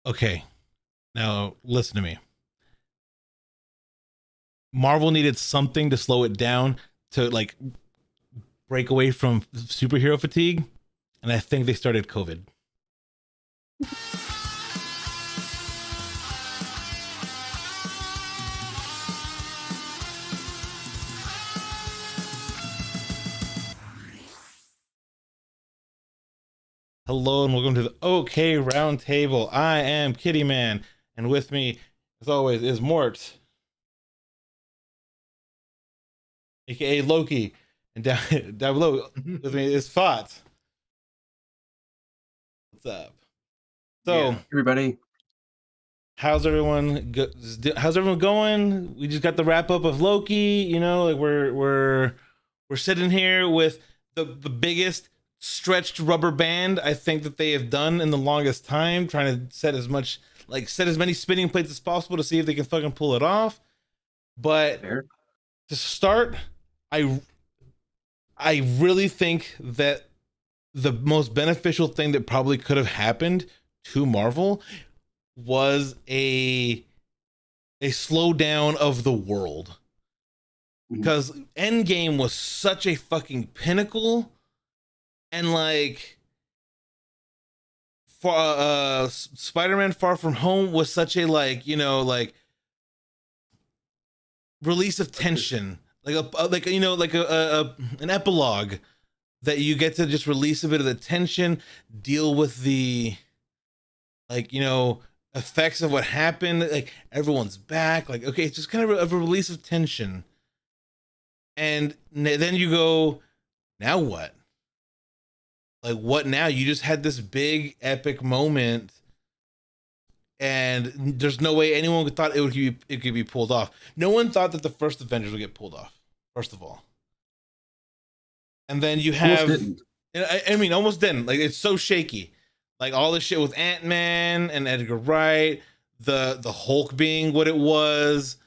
Okay, now listen to me. Marvel needed something to slow it down to like break away from superhero fatigue, and I think they started COVID. Hello and welcome to the OK Roundtable. I am Kitty Man, and with me, as always, is Mort, aka Loki, and down, down below with me is Fot. What's up? So, Yeah, everybody. how's everyone going? We just got the wrap up of Loki. You know, like we're sitting here with the biggest stretched rubber band I think that they have done in the longest time, trying to set as many spinning plates as possible to see if they can fucking pull it off. But Fair. to start, I I really think that the most beneficial thing that probably could have happened to Marvel was a slowdown of the world, Mhm. because Endgame was such a fucking pinnacle, and like Spider-Man Far From Home was such a release of Like tension, like an epilogue that you get to just release a bit of the tension, deal with the effects of what happened. Like everyone's back. Like okay, it's just kind of a release of tension, and then you go, now what? Like what now? You just had this big epic moment, and there's no way anyone thought it could be pulled off. No one thought that the first Avengers would get pulled off. First of all, and then you almost have, didn't. I mean, almost didn't. Like it's so shaky. Like all this shit with Ant-Man and Edgar Wright, the Hulk being what it was.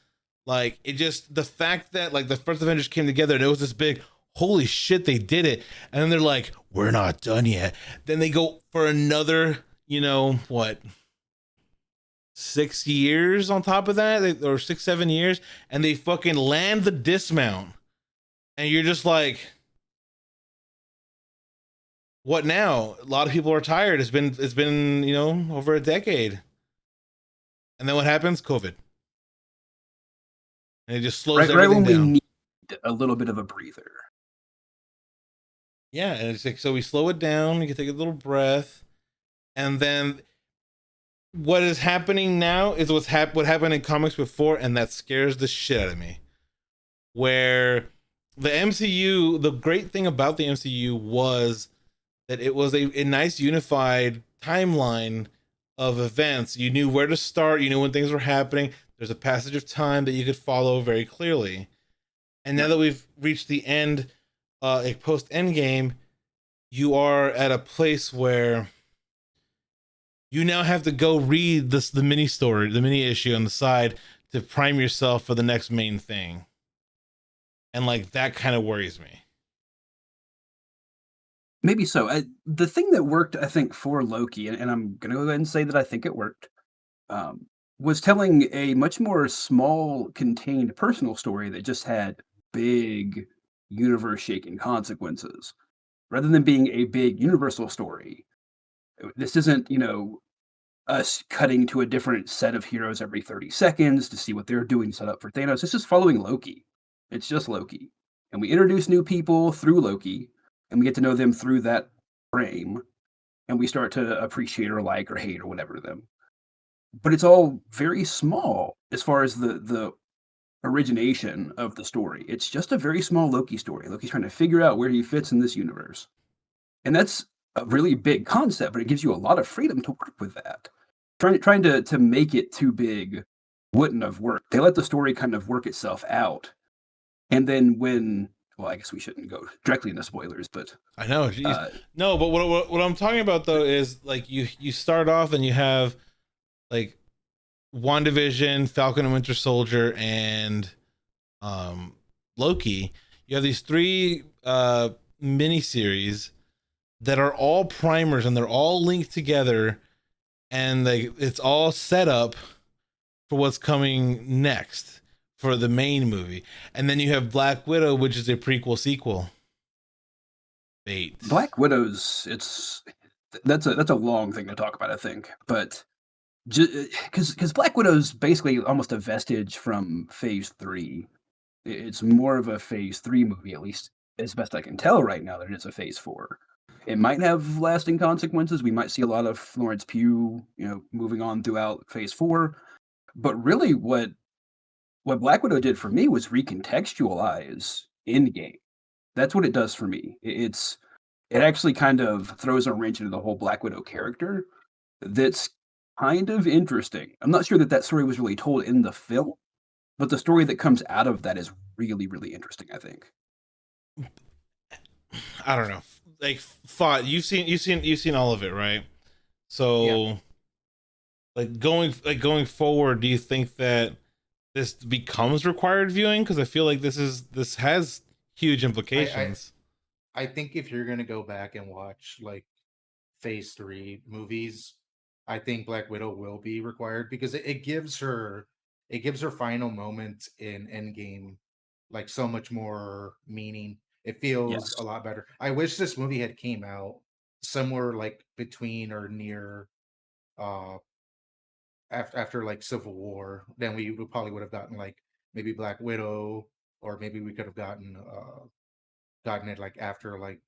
Like it just, the fact that like the first Avengers came together and it was this big holy shit, they did it. And then they're like, we're not done yet. Then they go for another, what, 6 years on top of that, or 6 7 years, and they fucking land the dismount, and you're just like, what now? A lot of people are tired. It's been over a decade, and then what happens? COVID, and it just slows Right everything when we down. need a little bit of a breather. Yeah, and it's like, so we slow it down. You can take a little breath, and then what is happening now is what happened in comics before, and that scares the shit out of me. Where the MCU, the great thing about the MCU was that it was a nice unified timeline of events. You knew where to start, you knew when things were happening. There's a passage of time that you could follow very clearly. And now Right. that we've reached the end, like post Endgame, you are at a place where you now have to go read the mini story, the mini issue on the side to prime yourself for the next main thing. And like that kind of worries me. Maybe so. The thing that worked, I think, for Loki, and I'm going to go ahead and say that I think it worked, um, was telling a much more small, contained personal story that just had big, universe shaking consequences. Rather than being a big universal story. This isn't, us cutting to a different set of heroes every 30 seconds to see what they're doing set up for Thanos. It's just following Loki. It's just Loki. And we introduce new people through Loki, and we get to know them through that frame, and we start to appreciate or like or hate or whatever them. But it's all very small as far as the origination of the story. It's just a very small Loki story. Loki's trying to figure out where he fits in this universe. And that's a really big concept, but it gives you a lot of freedom to work with that. Trying to make it too big wouldn't have worked. They let the story kind of work itself out. And then well, I guess we shouldn't go directly into spoilers, but I know, jeez. uh, No, but what I'm talking about though is like you start off and you have like WandaVision, Falcon and Winter Soldier, and um, Loki. You have these three miniseries that are all primers and they're all linked together, and like it's all set up for what's coming next for the main movie. And then you have Black Widow, which is a prequel sequel. Bait. Black Widows, it's that's a long thing to talk about, I think, but because Black Widow's basically almost a vestige from Phase 3. It's more of a Phase 3 movie, at least as best I can tell right now, than it's a Phase 4. It might have lasting consequences. We might see a lot of Florence Pugh, moving on throughout Phase 4. But really, what Black Widow did for me was recontextualize Endgame. That's what it does for me. It actually kind of throws a wrench into the whole Black Widow character. That's kind of interesting. I'm not sure that that story was really told in the film, but the story that comes out of that is really, really interesting, I think. I don't know. Like thought you've seen all of it, right? Yeah, So going forward, do you think that this becomes required viewing? Because I feel like this has huge I, I implications. I think if you're gonna go back and watch like Phase 3 movies, I think Black Widow will be required because it gives her final moment in Endgame like so much more meaning. It feels a Yes. lot better. I wish this movie had came out somewhere like between or near uh after like Civil War. Then we probably would have gotten like maybe Black Widow, or maybe we could have gotten it like after like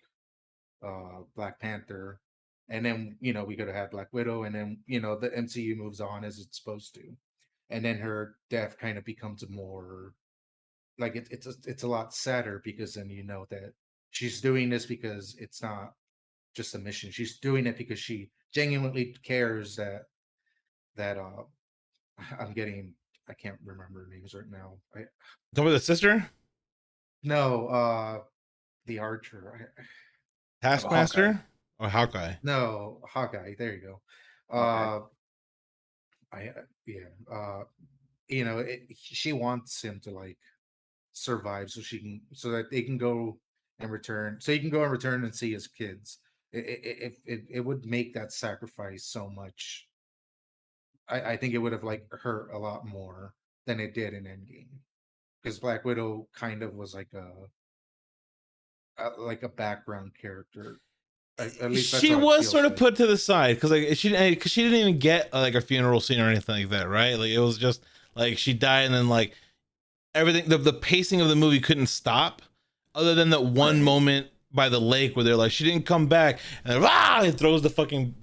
Black Panther, and then we could have had Black Widow, and then the MCU moves on as it's supposed to, and then her death kind of becomes more like it's a lot sadder because then that she's doing this because it's not just a mission. She's doing it because she genuinely cares that I'm getting I can't remember names right now. Come with the sister, No, the Archer. Oh, Hawkeye. Taskmaster, or Hawkeye. No, Hawkeye. There you go. Hawkeye. I yeah. She wants him to like survive so that they can go and return, so he can go and return and see his kids. It would make that sacrifice so much. I think it would have like hurt a lot more than it did in Endgame, because Black Widow kind of was like a background character. At least that's She how it was sort feels of like. put to the side because she didn't even get like a funeral scene or anything like that, right? Like it was just like she died, and then like everything, the pacing of the movie couldn't stop, other than that one Right. moment by the lake where they're like she didn't come back, and then it throws the fucking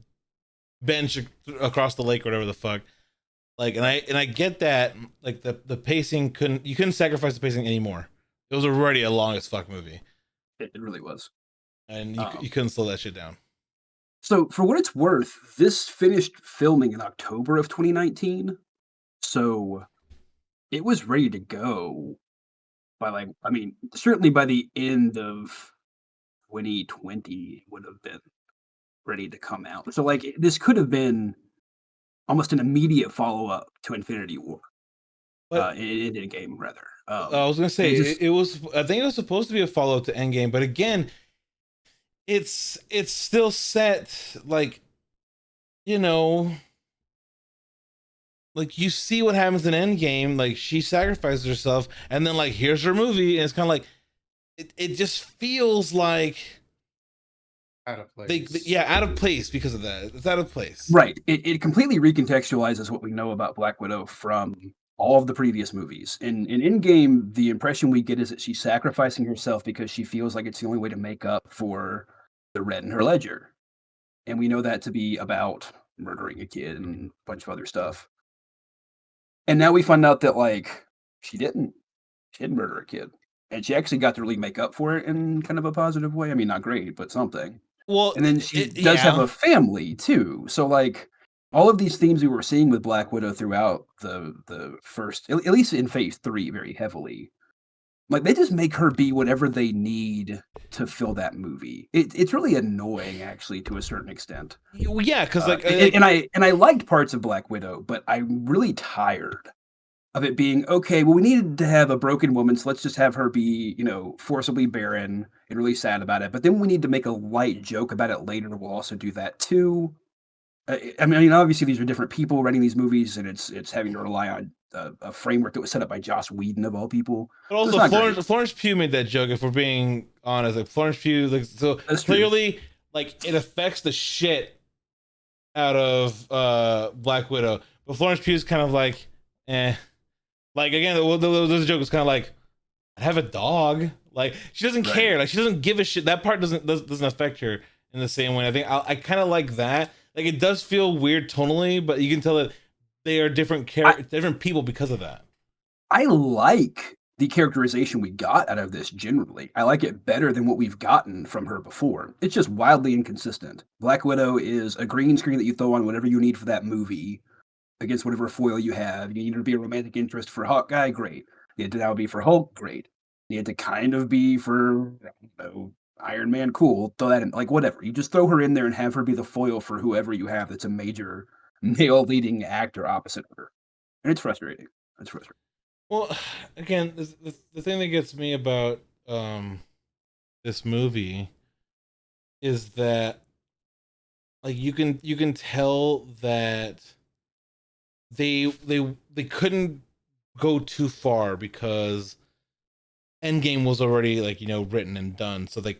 bench across the lake or whatever the fuck. Like, and I get that, like the pacing couldn't sacrifice the pacing anymore. It was already a long as fuck movie, It really was. and you Um, couldn't slow that shit down. so for what it's worth, this finished filming in October of 2019. So it was ready to go by certainly by the end of 2020 would have been ready to come out. So this could have been almost an immediate follow-up to Infinity War. But In a game rather. I was gonna And say it just it was. I think it was supposed to be a follow up to Endgame, but again, it's still set like you know like you see what happens in Endgame. Like she sacrifices herself, and then like here's her movie, and it's kind of like it just feels like Out of yeah, place. out of place because of that. It's out of place. right. It completely recontextualizes what we know about Black Widow from all of the previous movies. In Endgame, the impression we get is that she's sacrificing herself because she feels like it's the only way to make up for the red in her ledger. And we know that to be about murdering a kid and a bunch of other stuff. And now we find out that she didn't. She didn't murder a kid. And she actually got to really make up for it in kind of a positive way. I mean, not great, but something. Well, And then she does have yeah. a family too. So all of these themes we were seeing with Black Widow throughout the first, at least in Phase 3, very heavily. Like they just make her be whatever they need to fill that movie. It's really annoying, actually, to a certain extent. Yeah, because And I liked parts of Black Widow, but I'm really tired of it being okay. Well, we needed to have a broken woman, so let's just have her be, forcibly barren and really sad about it. But then we need to make a light joke about it later. We'll also do that too. I mean, obviously these are different people writing these movies, and it's having to rely on a framework that was set up by Joss Whedon of all people. But So it's also not great. Florence Pugh made that joke. If we're being honest, like Florence Pugh, like so That's true. clearly, like it affects the shit out of Black Widow. But Florence Pugh's kind of like, eh. Like again, the joke was kind of like, I have a dog. Like she doesn't Right. care. Like she doesn't give a shit. That part doesn't affect her in the same way. I think I kind of like that. Like it does feel weird tonally, but you can tell that they are I different people because of that. I like the characterization we got out of this generally. I like it better than what we've gotten from her before. It's just wildly inconsistent. Black Widow is a green screen that you throw on whatever you need for that movie against whatever foil you have. You need her to be a romantic interest for Hawkeye, great. You had to now be for Hulk, great. You had to kind of be for I don't know, Iron Man, cool. Throw that in, like whatever. You just throw her in there and have her be the foil for whoever you have that's a major male leading actor opposite of her. And it's frustrating. It's frustrating. Well, again, the thing that gets me about this movie is that like you can tell that they couldn't go too far because Endgame was already like written and done. So like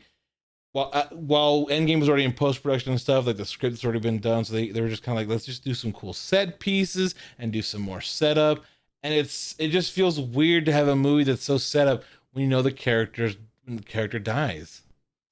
while Endgame was already in post production and stuff, like the script's already been done. So they were just kind of like, let's just do some cool set pieces and do some more setup. And it just feels weird to have a movie that's so set up when you know when the character dies.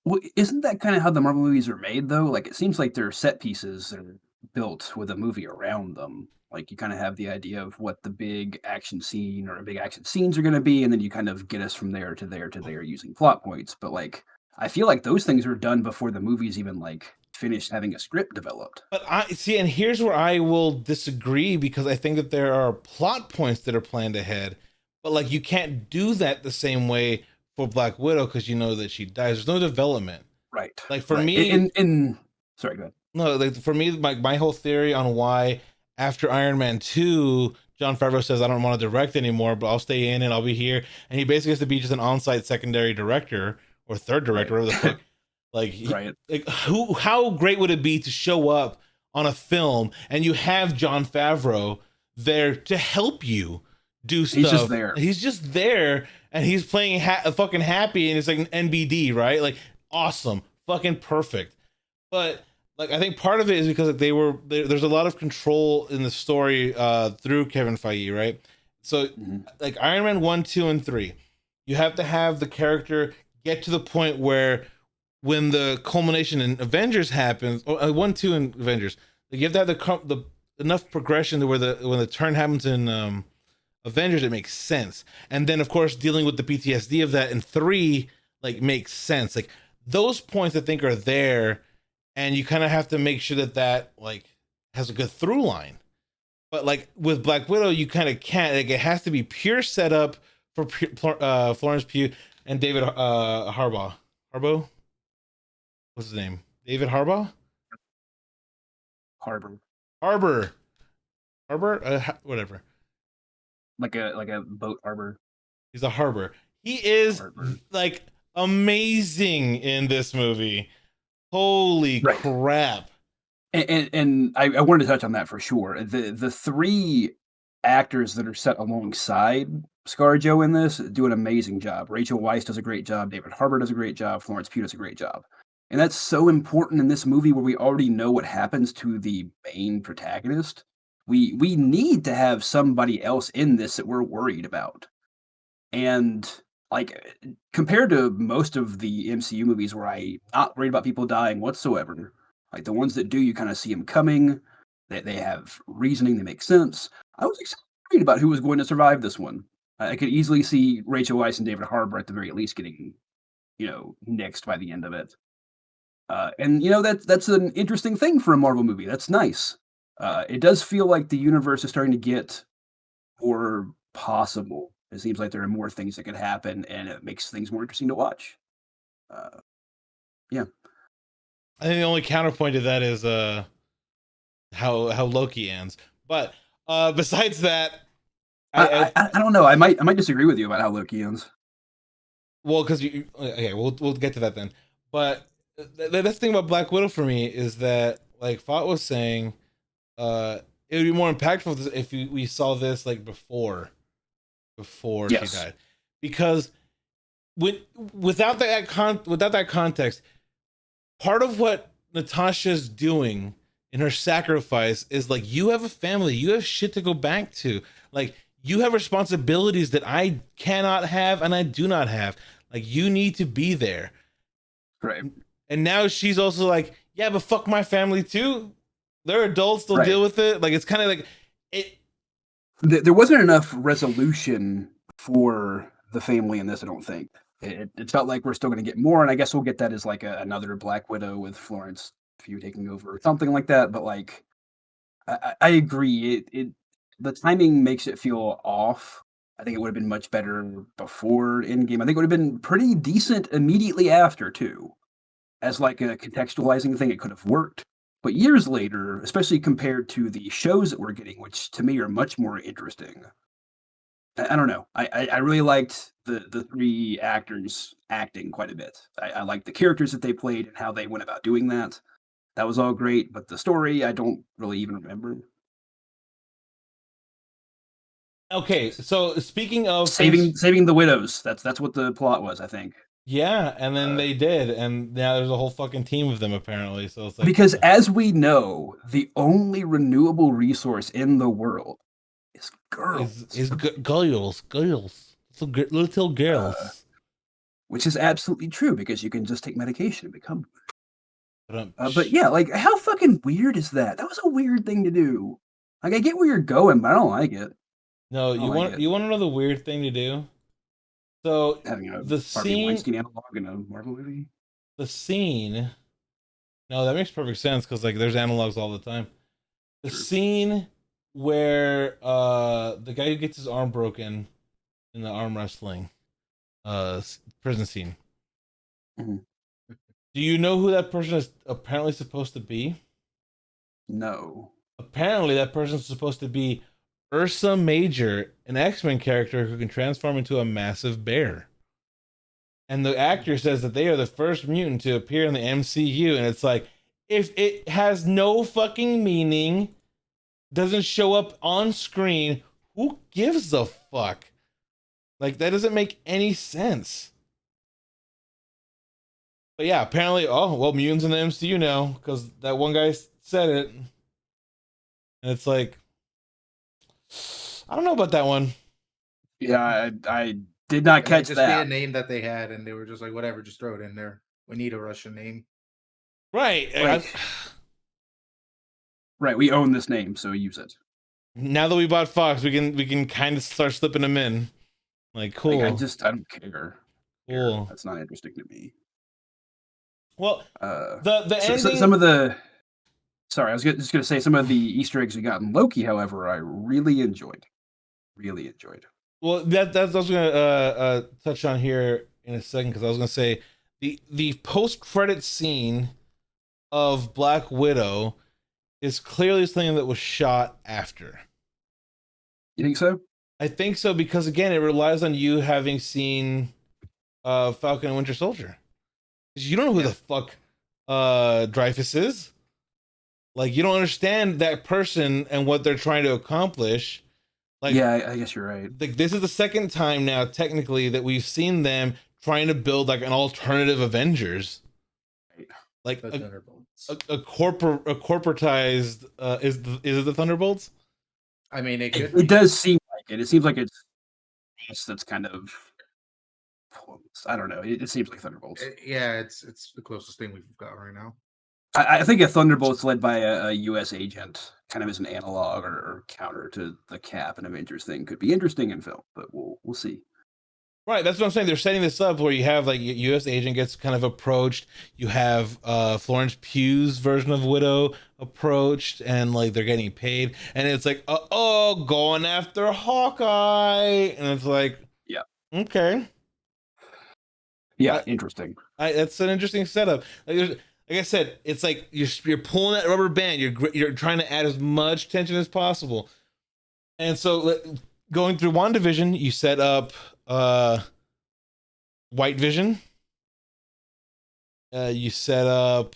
Well, isn't that kind of how the Marvel movies are made, though? Like, it seems like their set pieces are built with a movie around them. Like, you kind of have the idea of what the big action scene or big action scenes are going to be, and then you kind of get us from there to there to there using plot points. But like, I feel like those things are done before the movie's even like finished having a script developed. But I see, and here's where I will disagree because I think that there are plot points that are planned ahead, but like you can't do that the same way for Black Widow because you know that she dies. There's no development. Right. Like for Right. me, Sorry, go ahead. no, like for me, my whole theory on why after Iron Man 2, John Favreau says I don't want to direct anymore, but I'll stay in and I'll be here, and he basically has to be just an on-site secondary director or third Right. director, whatever the fuck. Right. Like who? How great would it be to show up on a film and you have John Favreau there to help you do He's just stuff? there. He's just there and he's playing fucking happy and it's like an NBD, right? Like awesome, fucking perfect. But like I think part of it is because like, there's a lot of control in the story through Kevin Feige, right? So Mhm. like Iron Man 1, 2, and 3, you have to have the character get to the point where when the culmination in Avengers happens, or 1, 2, and Avengers, like, you have to have the enough progression to where the when the turn happens in Avengers, it makes sense. And then of course dealing with the PTSD of that in 3 like makes sense. Like those points I think are there, and you kind of have to make sure that like has a good through line. But like with Black Widow, you kind of can't. Like it has to be pure setup for Florence Pugh and David Harbaugh. What's his name? David Harbaugh. Harbor, Harbor. Harbor. Whatever. like a boat harbor. He's a Harbor. He is Harbor. like amazing in this movie. Holy Right. crap! And I wanted to touch on that for sure. The three actors that are set alongside ScarJo in this do an amazing job. Rachel Weisz does a great job. David Harbour does a great job. Florence Pugh does a great job. And that's so important in this movie where we already know what happens to the main protagonist. We need to have somebody else in this that we're worried about. And like compared to most of the MCU movies where I not worried about people dying whatsoever, like the ones that do, you kind of see them coming. They have reasoning, they make sense. I was excited about who was going to survive this one. I could easily see Rachel Weisz and David Harbour at the very least getting, nixed by the end of it. And that's an interesting thing for a Marvel movie. That's nice. It does feel like the universe is starting to get more possible. It seems like there are more things that could happen, and it makes things more interesting to watch. Uh, yeah, I think the only counterpoint to that is how Loki ends. But besides that, I don't know. I might disagree with you about how Loki ends. well, because you okay, we'll get to that then. But that's the thing about Black Widow for me is that like Fought was saying, it would be more impactful if we saw this like before she Yes. died, because when without that context, part of what Natasha's doing in her sacrifice is like, you have a family, you have shit to go back to, like you have responsibilities that I cannot have and I do not have. Like you need to be there. Right. And now she's also like, yeah, but fuck my family too. They're adults, they'll deal with it. Like it's kind of like it. There wasn't enough resolution for the family in this, I don't think. It felt like we're still going to get more, and I guess we'll get that as like another Black Widow with Florence Pugh taking over or something like that. But like, I agree. The timing makes it feel off. I think it would have been much better before Endgame. I think it would have been pretty decent immediately after too, as like a contextualizing thing. It could have worked. But years later, especially compared to the shows that we're getting, which to me are much more interesting, I don't know. I really liked the three actors acting quite a bit. I liked the characters that they played and how they went about doing that. That was all great, but the story I don't really even remember. Okay, so speaking of things, Saving the widows. That's what the plot was, I think. yeah, and then Uh, they did, and now there's a whole fucking team of them apparently. So it's like, because as we know, the only renewable resource in the world is girls. girls, little Uh, girls. which is absolutely true because you can just take medication and become. But But yeah, like how fucking weird is that? That was a weird thing to do. Like I get where you're going, but I don't like it. no, I don't like it. you want to know the weird thing to do? So Having a the Harvey scene, Weinstein analog in a Marvel movie. the scene. No, that makes perfect sense because like there's analogs all the time. The True. scene where the guy who gets his arm broken in the arm wrestling prison scene. Mhm. Do you know who that person is apparently supposed to be? No. Apparently that person's supposed to be Ursa Major, an X-Men character who can transform into a massive bear. And the actor says that they are the first mutant to appear in the MCU, and it's like, if it has no fucking meaning, doesn't show up on screen, who gives a fuck? Like that doesn't make any sense. But yeah, apparently, oh well, mutants in the MCU now because that one guy said it, and it's like, I don't know about that one. Yeah, I did not It might catch just be a that. name that they had, and they were just like, whatever, just throw it in there. We need a Russian name. Right. Like, right, we own this name, so use it. Now that we bought Fox, we can kind of start slipping them in. Like, Like, cool, I don't care. cool. That's not interesting to me. Well, Uh, the so ending. some of the sorry, I was just gonna say some of the Easter eggs we got in Loki, however, I really enjoyed. Really enjoyed. Well, that's what I was gonna touch on here in a second because I was gonna say the post credit scene of Black Widow is clearly something that was shot after. You think so? I think so because again, it relies on you having seen Falcon and Winter Soldier. 'Cause you don't know who Yeah. the fuck Dreyfus is. Like you don't understand that person and what they're trying to accomplish. Like, Yeah, I guess you're right. like this is the second time now, technically, that we've seen them trying to build like an alternative Avengers, Right. like The Thunderbolts. a corporatized. Is it the Thunderbolts? I mean, it could It be. does seem like it. It seems like it's that's kind of I don't know. It seems like Thunderbolts. Yeah, it's the closest thing we've got right now. I think a Thunderbolt's led by a U.S. agent, kind of as an analog or counter to the Cap and Avengers thing, could be interesting in film, but we'll see. Right, that's what I'm saying. They're setting this up where you have like U.S. agent gets kind of approached. You have Florence Pugh's version of Widow approached, and like they're getting paid, and it's like, oh, going after Hawkeye, and it's like, Yeah, okay, yeah, I, interesting. that's an interesting setup. Like I said, it's like you're pulling that rubber band. You're trying to add as much tension as possible, and so going through WandaVision, you set up White Vision. You set up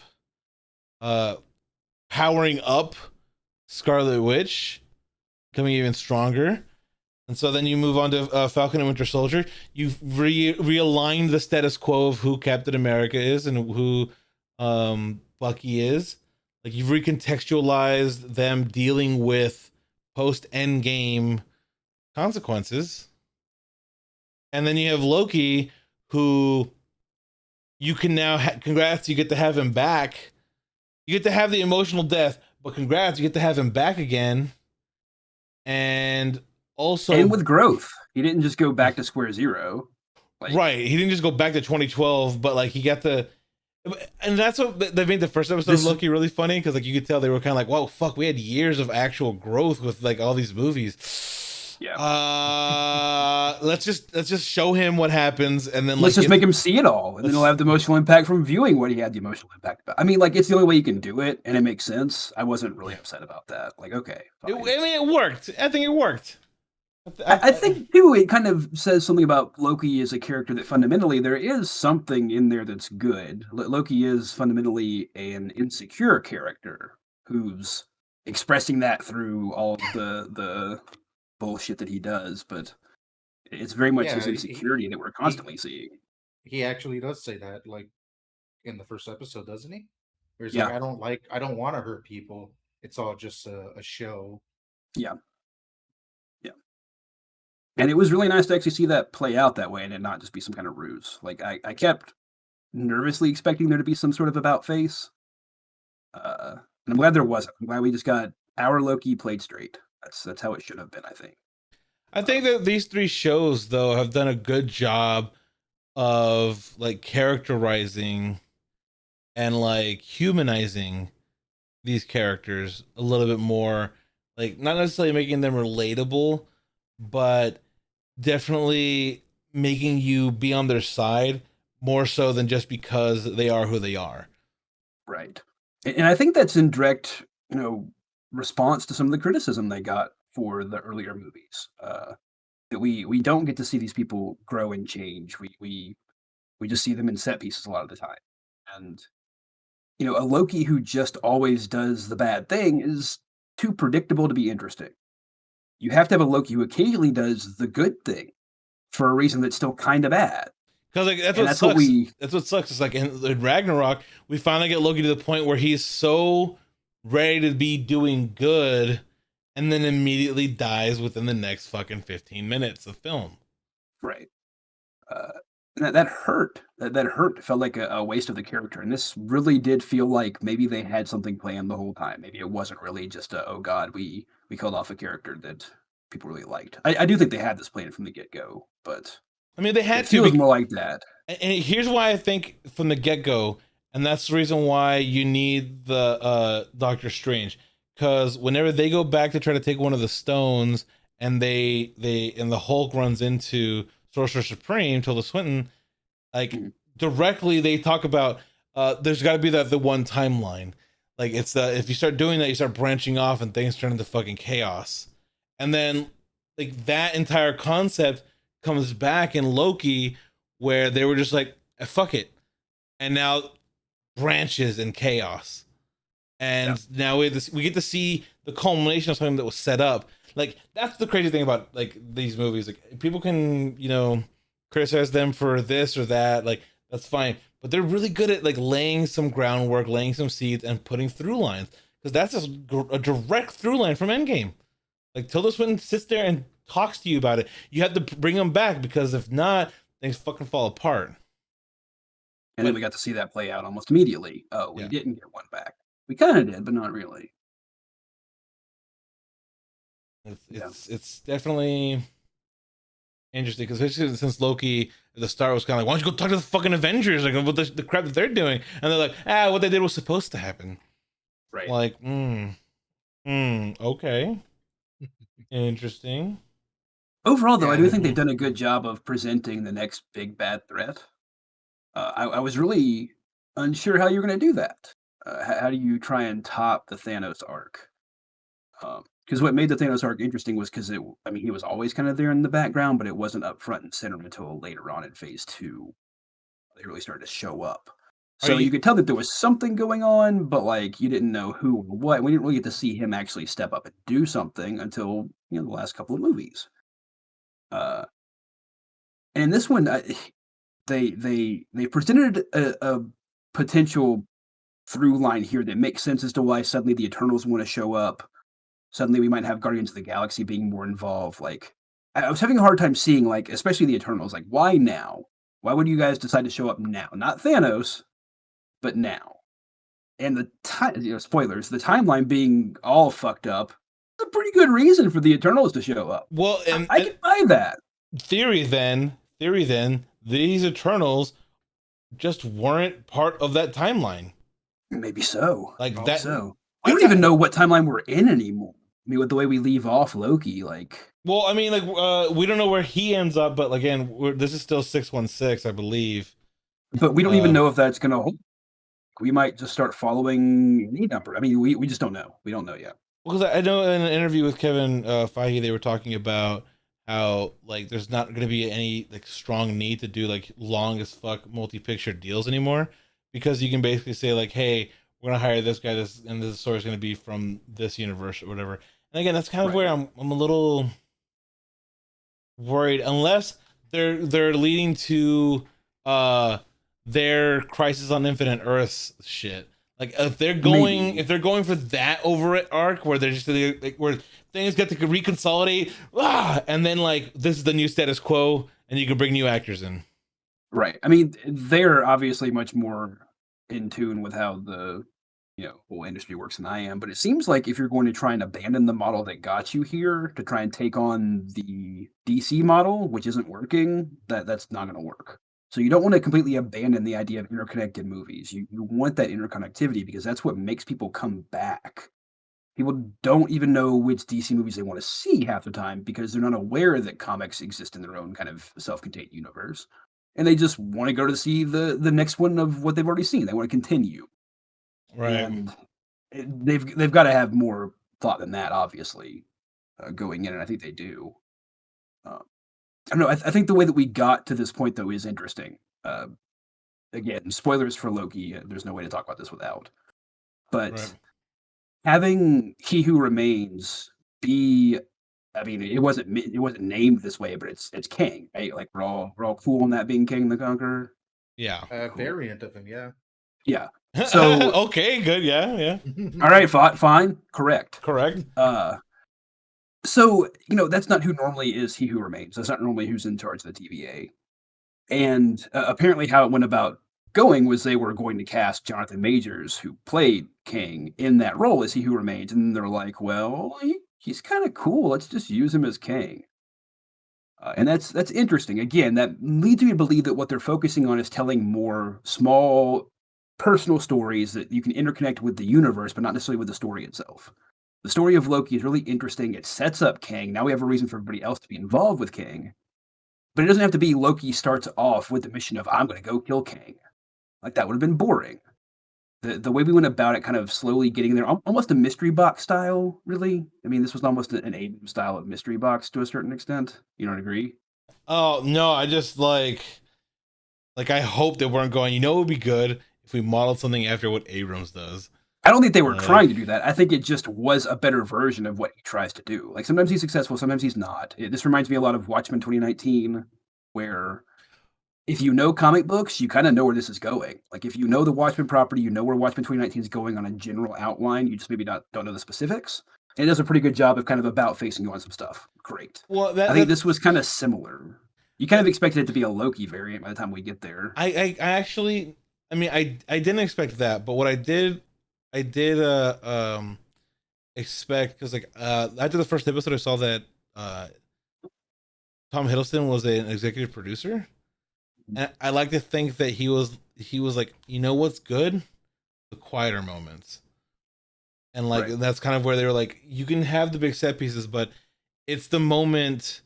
uh powering up Scarlet Witch becoming even stronger. And so then you move on to Falcon and Winter Soldier. You've realigned the status quo of who Captain America is and who Bucky is. Like you've recontextualized them dealing with post Endgame consequences. And then you have Loki, who you can now congrats, you get to have him back. You get to have the emotional death, but congrats, you get to have him back again. And also, and with growth, he didn't just go back to square zero. Like, right, he didn't just go back to 2012, but like he got the, and that's what they made the first episode of Loki really funny, because like you could tell they were kind of like, "Whoa, fuck, we had years of actual growth with like all these movies." Yeah. Let's just show him what happens, and then let's just make him see it all, and then he'll have the emotional impact from viewing what he had the emotional impact about. I mean, like, it's the only way you can do it, and it makes sense. I wasn't really upset about that. Like, okay, I mean, it worked. I think it worked. I think too, it kind of says something about Loki as a character that fundamentally there is something in there that's good. Loki is fundamentally an insecure character who's expressing that through all the bullshit that he does, but it's very much his insecurity that we're constantly seeing. He actually does say that, like in the first episode, doesn't he? Where he's like, I don't want to hurt people. It's all just a show. Yeah. Yeah. And it was really nice to actually see that play out that way and it not just be some kind of ruse. Like I kept nervously expecting there to be some sort of about face. And I'm glad there wasn't. I'm glad we just got our Loki played straight. That's how it should have been, I think. I think that these three shows, though, have done a good job of like characterizing and like humanizing these characters a little bit more. Like, not necessarily making them relatable, but definitely making you be on their side more so than just because they are who they are. Right. And I think that's in direct, response to some of the criticism they got for the earlier movies. That we don't get to see these people grow and change. We just see them in set pieces a lot of the time. And a Loki who just always does the bad thing is too predictable to be interesting. You have to have a Loki who occasionally does the good thing for a reason that's still kind of bad. Because like that's what sucks. That's what sucks. It's like in Ragnarok, we finally get Loki to the point where he's so ready to be doing good, and then immediately dies within the next fucking 15 minutes of film. Right. And that hurt. That hurt. Felt like a waste of the character. And this really did feel like maybe they had something planned the whole time. Maybe it wasn't really just oh god, we killed off a character that people really liked. I do think they had this planned from the get go, but I mean they had to. It feels more like that. And here's why I think from the get go, and that's the reason why you need the Doctor Strange, because whenever they go back to try to take one of the stones, and the Hulk runs into Sorcerer Supreme, Tilda Swinton, like directly they talk about there's got to be the one timeline. Like it's if you start doing that, you start branching off and things turn into fucking chaos. And then like that entire concept comes back in Loki, where they were just like, fuck it. And now branches and chaos. And now we get to see the culmination of something that was set up. Like that's the crazy thing about like these movies. Like people can, criticize them for this or that. Like that's fine. But they're really good at like laying some groundwork, laying some seeds, and putting through lines. Because that's a direct through line from Endgame. Like Tilda Swinton sits there and talks to you about it. You have to bring them back, because if not, things fucking fall apart. And then we got to see that play out almost immediately. Oh, we didn't get one back. We kind of did, but not really. It's definitely interesting, because especially since Loki at the start was kind of like, why don't you go talk to the fucking Avengers, like about the crap that they're doing, and they're like, what they did was supposed to happen. Right. Like, okay. Interesting. Overall, though, I do think they've done a good job of presenting the next big bad threat. I was really unsure how you're going to do that. How do you try and top the Thanos arc? Because what made the Thanos arc interesting was because he was always kind of there in the background, but it wasn't up front and center until later on in phase 2. They really started to show up. So you could tell that there was something going on, but like you didn't know who or what. We didn't really get to see him actually step up and do something until the last couple of movies. Uh, and in this one, they presented a potential through line here that makes sense as to why suddenly the Eternals want to show up. Suddenly we might have Guardians of the Galaxy being more involved. Like I was having a hard time seeing, like, especially the Eternals, like, why now? Why would you guys decide to show up now? Not Thanos, but now. And the time, spoilers, the timeline being all fucked up, is a pretty good reason for the Eternals to show up. Well, I can buy that. theory then, these Eternals just weren't part of that timeline. Maybe so. Like Maybe that. so. I don't even know what timeline we're in anymore. I mean, with the way we leave off Loki, like. Well, I mean, like we don't know where he ends up, but again, this is still 616, I believe. But we don't even know if that's going to hold. We might just start following any number. I mean, we just don't know. We don't know yet. Because I know in an interview with Kevin Feige, they were talking about how like there's not going to be any like strong need to do like long as fuck multi-picture deals anymore, because you can basically say like, hey, we're gonna hire this guy, and this story is going to be from this universe or whatever. And again, that's kind of where I'm a little worried, unless they're leading to their Crisis on Infinite Earths shit. Like if they're going for that over it arc where they're just like where things get to reconsolidate, and then like this is the new status quo, and you can bring new actors in. Right. I mean, they're obviously much more in tune with how the whole industry works than I am. But it seems like if you're going to try and abandon the model that got you here to try and take on the DC model, which isn't working, that's not going to work. So you don't want to completely abandon the idea of interconnected movies. You want that interconnectivity because that's what makes people come back. People don't even know which DC movies they want to see half the time because they're not aware that comics exist in their own kind of self-contained universe. And they just want to go to see the next one of what they've already seen. They want to continue. Right. And they've got to have more thought than that, obviously, going in, and I think they do. I don't know. I think the way that we got to this point, though, is interesting. Again, spoilers for Loki. There's no way to talk about this without. But having He Who Remains be, I mean, it wasn't named this way, but it's Kang, right? Like we're all cool on that being Kang the Conqueror. Yeah. Cool. Variant of him, yeah. Yeah. So okay, good, yeah. All right, fine, correct. So that's not who normally is He Who Remains. That's not normally who's in charge of the TVA. And apparently, how it went about going was they were going to cast Jonathan Majors, who played Kang, in that role as He Who Remains, and they're like, well, he's kind of cool. Let's just use him as Kang. And that's interesting. Again, that leads me to believe that what they're focusing on is telling more small personal stories that you can interconnect with the universe, but not necessarily with the story itself. The story of Loki is really interesting. It sets up Kang. Now we have a reason for everybody else to be involved with Kang. But it doesn't have to be Loki starts off with the mission of, I'm going to go kill Kang. Like, that would have been boring. The way we went about it, kind of slowly getting there, almost a mystery box style, really. I mean, this was almost an Abrams style of mystery box to a certain extent. You don't agree? Oh, no, I just like I hope they weren't going, it would be good if we modeled something after what Abrams does. I don't think they were trying to do that. I think it just was a better version of what he tries to do. Like, sometimes he's successful, sometimes he's not. This reminds me a lot of Watchmen 2019, where if you know comic books, you kind of know where this is going. Like, if you know the Watchmen property, you know where Watchmen 2019 is going on a general outline. You just maybe don't know the specifics. And it does a pretty good job of kind of about facing you on some stuff. Great. Well, I think this was kind of similar. You kind of expected it to be a Loki variant by the time we get there. I actually, I mean, I didn't expect that, but what I did expect, because like after the first episode I saw that Tom Hiddleston was an executive producer, and I like to think that he was like, what's good? The quieter moments. And like that's kind of where they were like, you can have the big set pieces, but it's the moment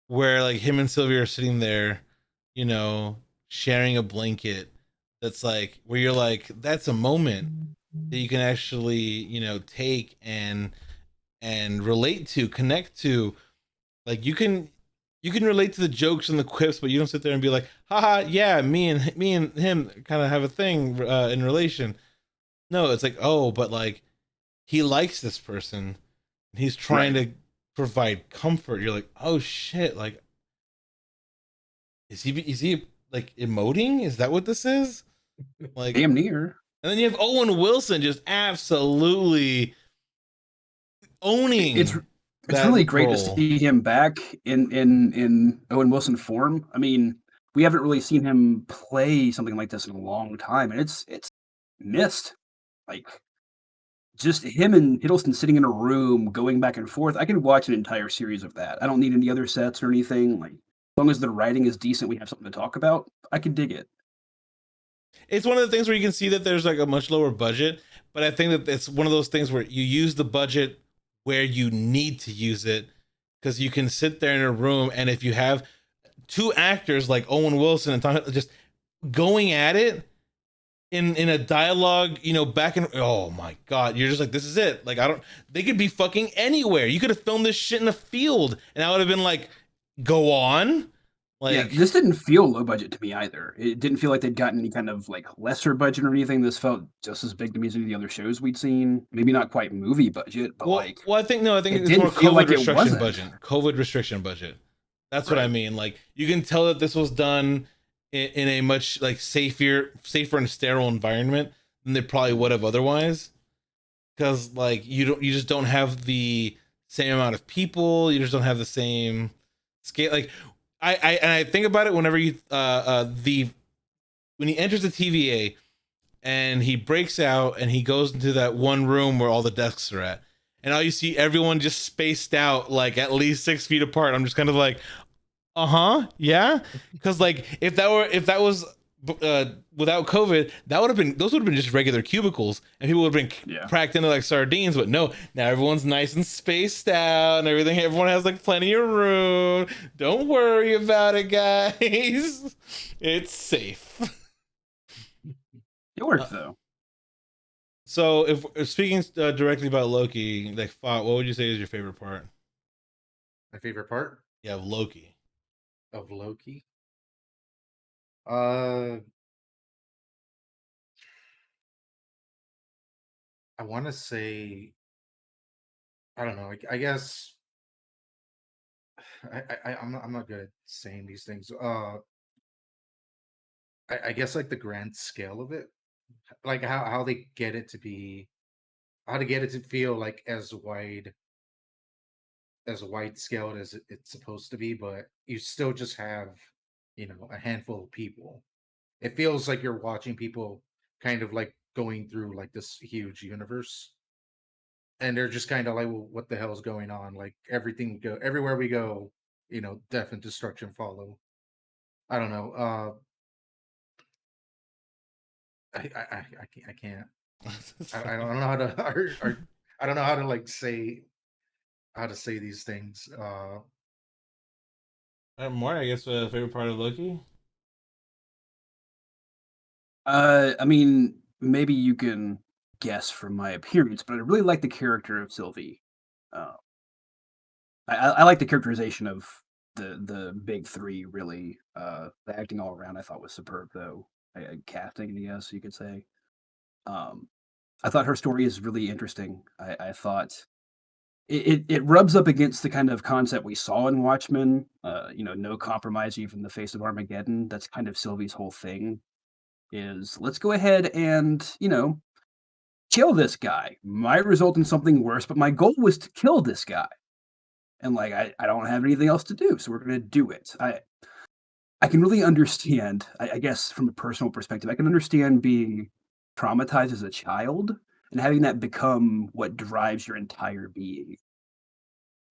where like him and Sylvia are sitting there, sharing a blanket, that's like where you're like, that's a moment that you can actually take and relate to, connect to. Like you can you can relate to the jokes and the quips, but you don't sit there and be like, haha, yeah, me and him kind of have a thing in relation. No, it's like, oh, but like he likes this person and he's trying Right. to provide comfort. You're like, oh shit, like is he like emoting? Is that what this is? Like, Damn near. and then you have Owen Wilson just absolutely It's owning it's that really great to role. see him back in Owen Wilson form. I mean, we haven't really seen him play something like this in a long time, and it's missed. Like just him and Hiddleston sitting in a room going back and forth. I could watch an entire series of that. I don't need any other sets or anything. Like as long as the writing is decent, we have something to talk about. I could dig it. It's one of the things where you can see that there's like a much lower budget, but I think that it's one of those things where you use the budget where you need to use it, because you can sit there in a room, and if you have two actors like Owen Wilson and Tom just going at it in a dialogue, back and oh my god, you're just like, this is it. Like, I don't, they could be fucking anywhere. You could have filmed this shit in a field, and I would have been like, go on, Yeah, like. this didn't feel low budget to me either. It didn't feel like they'd gotten any kind of like lesser budget or anything. This felt just as big to me as any of the other shows we'd seen. Maybe not quite movie budget, but Well, like well, I think no, I think it it's didn't more feel COVID like it restriction wasn't. budget. COVID restriction budget. That's what I Right. mean. Like, you can tell that this was done in a much like safer and sterile environment than they probably would have otherwise. Because like you just don't have the same amount of people. You just don't have the same scale. Like, I think about it whenever you the when he enters the TVA and he breaks out and he goes into that one room where all the desks are at, and all you see everyone just spaced out like at least 6 feet apart. I'm just kind of like, yeah, because like if that was without COVID, that would have been those would have been just regular cubicles, and people would have been Yeah. cracked into like sardines. But no, now everyone's nice and spaced out and everything. Everyone has like plenty of room. Don't worry about it, guys. It's safe. It Uh, worked though. So, if speaking directly about Loki, like, what would you say is your favorite part? My favorite part Yeah, of Loki. of Loki. Uh, I want to say, I don't know. I guess I'm not good at saying these things. I guess like the grand scale of it, like how they get it to be, how to get it to feel like as wide scaled as it's supposed to be, but you still just have, a handful of people. It feels like you're watching people kind of like going through like this huge universe, and they're just kind of like, well, what the hell's going on? Like everywhere we go, death and destruction follow. I don't know. I can't. That's I funny. don't know how to. I don't know how to like say how to say these things. More, I guess, favorite part of Loki. I mean, maybe you can guess from my appearance, but I really like the character of Sylvie. Uh, I like the characterization of the big three. Really, the acting all around I thought was superb, though. Casting, I guess you could say. Um, I thought her story is really interesting. I thought it rubs up against the kind of concept we saw in Watchmen. No compromise even in the face of Armageddon. That's kind of Sylvie's whole thing. Is let's go ahead and kill this guy. Might result in something worse, but my goal was to kill this guy. And like I don't have anything else to do, so we're gonna do it. I can really understand, I guess from a personal perspective, I can understand being traumatized as a child and having that become what drives your entire being.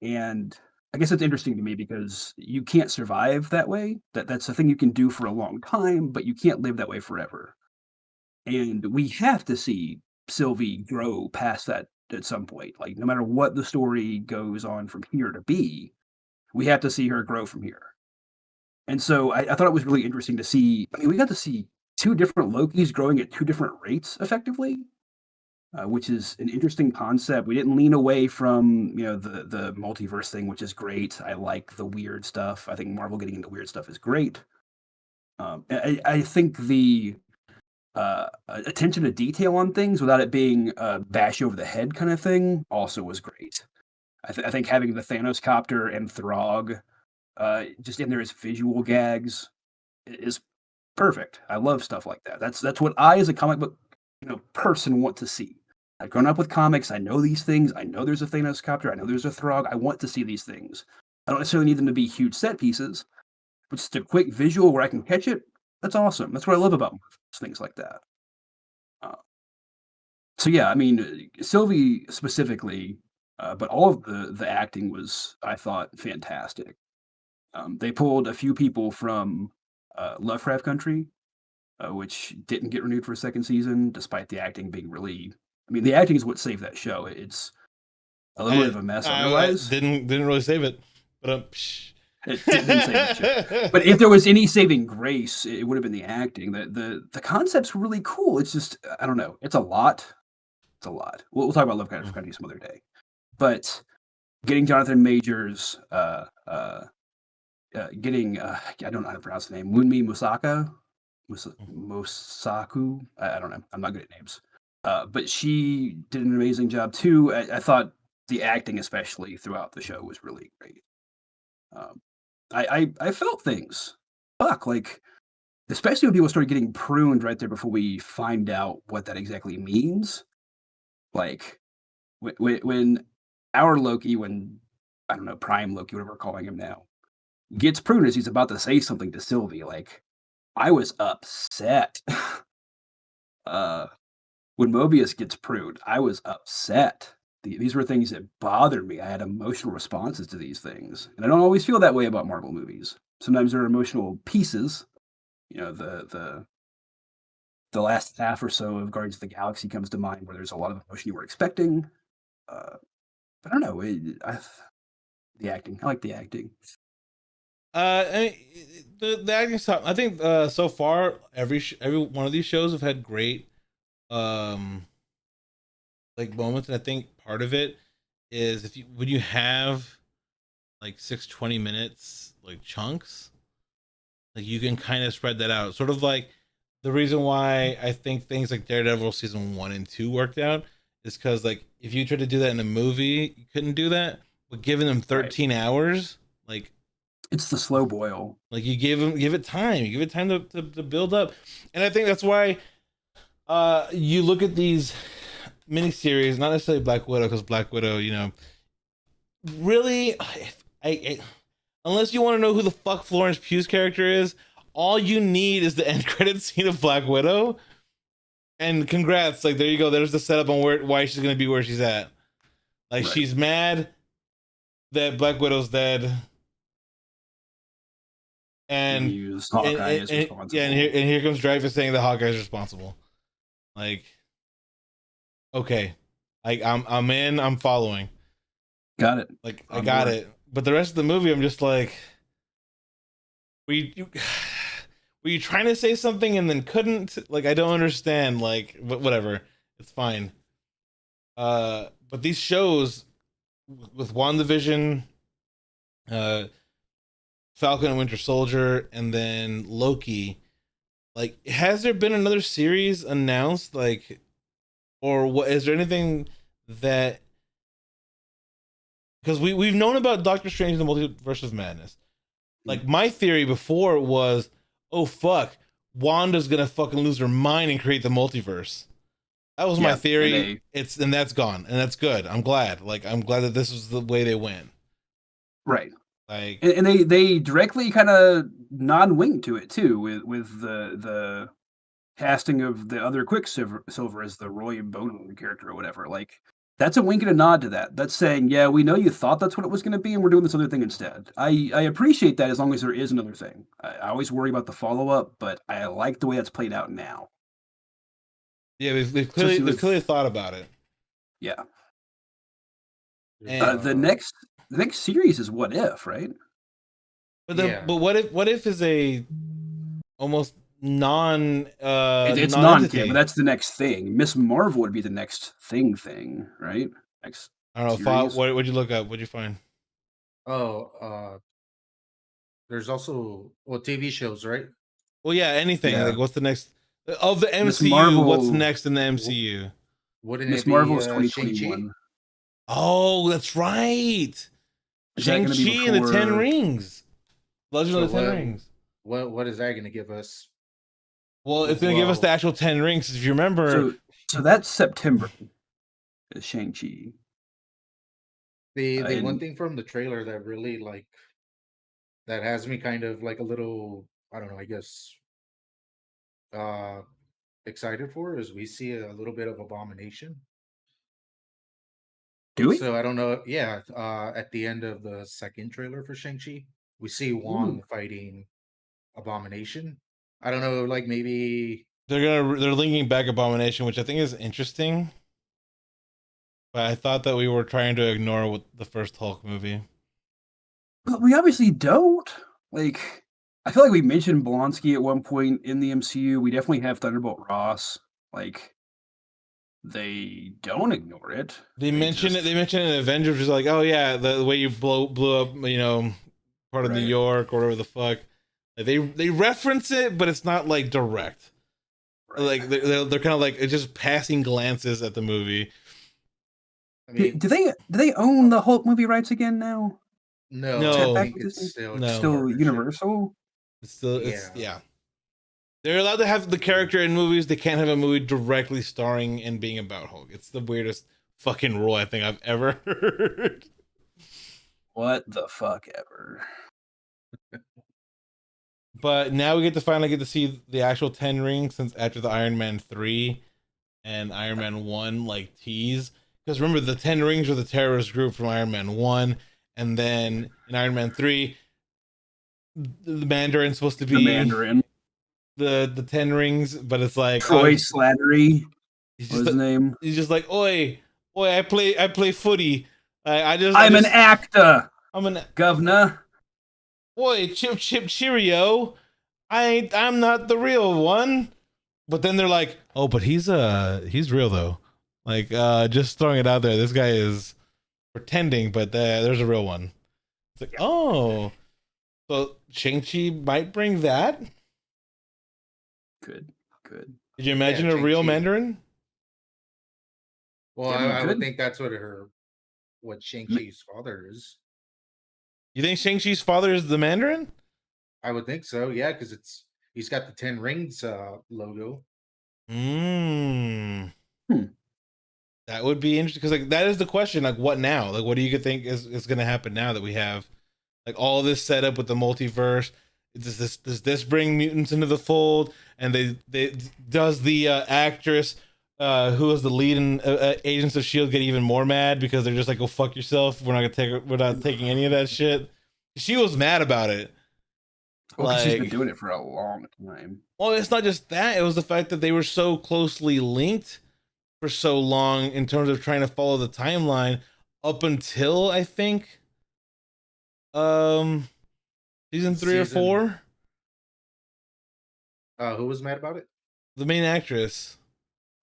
And I guess it's interesting to me because you can't survive that way. That's a thing you can do for a long time, but you can't live that way forever. And we have to see Sylvie grow past that at some point. Like no matter what the story goes on from here to be, we have to see her grow from here. And so I thought it was really interesting to see. I mean, we got to see two different Lokis growing at two different rates, effectively. which is an interesting concept. We didn't lean away from the multiverse thing, which is great. I like the weird stuff. I think Marvel getting into weird stuff is great. I think the attention to detail on things without it being bash over the head kind of thing also was great. I think having the Thanos copter and Throg just in there as visual gags is perfect. I love stuff like that. That's what I, as a comic book person, want to see. I've grown up with comics. I know these things. I know there's a Thanos copter. I know there's a Throg. I want to see these things. I don't necessarily need them to be huge set pieces, but just a quick visual where I can catch it. That's awesome. That's what I love about things like that. Uh, so yeah, I mean, Sylvie specifically, but all of the acting was, I thought, fantastic. They pulled a few people from Lovecraft Country, which didn't get renewed for a second season, despite the acting being really. I mean, the acting is what saved that show. It's a little bit of a mess I otherwise. didn't really save it, but It didn't save that show. But if there was any saving grace, it would have been the acting. The concept's really cool. It's just I don't know. It's a lot. It's a lot. We'll talk about Lovecraft Country some other day. But getting Jonathan Majors, getting I don't know how to pronounce the name. Munmi Musaka, Mosaku. I don't know. I'm not good at names. But she did an amazing job too. I thought the acting, especially throughout the show, was really great. Um, I felt things. Fuck, like especially when people started getting pruned right there before we find out what that exactly means. Like when our Loki, when I don't know Prime Loki, whatever we're calling him now, gets pruned as he's about to say something to Sylvie. Like I was upset. uh, when Mobius gets pruned, I was upset. These were things that bothered me. I had emotional responses to these things, and I don't always feel that way about Marvel movies. Sometimes there are emotional pieces. The last half or so of Guardians of the Galaxy comes to mind where there's a lot of emotion you were expecting. But I don't know. The acting. I like the acting. I mean, the acting stuff. I think so far every one of these shows have had great um like moments, and I think part of it is if you when you have like 6 20 minutes like chunks, like you can kind of spread that out. Sort of like the reason why I think things like Daredevil season 1 and 2 worked out is because like if you tried to do that in a movie, you couldn't do that. But giving them 13 hours, like it's the slow boil. like you give it time. You give it time to build up. And I think that's why you look at these miniseries, not necessarily Black Widow, because Black Widow, really I unless you want to know who the fuck Florence Pugh's character is, all you need is the end credit scene of Black Widow. And congrats, like there you go. There's the setup on why she's gonna be where she's at. Like Right. she's mad that Black Widow's dead. And Use Hawkeye is responsible. yeah, and here comes Dreyfus saying that Hawkeye's responsible. Like, okay, I'm in, I'm following. Got it. Like I got it. But the rest of the movie, I'm just like, were you trying to say something and then couldn't? Like I don't understand. Like, but whatever, it's fine. But these shows with WandaVision, Falcon and Winter Soldier, and then Loki. Like, has there been another series announced? Like, or what? Is there anything that? Because we've known about Doctor Strange and the Multiverse of Madness. Like my theory before was, oh fuck, Wanda's gonna fucking lose her mind and create the multiverse. That was my theory. And that's gone, and that's good. I'm glad. Like I'm glad that this was the way they went. Right. Like, and they directly kind of non-wink to it too, with the casting of the other Quicksilver as the Roy Bono character or whatever. Like that's a wink and a nod to that. That's saying, yeah, we know you thought that's what it was going to be, and we're doing this other thing instead. I appreciate that as long as there is another thing. I always worry about the follow up, but I like the way that's played out now. yeah, they've clearly thought about it. Yeah. And the next series is What If, right? but what if is a almost It's non-canon, but non-entity. that's the next thing. Miss Marvel would be the next thing, right? Next I don't know. series. What'd you look up? What'd you find? Oh, there's also TV shows, right? Well, yeah, anything. Yeah, Like, what's the next of the Miss MCU? What's Marvel. next in the W- MCU? Wouldn't Miss it be Marvel is Shang-Chi? 2021. Oh, that's right. Is that going to be Shang-Chi and the Ten before? Rings. Legend So of the Ten what Rings. what is that going to give us? Well, it's gonna give us the Well, actual Ten Rings. If you remember, So that's September. Is Shang-Chi. the one And thing from the trailer that really like that has me kind of like a little, I don't know, I guess uh excited for is we see a little bit of Abomination. do we? So I don't know. Yeah, at the end of the second trailer for Shang-Chi, we see Ooh. Wong fighting Abomination. I don't know, like maybe they're linking back Abomination, which I think is interesting. But I thought that we were trying to ignore what the first Hulk movie. But we obviously don't. Like, I feel like we mentioned Blonsky at one point in the MCU. We definitely have Thunderbolt Ross. Like, they don't ignore it. They They mentioned it. just They mentioned it in Avengers, was like, oh yeah, the way you blew up, part of New right, York or whatever the fuck. Like, they reference it, but it's not like direct. right. Like they're kind of like it's just passing glances at the movie. I Do, mean, do they own the Hulk movie rights again now? Is no, that I No, back think with it's Disney? still It's just a no, still partnership. Universal. it's Yeah. yeah. They're allowed to have the character in movies. They can't have a movie directly starring and being about Hulk. It's the weirdest fucking rule I think I've ever heard. What the fuck ever. But now we get to finally get to see the actual Ten Rings since after the Iron Man 3 and Iron Man 1 like tease. Because remember, the Ten Rings were the terrorist group from Iron Man 1, and then in Iron Man 3, the Mandarin's supposed to The be Mandarin. the Ten Rings, but it's like, Troy Slattery. he's What just was his name? he's just like, oi, I play footy. I I'm an just actor, I'm an governor. oi, chip cheerio. I'm not the real one. But then they're like, oh, but he's real though. Like just throwing it out there. This guy is pretending, but there's a real one. It's like, oh, so Shang-Chi might bring that. Good, good. Did you Yeah, imagine a real Shang-Chi. Mandarin? Well, I mean, I would good. think that's what Shang-Chi's father is. You think Shang-Chi's father is the Mandarin? I would think so, yeah, because he's got the Ten Rings logo. Hmm. Hmm. That would be interesting because like that is the question. Like, what now? Like, what do you think is going to happen now that we have like all this set up with the multiverse? Does this bring mutants into the fold? And they does the actress who was the lead in Agents of Shield get even more mad because they're just like, go fuck yourself. We're not taking any of that shit. She was mad about it. Well, because she's been Like, doing it for a long time. well, it's not just that. It was the fact that they were so closely linked for so long in terms of trying to follow the timeline up until I think um season 3 or Season 4. who was mad about it? The main actress,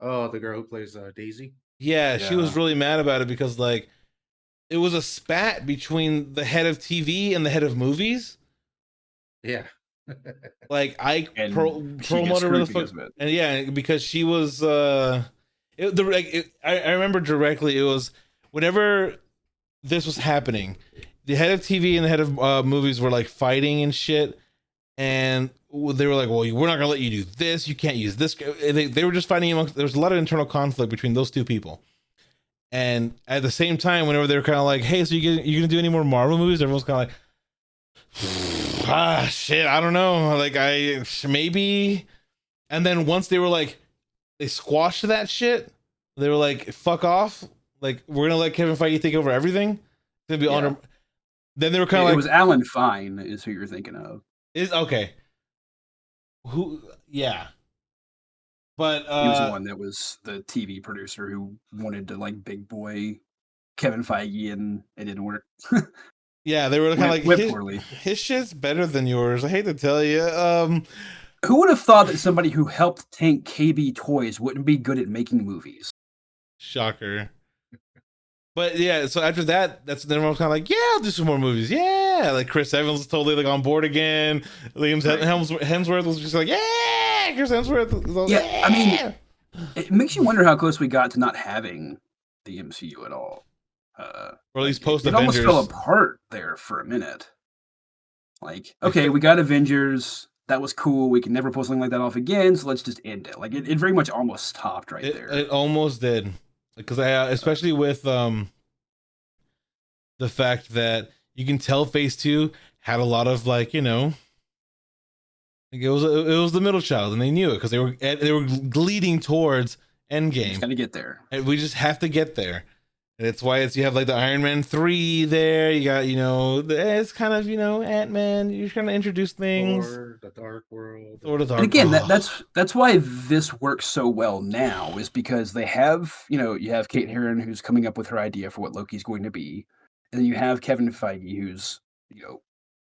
Oh, the girl who plays Daisy. yeah, she was Yeah. really mad about it because like it was a spat between the head of TV and the head of movies. Yeah. Like I And she gets promoted where the screwed fuck, because of it. and yeah, because she was I remember directly. It was whenever this was happening, the head of TV and the head of movies were like fighting and shit, and they were like, "Well, we're not gonna let you do this. You can't use this." They were just fighting amongst. There was a lot of internal conflict between those two people, and at the same time, whenever they were kind of like, "Hey, so you gonna do any more Marvel movies?" Everyone's kind of like, shit, I don't know. Like I maybe." And then once they were like, they squashed that shit. They were like, "Fuck off." Like we're gonna let Kevin Feige take over everything. It's gonna be Yeah. on. Then they were kind It, of it like, was Alan Fine, is who you're thinking of. "Is okay." Who? Yeah, but He was the one that was the TV producer who wanted to like big boy Kevin Feige, and it didn't work. yeah, they were kind of like went poorly. his shit's better than yours. I hate to tell you. Who would have thought that somebody who helped tank KB Toys wouldn't be good at making movies? Shocker. But yeah, so after that, that's then everyone's kind of like, yeah, I'll do some more movies. Yeah, like Chris Evans was totally like on board again. Liam Right. Hemsworth was just like, yeah, Chris Hemsworth. Was all, Yeah, I mean, it makes you wonder how close we got to not having the MCU at all. or at least Like, post it almost fell Avengers. apart there for a minute. Like, okay, we got Avengers. That was cool. We can never pull something like that off again, so let's just end it. Like, it very much almost stopped right It there. almost did, because I especially with the fact that you can tell Phase Two had a lot of like like it was the middle child, and they knew it because they were leading towards You just Endgame, got to get there. and we just have to get there. And it's why you have like the Iron Man 3 there. You got it's kind of Ant-Man. You're trying to introduce things. Thor, the Dark World. Thor the Dark. And again, Oh. that's why this works so well now, is because they have, you have Kate Herron who's coming up with her idea for what Loki's going to be, and then you have Kevin Feige who's,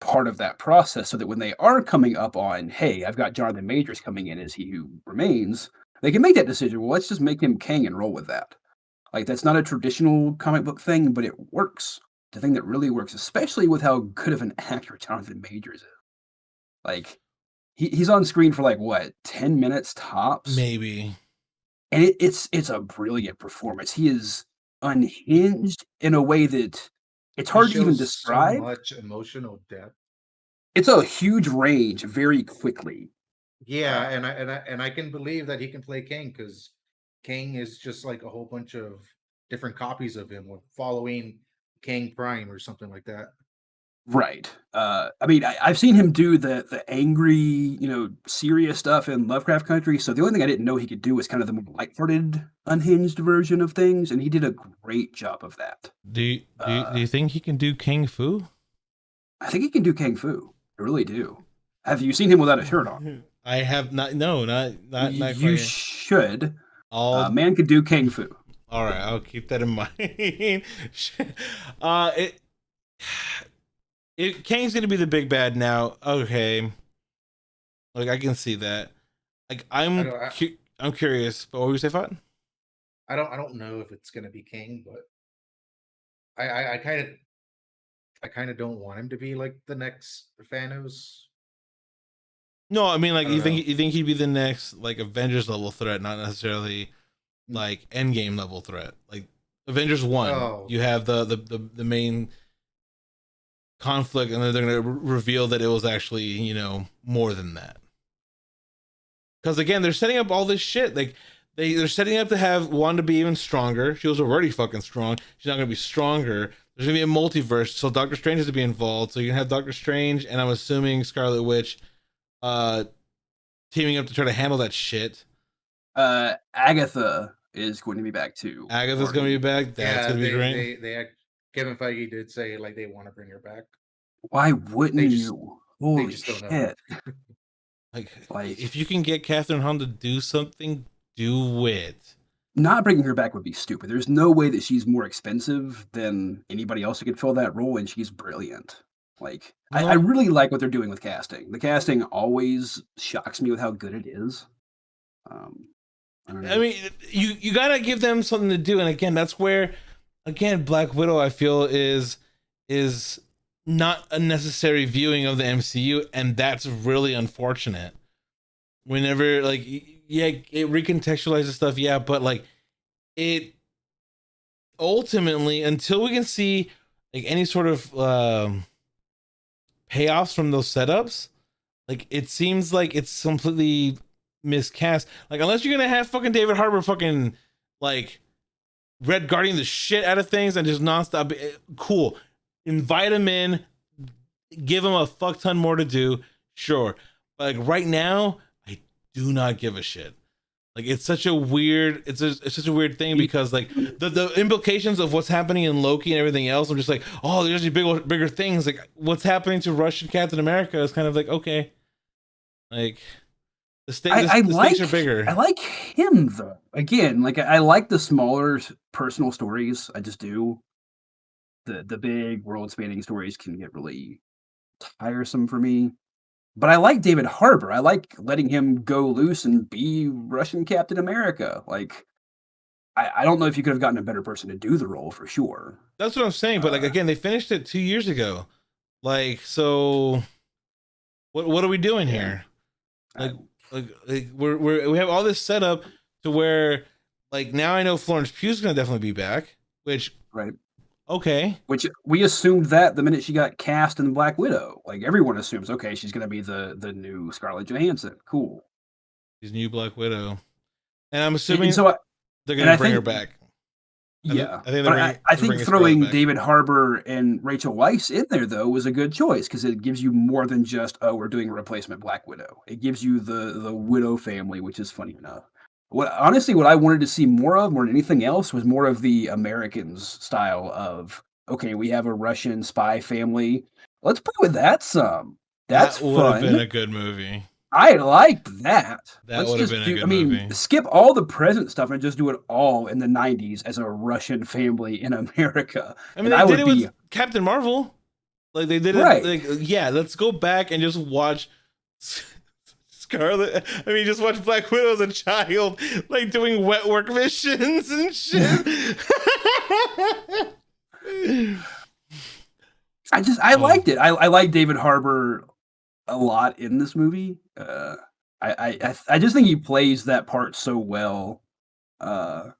part of that process, so that when they are coming up on, hey, I've got Jonathan Majors coming in as He Who Remains, they can make that decision. Well, let's just make him Kang and roll with that. Like, that's not a traditional comic book thing, but it works. The thing that really works, especially with how good of an actor Jonathan Majors is. Like, he's on screen for like what, 10 minutes tops? Maybe. And it's a brilliant performance. He is unhinged in a way that it's hard to even shows describe. so much emotional depth. It's a huge range very quickly. Yeah, and I can believe that he can play King, because King is just like a whole bunch of different copies of him, with following King Prime or something like that. Right. I mean, I've seen him do the angry, serious stuff in Lovecraft Country. So the only thing I didn't know he could do was kind of the more lighthearted, unhinged version of things, and he did a great job of that. Do you think he can do King Fu? I think he can do Kung Fu. I really do. Have you seen him without a shirt on? I have not. No, not You quite. should. All Man could do Kung Fu. all right. I'll keep that in mind. Kang's gonna be the big bad now. Okay, like I can see that. Like I'm curious. But what were you say, Fat? I don't know if it's gonna be King, but I kind of don't want him to be like the next Thanos. No, I mean like I don't know. you think he'd be the next like Avengers level threat, not necessarily like Endgame level threat. Like Avengers 1, Oh. you have the main conflict, and then they're gonna reveal that it was actually more than that. Because again, they're setting up all this shit. Like they're setting up to have Wanda be even stronger. She was already fucking strong. She's not gonna be stronger. There's gonna be a multiverse, so Doctor Strange has to be involved. So you can have Doctor Strange, and I'm assuming Scarlet Witch, uh, teaming up to try to handle that shit. Agatha is going to be back too. Agatha's gonna be back. That's gonna be great. Kevin Feige did say like they want to bring her back. Why wouldn't They just- you? Holy just don't know. shit. Like, Like- if you can get Catherine Hahn to do something, do it. Not bringing her back would be stupid. There's no way that she's more expensive than anybody else who could fill that role, and she's brilliant. Like, I No. really like what they're doing with casting. The casting always shocks me with how good it is. I don't know. I mean, you gotta give them something to do, and again, that's where, again, Black Widow, I feel is not a necessary viewing of the MCU, and that's really unfortunate. Whenever like yeah, it recontextualizes stuff, yeah, but like it ultimately, until we can see like any sort of payoffs from those setups, like it seems like it's completely miscast. Like unless you're gonna have fucking David Harbour fucking like Red Guardian the shit out of things and just nonstop, cool. Invite him in, give him a fuck ton more to do, sure. But like right now, I do not give a shit. Like it's such a weird, it's such a weird thing, because like the implications of what's happening in Loki and everything else, I'm just like, oh, there's these bigger things. Like what's happening to Russian Captain America is kind of like, okay, like the stakes are bigger. I like him though. Again, like I like the smaller personal stories. I just do. The big world spanning stories can get really tiresome for me. But I like David Harbour. I like letting him go loose and be Russian Captain America. Like, I don't know if you could have gotten a better person to do the role for sure. That's what I'm saying. But like Uh, again, they finished it 2 years ago. Like, so what are we doing yeah. here? Like like we have all this set up to where like now I know Florence Pugh's gonna definitely be back, which Right. okay. Which we assumed that the minute she got cast in Black Widow. Like everyone assumes, okay, she's gonna be the new Scarlett Johansson. Cool. She's new Black Widow. And I'm And assuming so they're and gonna I bring her think back. yeah. I think But I they're think bringing Scarlett throwing back. David Harbour and Rachel Weisz in there though was a good choice because it gives you more than just, oh, we're doing a replacement Black Widow. It gives you the Widow family, which is funny enough. What I wanted to see more of more than anything else was more of the Americans style of, okay, we have a Russian spy family. Let's play with that some. That's That would have been fun. a good movie. I liked that. That Let's would have just been a do, I good mean, movie. skip all the present stuff and just do it all in the 90s as a Russian family in America. I mean, And they I did would it be with Captain Marvel. Like they did it. right. Like yeah, let's go back and just watch Scarlet. I mean, just watch Black Widow as a child, like doing wet work missions and shit. I Oh, liked it. I like David Harbour a lot in this movie. I just think he plays that part so well. Uh,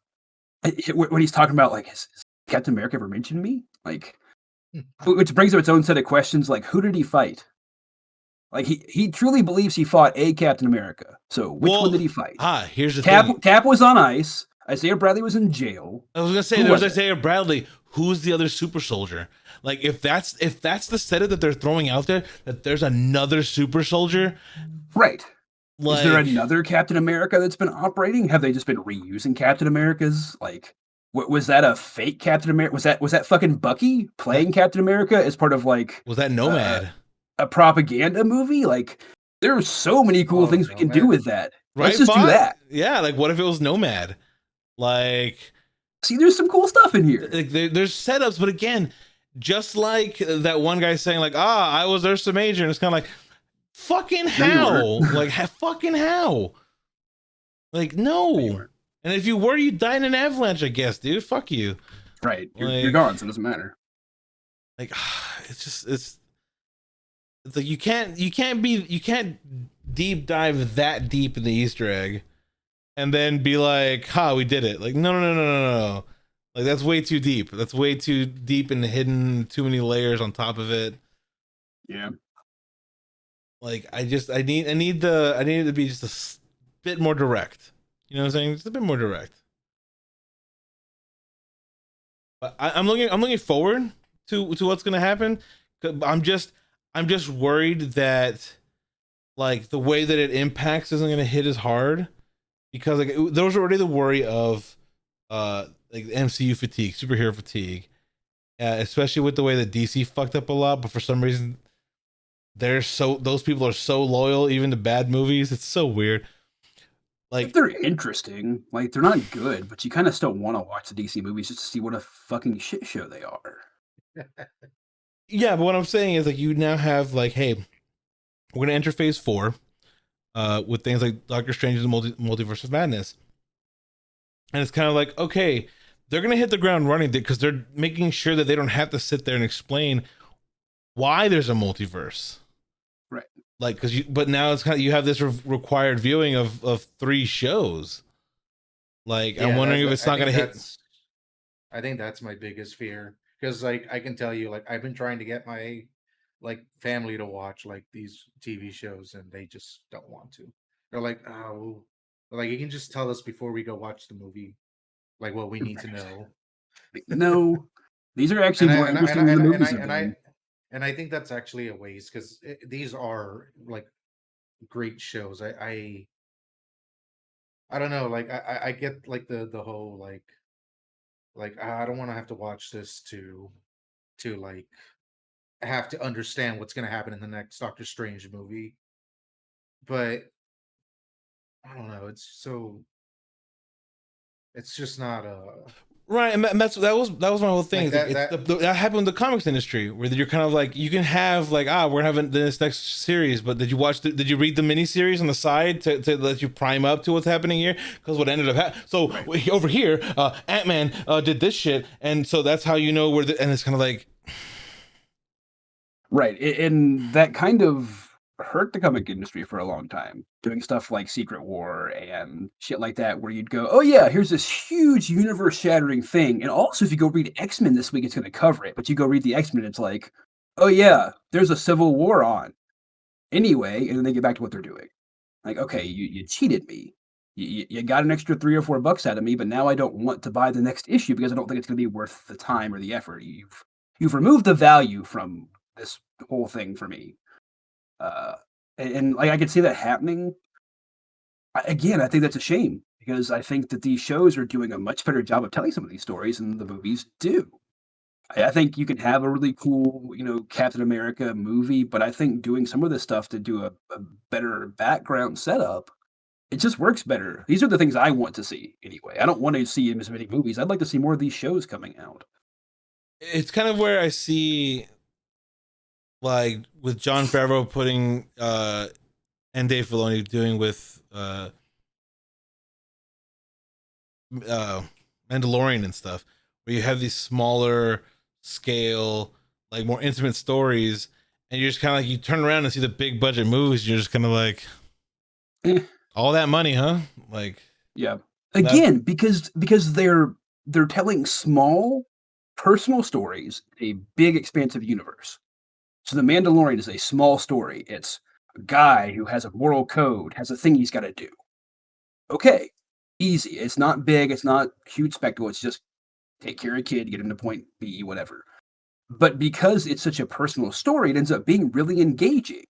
when he's talking about like, has Captain America ever mentioned me? Like, which brings up its own set of questions. Like, who did he fight? Like he truly believes he fought a Captain America. So which one well, did he fight? here's the thing. Cap was on ice. Isaiah Bradley was in jail. I was gonna say Who there was was it? Isaiah Bradley. Who's the other super soldier? Like if that's the setup that they're throwing out there, that there's another super soldier. Right. Is there Like another Captain America that's been operating? Have they just been reusing Captain America's? Like, was that a fake Captain America? Was that fucking Bucky that playing Captain America as part of like was that uh, Nomad, a propaganda movie? Like, there are so many cool Oh things we no, can do man. with that. Let's right? just do Fought? that. Yeah. Like what if it was Nomad? Like See, there's some cool stuff in here. there's setups, but again, just like that one guy saying like, I was Ursa Major, and it's kind of like, fucking No, you how? weren't. Like fucking how? Like No, you no. weren't. And if you were, you died in an avalanche, I guess, dude. Fuck you. Right. You're Like gone, so it doesn't matter. like it's just it's like you can't deep dive that deep in the Easter egg and then be like, we did it. Like no. Like that's way too deep. That's way too deep and hidden, too many layers on top of it. Yeah. Like I need it to be just bit more direct. You know what I'm saying? Just a bit more direct. But I'm looking forward to what's gonna happen. I'm just worried that like the way that it impacts isn't gonna hit as hard because like there was already the worry of like MCU fatigue, superhero fatigue, especially with the way that DC fucked up a lot. But for some reason, those people are so loyal even to bad movies. It's so weird. If Like they're interesting, like they're not good, but you kind of still want to watch the DC movies just to see what a fucking shit show they are. yeah, but what I'm saying is like you now have like, hey, we're gonna enter phase 4 with things like Doctor Strange and Multiverse of Madness. And it's kind of like, okay, they're going to hit the ground running because they're making sure that they don't have to sit there and explain why there's a multiverse. Right. Like, but now it's kind of, you have this required viewing of 3 shows. Like, I'm Yeah, wondering if it's not going to hit. I think that's my biggest fear because like I can tell you like I've been trying to get my like family to watch like these TV shows and they just don't want to. They're like, oh, like you can just tell us before we go watch the movie, like what we need to know. No, these are actually And I more and I and I interesting than and the I and I movies have and I, been. and I think that's actually a waste because these are like great shows. I don't know, like I get like the whole like I don't want to have to watch this to like have to understand what's going to happen in the next Doctor Strange movie. But I don't know. It's just not a. Right, and that was my whole thing. Like It's like that happened in the comics industry, where you're kind of like you can have like we're having this next series, but did you read the miniseries on the side to let you prime up to what's happening here? Because what ended up so Right. over here, Ant-Man did this shit, and so that's how you know and it's kind of like Right, and that kind of hurt the comic industry for a long time, doing stuff like Secret War and shit like that, where you'd go, "Oh yeah, here's this huge universe-shattering thing," and also if you go read X-Men this week, it's gonna cover it, but you go read the X-Men, it's like, "Oh yeah, there's a civil war on." Anyway, and then they get back to what they're doing. Like, "Okay, you cheated me. You got an extra 3 or $4 out of me, but now I don't want to buy the next issue because I don't think it's gonna be worth the time or the effort. You've removed the value from this whole thing for me." Uh, and, like, I could see that happening. Again, I think that's a shame because I think that these shows are doing a much better job of telling some of these stories than the movies do. I think you can have a really cool, Captain America movie, but I think doing some of this stuff to do a better background setup, it just works better. These are the things I want to see anyway. I don't want to see as many movies. I'd like to see more of these shows coming out. it's kind of where I see like with John Favreau putting and Dave Filoni doing with uh Mandalorian and stuff, where you have these smaller scale, like more intimate stories, and you're just kind of like you turn around and see the big budget movies, you're just kind of like Eh, all that money, huh? Like yeah. that. Again, because they're telling small personal stories, in a big expansive universe. So The Mandalorian is a small story. It's a guy who has a moral code, has a thing he's got to do. Okay, easy. It's not big. It's not huge spectacle. It's just take care of a kid, get him to point B, whatever. But because it's such a personal story, it ends up being really engaging.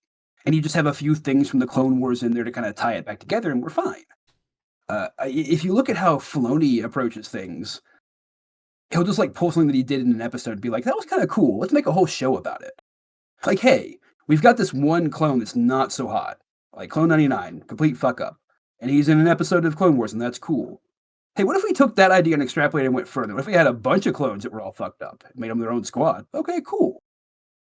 And you just have a few things from the Clone Wars in there to kind of tie it back together, and we're fine. If you look at how Filoni approaches things, he'll just like pull something that he did in an episode and be like, "That was kind of cool. Let's make a whole show about it." Like, hey, we've got this one clone that's not so hot, like Clone 99, complete fuck up, and he's in an episode of Clone Wars, and that's cool. Hey, what if we took that idea and extrapolated and went further? What if we had a bunch of clones that were all fucked up, and made them their own squad? Okay, cool.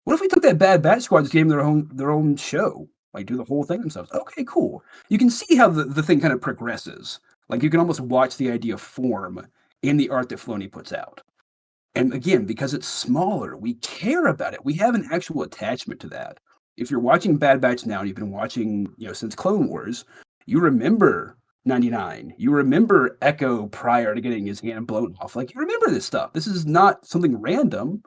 What if we took that Bad Batch squad and just gave them their own show, like do the whole thing themselves? Okay, cool. You can see how the thing kind of progresses. Like you can almost watch the idea form in the art that Filoni puts out. And again, because it's smaller, we care about it. We have an actual attachment to that. If you're watching Bad Batch now and you've been watching, since Clone Wars, you remember 99. You remember Echo prior to getting his hand blown off. Like you remember this stuff. This is not something random.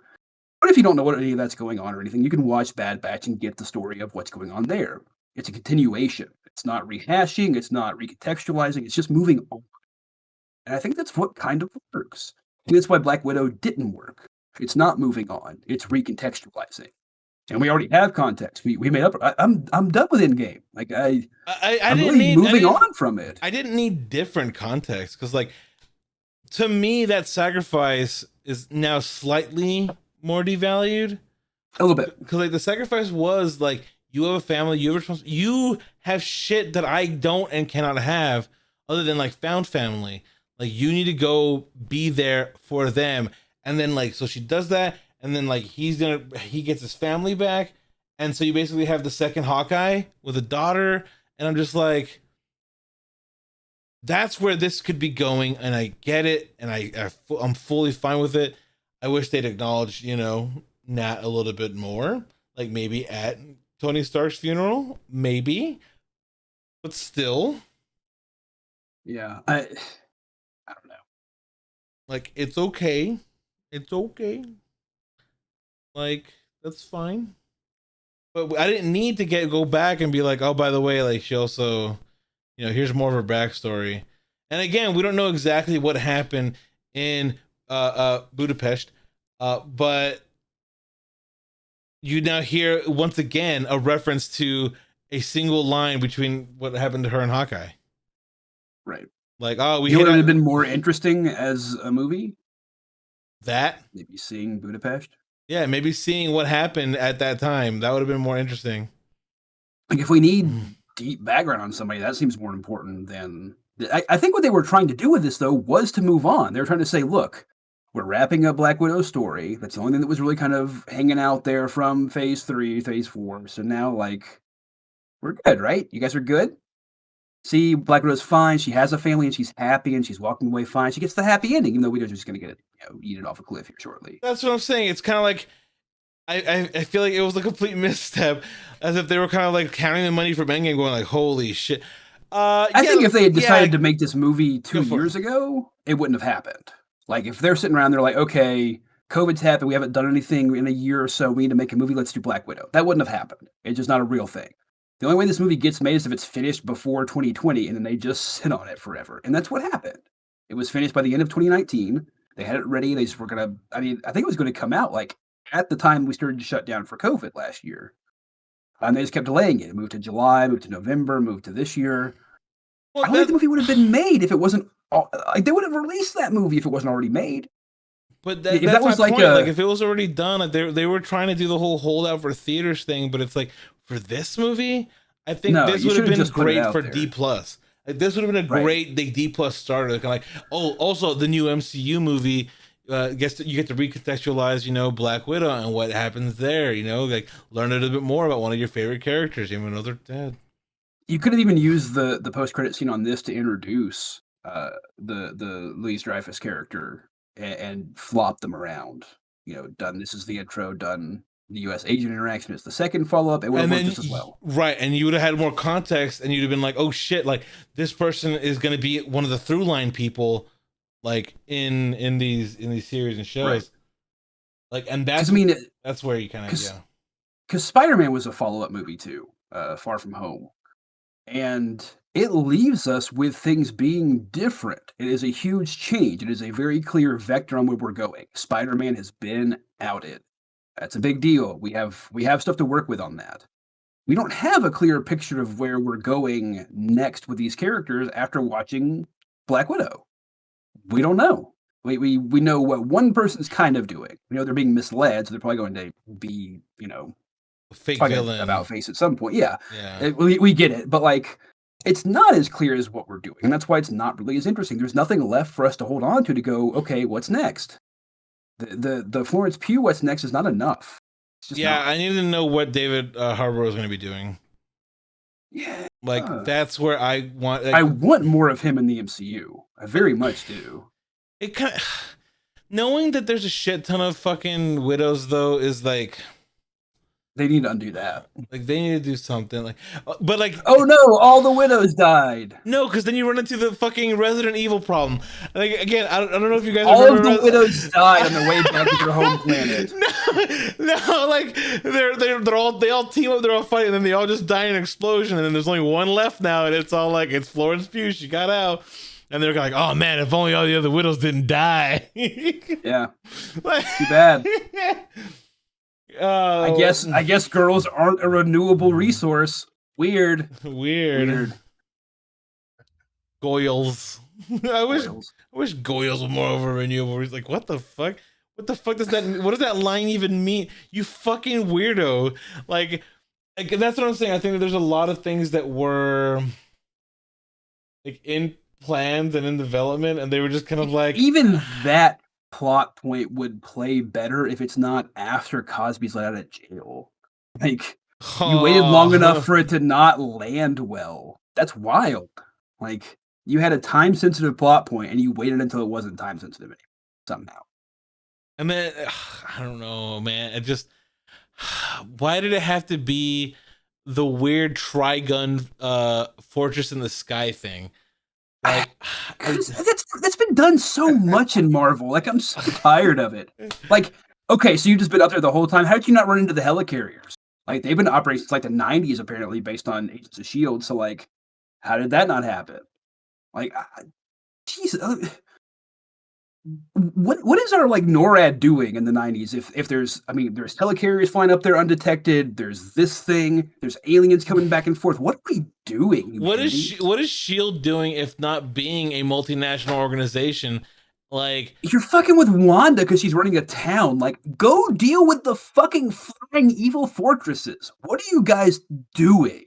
But if you don't know what any of that's going on or anything, you can watch Bad Batch and get the story of what's going on there. It's a continuation. It's not rehashing, it's not recontextualizing, it's just moving on. And I think that's what kind of works. And that's why Black Widow didn't work. It's not moving on. It's recontextualizing. And we already have context. We made up. I'm done with Endgame. Like I I'm didn't really need moving on from it. I didn't need different context because like to me that sacrifice is now slightly more devalued A little bit. because like the sacrifice was like you have a family, you have shit that I don't and cannot have other than like found family. Like you need to go be there for them, and then like so she does that, and then like he gets his family back, and so you basically have the second Hawkeye with a daughter, and I'm just like that's where this could be going, and I get it, and I'm fully fine with it. I wish they'd acknowledge, Nat a little bit more, like maybe at Tony Stark's funeral, maybe, but still, Yeah. I don't know. like it's okay, like that's fine. But I didn't need to go back and be like, oh, by the way, like she also, here's more of her backstory. And again, we don't know exactly what happened in Budapest, but you now hear once again a reference to a single line between what happened to her and Hawkeye. Right. Like, oh, we You know hit what would have out been more interesting as a movie? that. Maybe seeing Budapest. Yeah, maybe seeing what happened at that time that would have been more interesting. Like if we need deep background on somebody, that seems more important than. I think what they were trying to do with this though was to move on. They were trying to say, look, we're wrapping up Black Widow's story. That's the only thing that was really kind of hanging out there from phase 3, phase 4. So now, like, we're good, right? You guys are good? See, Black Widow's fine. She has a family and she's happy and she's walking away fine. She gets the happy ending, even though Widow's just going to get eaten off a cliff here shortly. That's what I'm saying. It's kind of like I feel like it was a complete misstep, as if they were kind of like counting the money from Endgame, going like, "Holy shit!" I think if they had decided to make this movie 2 Go for years ago, it wouldn't have happened. Like, if they're sitting around, they're like, okay, COVID's happened. We haven't done anything in a year or so. We need to make a movie. Let's do Black Widow. That wouldn't have happened. It's just not a real thing. The only way this movie gets made is if it's finished before 2020, and then they just sit on it forever. And that's what happened. It was finished by the end of 2019. They had it ready. They just were going to, I mean, I think it was going to come out like at the time we started to shut down for COVID last year. And they just kept delaying it. It moved to July, moved to November, moved to this year. Well, I don't think the movie would have been made if it wasn't. Like, they would have released that movie if it wasn't already made. But If that's that was my like point. a- Like, if it was already done, like, they were trying to do the whole holdout for theaters thing. But it's like, for this movie, I think No, this you would have should've been just put it great out for there. D plus. Like, this would have been a Right. great D plus starter. Kind of like, oh, also the new MCU movie. You get to recontextualize, Black Widow and what happens there. Like, learn a little bit more about one of your favorite characters, even though they're dead. You could have even used the post credit scene on this to introduce the Louise Dreyfus character and flop them around. Done. This is the intro. Done. The U.S. agent interaction is the second follow up. It would have worked just as well. Right, and you would have had more context, and you'd have been like, "Oh shit! Like, this person is going to be one of the through line people, like in these series and shows." Right. Like, and that's that's where you kind of because Spider-Man was a follow-up movie too, Far From Home, and it leaves us with things being different. It is a huge change. It is a very clear vector on where we're going. Spider-Man has been outed. That's a big deal. We have stuff to work with on that. We don't have a clear picture of where we're going next with these characters after watching Black Widow. We don't know. We know what one person's kind of doing. We know they're being misled, so they're probably going to be, fake probably villain about face at some point. Yeah, Yeah. we get it, but like, it's not as clear as what we're doing, and that's why it's not really as interesting. There's nothing left for us to hold on to go, okay, what's next? The Florence Pugh what's next is not enough. It's just Yeah, not. I need to know what David Harbour is going to be doing. Yeah, Like, that's where I want. Like, I want more of him in the MCU. I very much do. it kind of knowing that there's a shit ton of fucking widows though is like They need to undo that. they need to do something like, but like, Oh no, all the widows died. no, because then you run into the fucking Resident Evil problem. Like, again, I don't know if you guys All of remember the widows died on their way back to their home planet. no, like they all team up, they're all fighting, and then they all just die in an explosion, and then there's only one left now, and it's all like, it's Florence Pugh, she got out, and they're like, oh man, if only all the other widows didn't die. Yeah, Like, too bad. I I guess girls aren't a renewable resource. Weird. weird. Goyles. I wish Goyles were more of a renewable. He's like, what the fuck? What the fuck does that? What does that line even mean? You fucking weirdo! Like that's what I'm saying. I think that there's a lot of things that were like in plans and in development, and they were just kind of like, Even that plot point would play better if it's not after Cosby's let out of jail. Like, you waited long enough for it to not land well. That's wild. Like, you had a time sensitive plot point and you waited until it wasn't time sensitive anymore, somehow. And then I don't know, man. It just, why did it have to be the weird Trigun fortress in the sky thing? Like, That's been done so much in Marvel. Like, I'm so tired of it. Like, okay, so you've just been up there the whole time. How did you not run into the helicarriers? Like, they've been operating since like the 90s, apparently, based on Agents of S.H.I.E.L.D. So, like, how did that not happen? Like, jeez, what is our like NORAD doing in the 90s? If there's, I mean, there's helicarriers flying up there undetected. There's this thing. There's aliens coming back and forth. What are we doing? what is Shield doing if not being a multinational organization? Like, you're fucking with Wanda because she's running a town. Like, go deal with the fucking flying evil fortresses. What are you guys doing?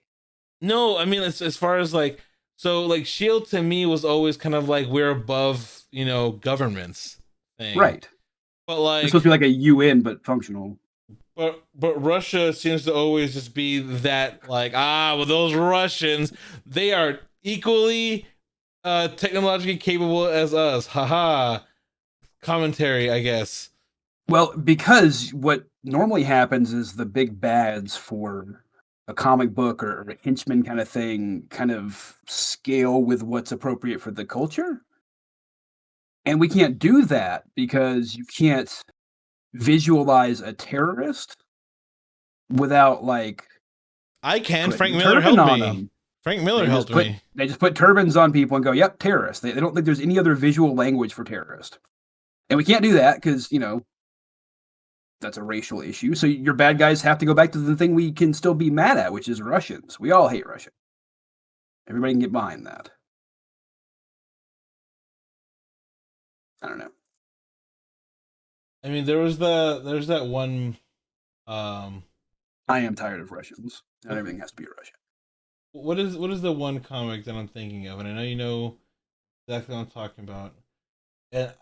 no, I mean, as far as like, so like Shield to me was always kind of like, we're above, governments thing. Right. But It's like, supposed to be like a UN, but functional. but Russia seems to always just be that like, well, those Russians, they are equally technologically capable as us. Haha. Commentary, I guess. Well, because what normally happens is the big bads for a comic book or a henchman kind of thing kind of scale with what's appropriate for the culture. And we can't do that because you can't visualize a terrorist without like I can. putting Frank a Miller turban helped on me. them. Frank Miller helped me. They just put turbans on people and go, "Yep, terrorist." They don't think there's any other visual language for terrorist, and we can't do that because that's a racial issue. So your bad guys have to go back to the thing we can still be mad at, which is Russians. We all hate Russia. Everybody can get behind that. I don't know. I mean, there's that one. Um, I am tired of Russians. Not everything has to be a Russian. what is the one comic that I'm thinking of? And I know you know exactly what I'm talking about. And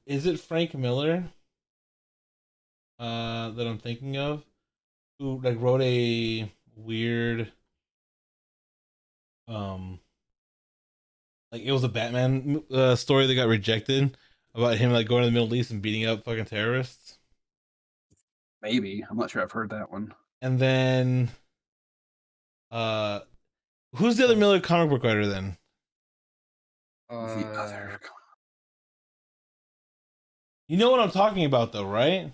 is it Frank Miller? That I'm thinking of, who like wrote a weird, um, like it was a Batman story that got rejected about him like going to the Middle East and beating up fucking terrorists. Maybe. I'm not sure I've heard that one. And then, uh, who's the other Miller comic book writer then? The other. You know what I'm talking about though, right?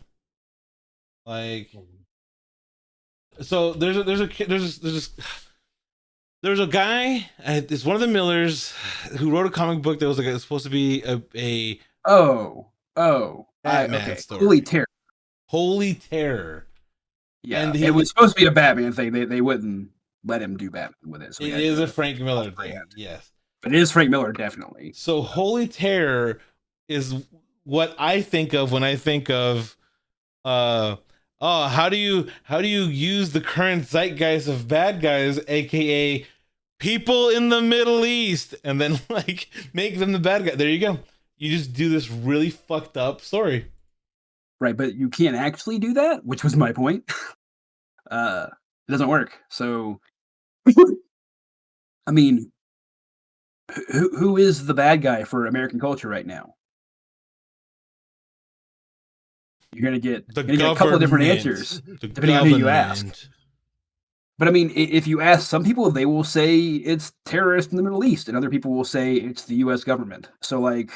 Like, so there's a guy. It's one of the Millers who wrote a comic book that was like supposed to be a Oh. Batman Okay. story. Holy terror. Holy Terror. Yeah. And It was supposed to be a Batman thing. They wouldn't let him do Batman with it. So it is a Frank Miller thing, yes. But it is Frank Miller, definitely. So Holy Terror is what I think of when I think of how do you use the current zeitgeist of bad guys, aka people in the Middle East, and then like make them the bad guy. There you go. You just do this really fucked up story. Right, but you can't actually do that, which was my point. It doesn't work. So, I mean, who is the bad guy for American culture right now? You're gonna get a couple of different answers depending on who you ask. But I mean, if you ask some people, they will say it's terrorists in the Middle East, and other people will say it's the U.S. government. So, like,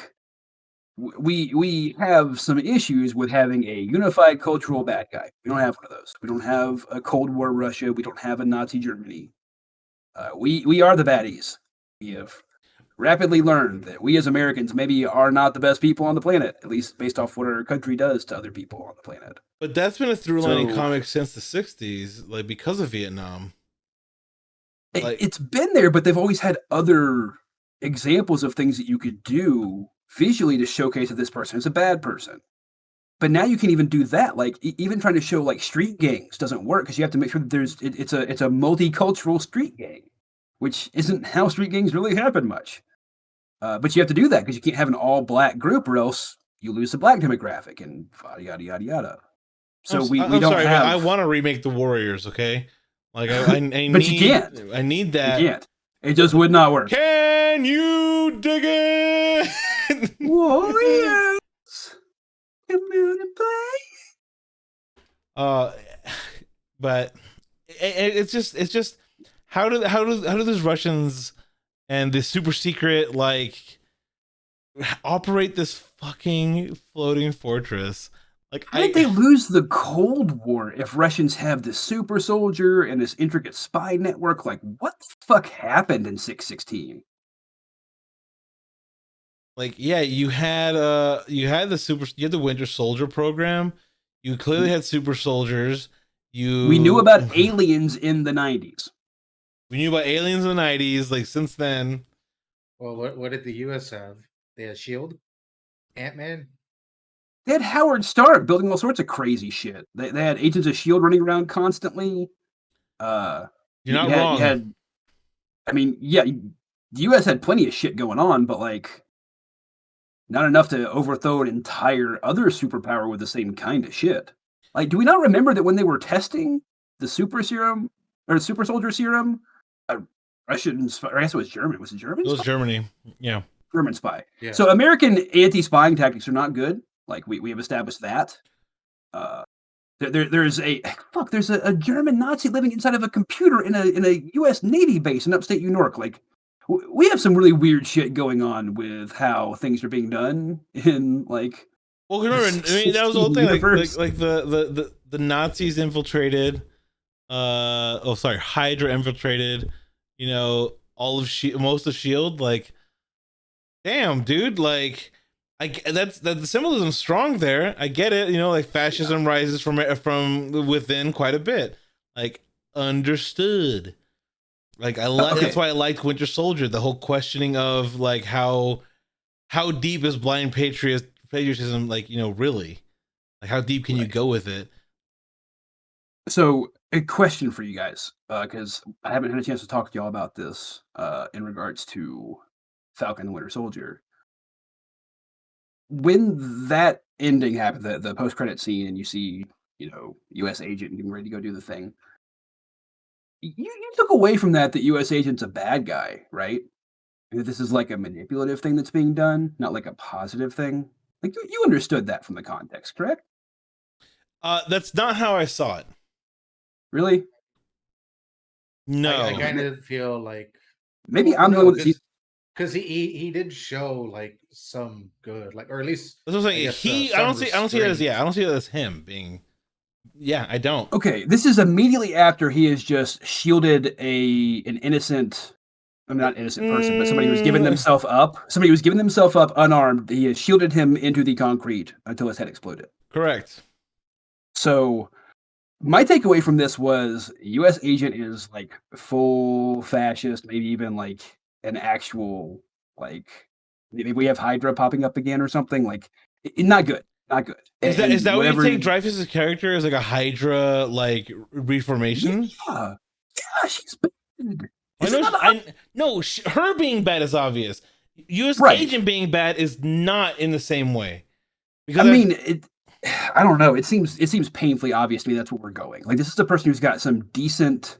we have some issues with having a unified cultural bad guy. We don't have one of those. We don't have a Cold War Russia. We don't have a Nazi Germany. We are the baddies. We have rapidly learned that we as Americans maybe are not the best people on the planet, at least based off what our country does to other people on the planet. But that's been a through line in comics since the 60s, like because of Vietnam. It's been there, but they've always had other examples of things that you could do visually to showcase that this person is a bad person. But now you can't even do that. Like even trying to show like street gangs doesn't work because you have to make sure that it's a multicultural street gang, which isn't how street gangs really happen much. But you have to do that because you can't have an all black group or else you lose the black demographic and yada yada yada. So we don't sorry, have. I want to remake the Warriors. Okay, like I but you can't. I need that. You can't. It just would not work. Can you dig it? Warriors, come out and play. But it's just how do those Russians and this super secret like operate this fucking floating fortress? Like, how did they lose the Cold War if Russians have this super soldier and this intricate spy network? Like, what the fuck happened in 616? Like, yeah, you had the Winter Soldier program. You clearly had super soldiers. We knew about aliens in the 90s. We knew about aliens in the 90s. Like since then. Well, what did the U.S. have? They had Shield, Ant-Man. They had Howard Stark building all sorts of crazy shit. They had Agents of S.H.I.E.L.D. running around constantly. You're not wrong. The U.S. had plenty of shit going on, but like, not enough to overthrow an entire other superpower with the same kind of shit. Like, do we not remember that when they were testing the super serum or super soldier serum, a Russian spy, or I guess it was German. Was it German? It was Spy? Germany. Yeah. German spy. Yeah. So American anti-spying tactics are not good. Like we have established that. Uh, there's a German Nazi living inside of a computer in a U.S. Navy base in upstate New York. Like we have some really weird shit going on with how things are being done in like. Well, remember, I mean, that was the whole thing. Like the Nazis infiltrated. Hydra infiltrated. You know, all of most of Shield. Like, damn, dude. Like, that's the symbolism's strong there. I get it. You know, like fascism rises from within quite a bit. Like, understood. Like that's why I liked Winter Soldier. The whole questioning of like how deep is blind patriotism, like, you know, really, like how deep can you go with it? So a question for you guys, because I haven't had a chance to talk to y'all about this in regards to Falcon and Winter Soldier. When that ending happened, the post credit scene, and you see, you know, U.S. agent getting ready to go do the thing, you took away from that U.S. agent's a bad guy, right? This is like a manipulative thing that's being done, not like a positive thing. Like you understood that from the context, correct? That's not how I saw it. Really? No. I kind of feel like maybe I'm the one that sees. Because he did show like some good, like, or at least that's what I'm saying. I don't see it as I don't see it as him being. Yeah, I don't. Okay, this is immediately after he has just shielded an innocent. I'm not innocent person, but somebody who's given themselves up. Somebody who's given themselves up unarmed. He has shielded him into the concrete until his head exploded. Correct. So my takeaway from this was U.S. agent is like full fascist, maybe even like an actual, like, maybe we have Hydra popping up again or something. Like, not good. Not good. Is that what you take Dreyfus' character as, like a Hydra like reformation? Yeah, she's bad. Her being bad is obvious. U.S. agent being bad is not in the same way. Because I don't know. It seems painfully obvious to me that's what we're going. Like, this is a person who's got some decent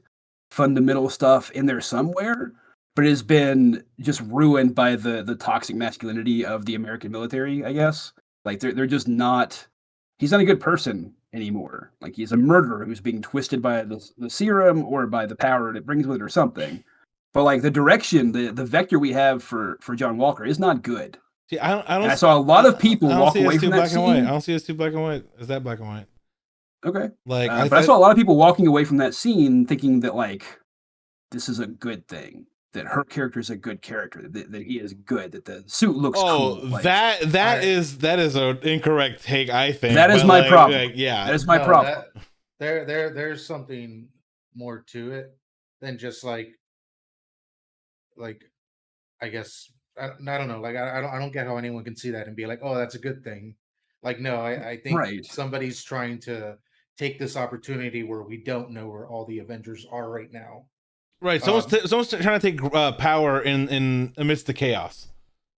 fundamental stuff in there somewhere, but has been just ruined by the toxic masculinity of the American military, I guess. Like, they're just not. He's not a good person anymore. Like, he's a murderer who's being twisted by the serum or by the power it brings with it or something. But like the direction, the vector we have for John Walker is not good. See, I saw a lot of people walk away from that scene. I don't see it as too black and white. Is that black and white? Okay. Like, but I saw a lot of people walking away from that scene thinking that like this is a good thing, that her character is a good character, that he is good, that the suit looks cool. Like, that is an incorrect take, I think. That is my problem. That is my problem. There's something more to it than just like I guess I don't know. Like I don't get how anyone can see that and be like, oh, that's a good thing. Like, no, I think somebody's trying to take this opportunity where we don't know where all the Avengers are right now. Right. Someone's trying to take power in amidst the chaos.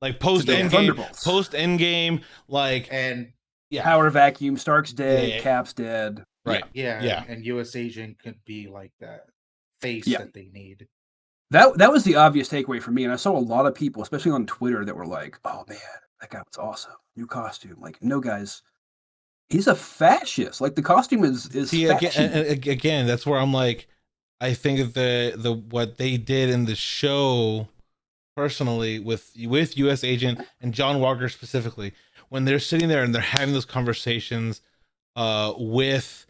Like post Endgame, like, and power vacuum. Stark's dead. Cap's dead. Right. Yeah. And U.S. agent could be like that face that they need. That was the obvious takeaway for me, and I saw a lot of people, especially on Twitter, that were like, "Oh man, that guy was awesome, new costume." Like, no, guys, he's a fascist. Like, the costume is. See, again, that's where I'm like, I think the what they did in the show, personally, with U.S. agent and John Walker specifically, when they're sitting there and they're having those conversations, with,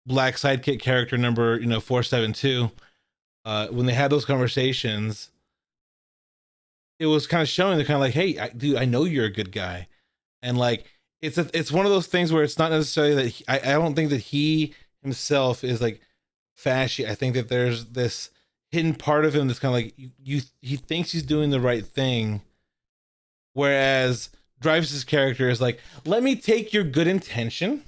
Black sidekick character number 472, when they had those conversations, it was kind of showing they're kind of like, hey, dude, I know you're a good guy. And like it's one of those things where it's not necessarily that I don't think that he himself is like fashy. I think that there's this hidden part of him that's kind of like he thinks he's doing the right thing, whereas Dreyfus's character is like, let me take your good intention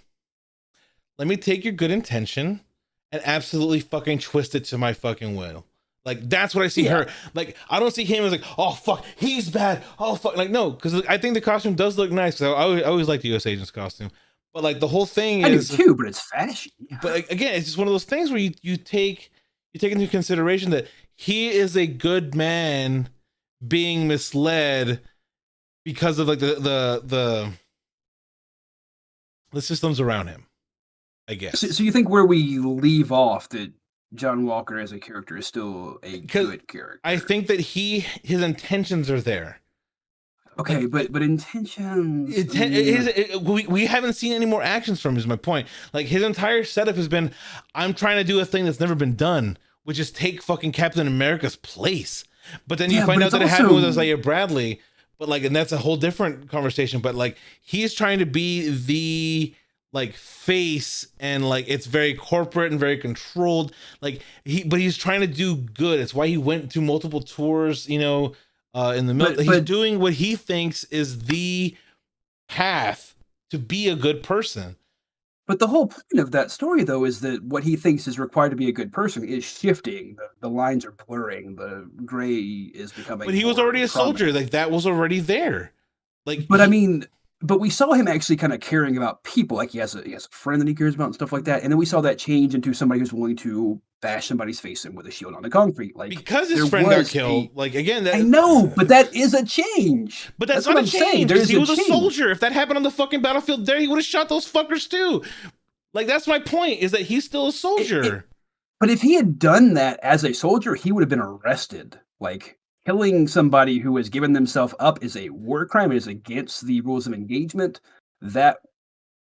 and absolutely fucking twist it to my fucking will. Like that's what I see Yeah. her. Like I don't see him as like, oh fuck, he's bad. Oh fuck, like no, because I think the costume does look nice. So I always like the U.S. Agent's costume, but like the whole thing I do is, too, but it's fashion. but like, again, it's just one of those things where you take into consideration that he is a good man being misled because of like the systems around him, I So, guess. so you think where we leave off that John Walker as a character is still a Because good I character? think that his intentions are there. Okay, Like but intentions. Mm, we haven't seen any more actions from him, is my point. Like his entire setup has been, I'm trying to do a thing that's never been done, which is take fucking Captain America's place. But then you yeah, find but out it's that it happened with also Isaiah Bradley. But like, and that's a whole different conversation. But like, he's trying to be the like face, and like it's very corporate and very controlled. Like but he's trying to do good. It's why he went to multiple tours, in the middle. but He's but doing what he thinks is the path to be a good person. but the whole point of that story though is that what he thinks is required to be a good person is shifting. The lines are blurring. The gray is But becoming he was more already a soldier. prominent. Like that was already there. Like But I mean, but we saw him actually kind of caring about people. Like he has a friend that he cares about and stuff like that. And then we saw that change into somebody who's willing to bash somebody's face in with a shield on the concrete. Like because his there friend got was a killed. Like again, I know, but that is a change. but that's That's what not a I'm saying. change There because is he a was a change. soldier. If that happened on the fucking battlefield there, he would have shot those fuckers too. Like that's my point, is that he's still a It soldier. But if he had done that as a soldier, he would have been arrested. Like killing somebody who has given themselves up is a war crime. It is against the rules of engagement. That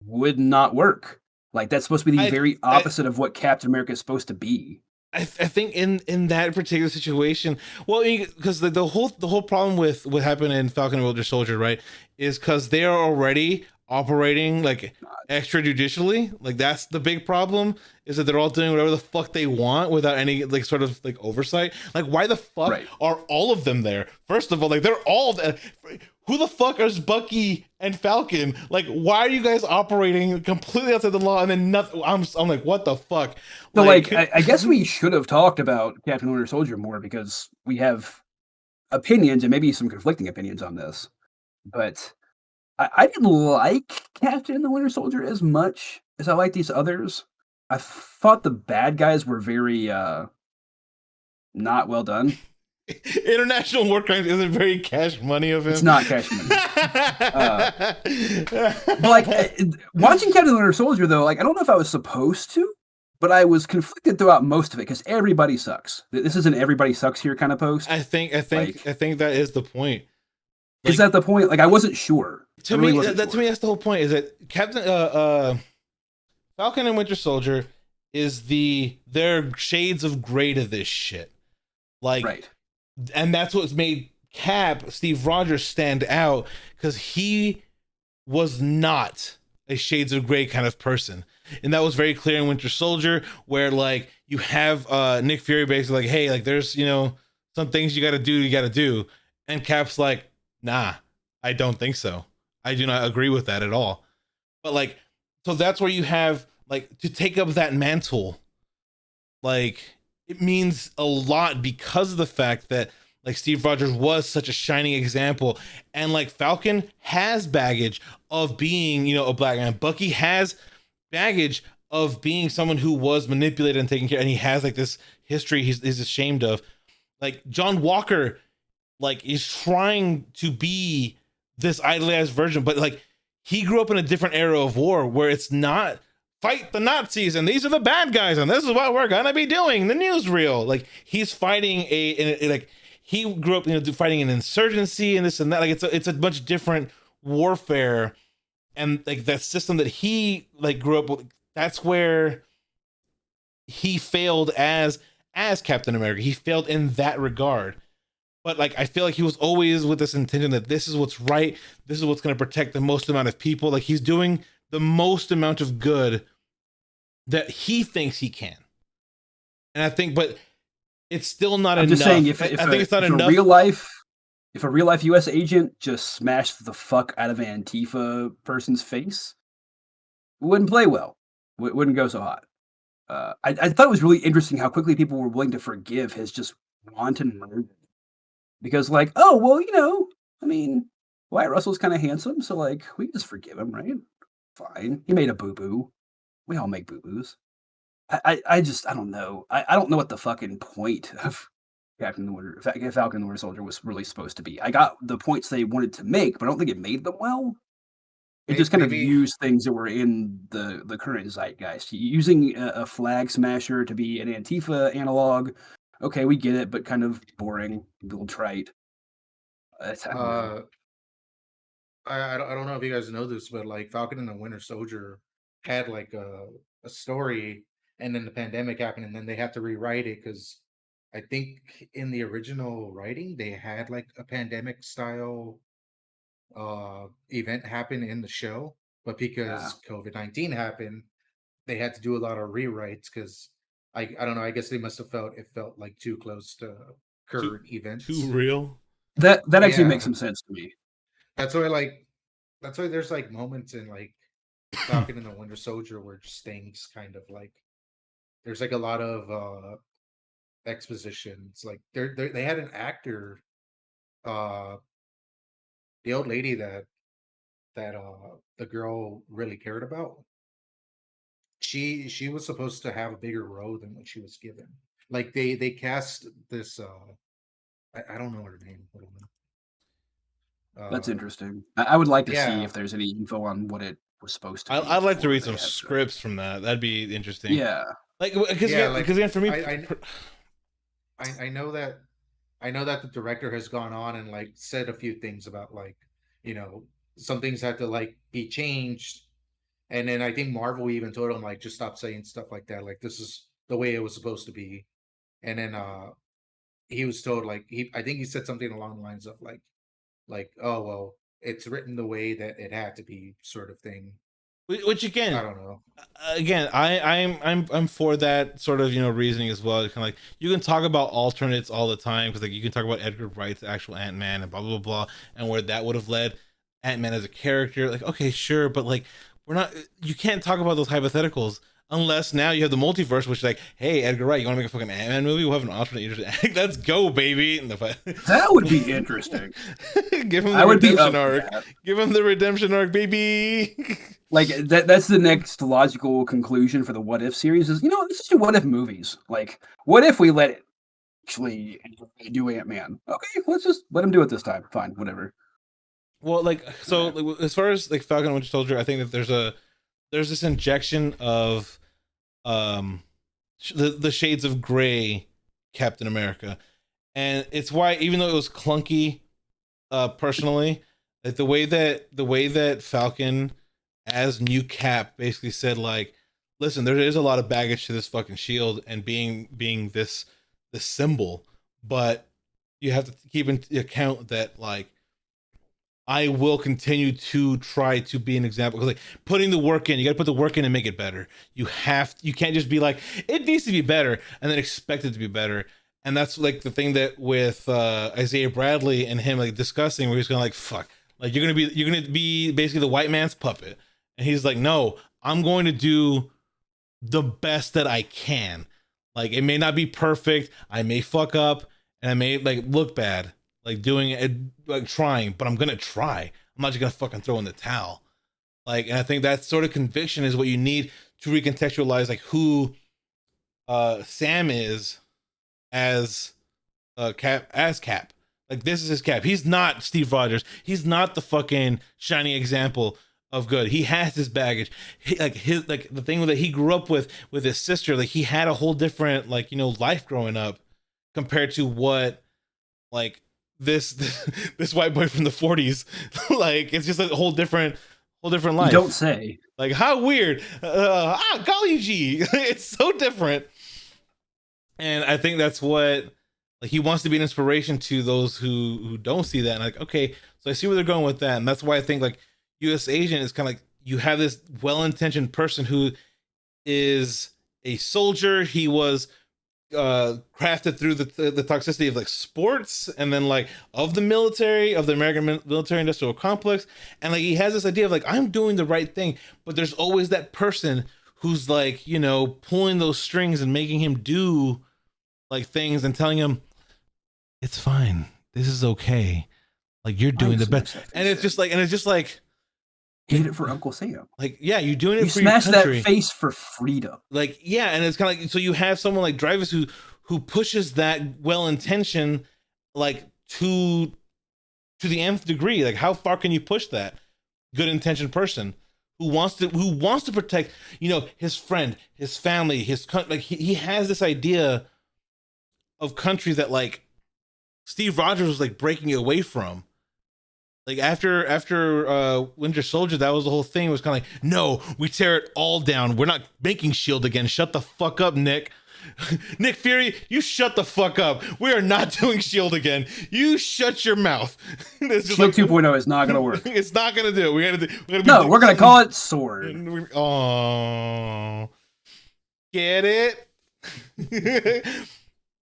would not work. Like that's supposed to be the I very I opposite of what Captain America is supposed to be. I think in that particular situation, well, because the whole problem with what happened in Falcon and Winter Soldier, right, is because they are already operating like extrajudicially. Like that's the big problem, is that they're all doing whatever the fuck they want without any like sort of like oversight. Like why the fuck Right. are all of them there? First of all, like they're all who the fuck is Bucky and Falcon? Like why are you guys operating completely outside the law? And then nothing. I'm like, what the fuck? So like Like I guess we should have talked about Captain Winter Soldier more because we have opinions and maybe some conflicting opinions on this. But I didn't like Captain and the Winter Soldier as much as I like these others. I thought the bad guys were very not well done. International war crimes isn't very cash money of It's him. not Cash Money. But like watching Captain and the Winter Soldier though, like I don't know if I was supposed to, but I was conflicted throughout most of it because everybody sucks. This is an everybody sucks here kind of post. I Like, think that is the point. is Like that the point? Like I wasn't sure. I to really me, wasn't to sure. me that's the whole point. Is that Captain Falcon and Winter Soldier is their shades of gray to this shit. Like, Right. and that's what's made Steve Rogers stand out, because he was not a shades of gray kind of person. And that was very clear in Winter Soldier, where like you have Nick Fury basically like, hey, like there's, some things you gotta do. And Cap's like, nah, I don't think so. I do not agree with that at all. But like, so that's where you have like to take up that mantle, like it means a lot because of the fact that like Steve Rogers was such a shining example, and like Falcon has baggage of being, a black man. Bucky has baggage of being someone who was manipulated and taken care, and he has like this history he's ashamed of. Like John Walker, like is trying to be this idealized version, but like he grew up in a different era of war where it's not fight the Nazis and these are the bad guys and this is what we're gonna be doing. The newsreel, like he's fighting like he grew up, fighting an insurgency and this and that. Like it's a much different warfare, and like that system that he like grew up with. That's where he failed as Captain America. He failed in that regard. But like I feel like he was always with this intention that this is what's right, this is what's going to protect the most amount of people. Like he's doing the most amount of good that he thinks he can. And I think, but it's still not I'm enough. just saying I think it's not if a enough. real life US agent just smashed the fuck out of an Antifa person's face, it wouldn't play well. Wouldn't go so hot. I thought it was really interesting how quickly people were willing to forgive his just wanton murder. Because, like, oh, well, I mean, Wyatt Russell's kind of handsome, so, like, we just forgive him, right? Fine. He made a boo boo. We all make boo boos. I don't know. I don't know what the fucking point of Captain the Winter Falcon and the Winter Soldier was really supposed to be. I got the points they wanted to make, but I don't think it made them well. It just kind of Maybe used things that were in the current zeitgeist. Using a flag smasher to be an Antifa analog. Okay, we get it, but kind of boring, a little trite. I don't know. uh I don't know if you guys know this, but like Falcon and the Winter Soldier had like a story, and then the pandemic happened, and then they had to rewrite it because I think in the original writing they had like a pandemic style event happen in the show, but Yeah, because COVID-19 happened, they had to do a lot of rewrites because I don't know, I guess they must have felt it felt like too close to Too current too events. real. that actually makes Yeah, some sense to me. that's why like that's why there's like moments in like Falcon and the Winter Soldier where just things kind of like there's like a lot of expositions. Like they had an actor, uh the old lady that the girl really cared about. She was supposed to have a bigger role than what she was given. Like they cast this I don't know her name. Hold on. That's interesting. I would like to see Yeah. if there's any info on what it was supposed to be I'd like to before read they some had to. scripts from that. That'd be interesting. Yeah, Like, Yeah, because like again, for me, I know that I know that the director has gone on and like said a few things about like, you know, some things had to like be changed. And then I think Marvel even told him like just stop saying stuff like that. Like this is the way it was supposed to be. And then he was told like he I think he said something along the lines of like, oh well, it's written the way that it had to be, sort of thing. which I again, don't know. I'm for that sort of reasoning as well. Kind of like you can talk about alternates all the time because like you can talk about Edgar Wright's actual Ant Man and blah blah blah, and where that would have led Ant Man as a character. Like okay, sure, but like we're not. You can't talk about those hypotheticals unless now you have the multiverse, which is like, hey, Edgar Wright, you want to make a fucking Ant Man movie? We'll have an alternate universe. Let's go, baby. that would be interesting. Give him the I would be redemption up for arc. that. Give him the redemption arc, baby. Like that's the next logical conclusion for the What If series is, let's just do What If movies. Like, what if we let it actually do Ant Man? Okay, let's just let him do it this time. Fine, whatever. Well, like so, Yeah. like, as far as like Falcon and Winter Soldier, I think that there's this injection of um the shades of gray Captain America, and it's why even though it was clunky, personally, like the way that Falcon as new Cap basically said like, listen, there is a lot of baggage to this fucking shield and being this symbol, but you have to keep into account that like I will continue to try to be an example because like putting the work in, you got to put the work in and make it better. You can't just be like it needs to be better and then expect it to be better. And that's like the thing that with Isaiah Bradley and him like discussing where he's going like fuck, like you're gonna be basically the white man's puppet, and he's like no, I'm going to do the best that I can. Like it may not be perfect, I may fuck up, and I may like look bad, like doing it, like trying, but I'm gonna try. I'm not just gonna fucking throw in the towel. Like, and I think that sort of conviction is what you need to recontextualize like who Sam is as Cap. Like this is his Cap. He's not Steve Rogers. He's not the fucking shining example of good. He has his baggage. Like the thing that he grew up with his sister. Like he had a whole different like life growing up compared to what like this this white boy from the 40s. Like it's just a whole different You don't life. say. Like how weird. Golly gee, it's so different. And I think that's what like he wants to be an inspiration to those who don't see that. And like, okay, so I see where they're going with that, and that's why I think like U.S. Agent is kind of like you have this well-intentioned person who is a soldier. He was crafted through the toxicity of like sports and then like of the military of the American military industrial complex, and like he has this idea of like I'm doing the right thing, but there's always that person who's like pulling those strings and making him do like things and telling him it's fine. This is okay. Like you're doing the best. And it's just like, you did it for Uncle Sam. Like, yeah, you're doing it You for your smashed country. that face for freedom. Like, yeah, and it's kind of like, so you have someone like Dreyfus who pushes that well-intentioned, like to the nth degree. Like, how far can you push that good-intentioned person who wants to protect, his friend, his family, his country? Like, he has this idea of countries that like Steve Rogers was like breaking away from. Like after Winter Soldier, that was the whole thing. It was kind of like, no, we tear it all down. We're not making Shield again. Shut the fuck up, Nick. Nick Fury, you shut the fuck up. We are not doing Shield again. You shut your mouth. It's just Shield like, 2.0 is not gonna work. It's not gonna do it. We're gonna call it Sword. Oh, get it?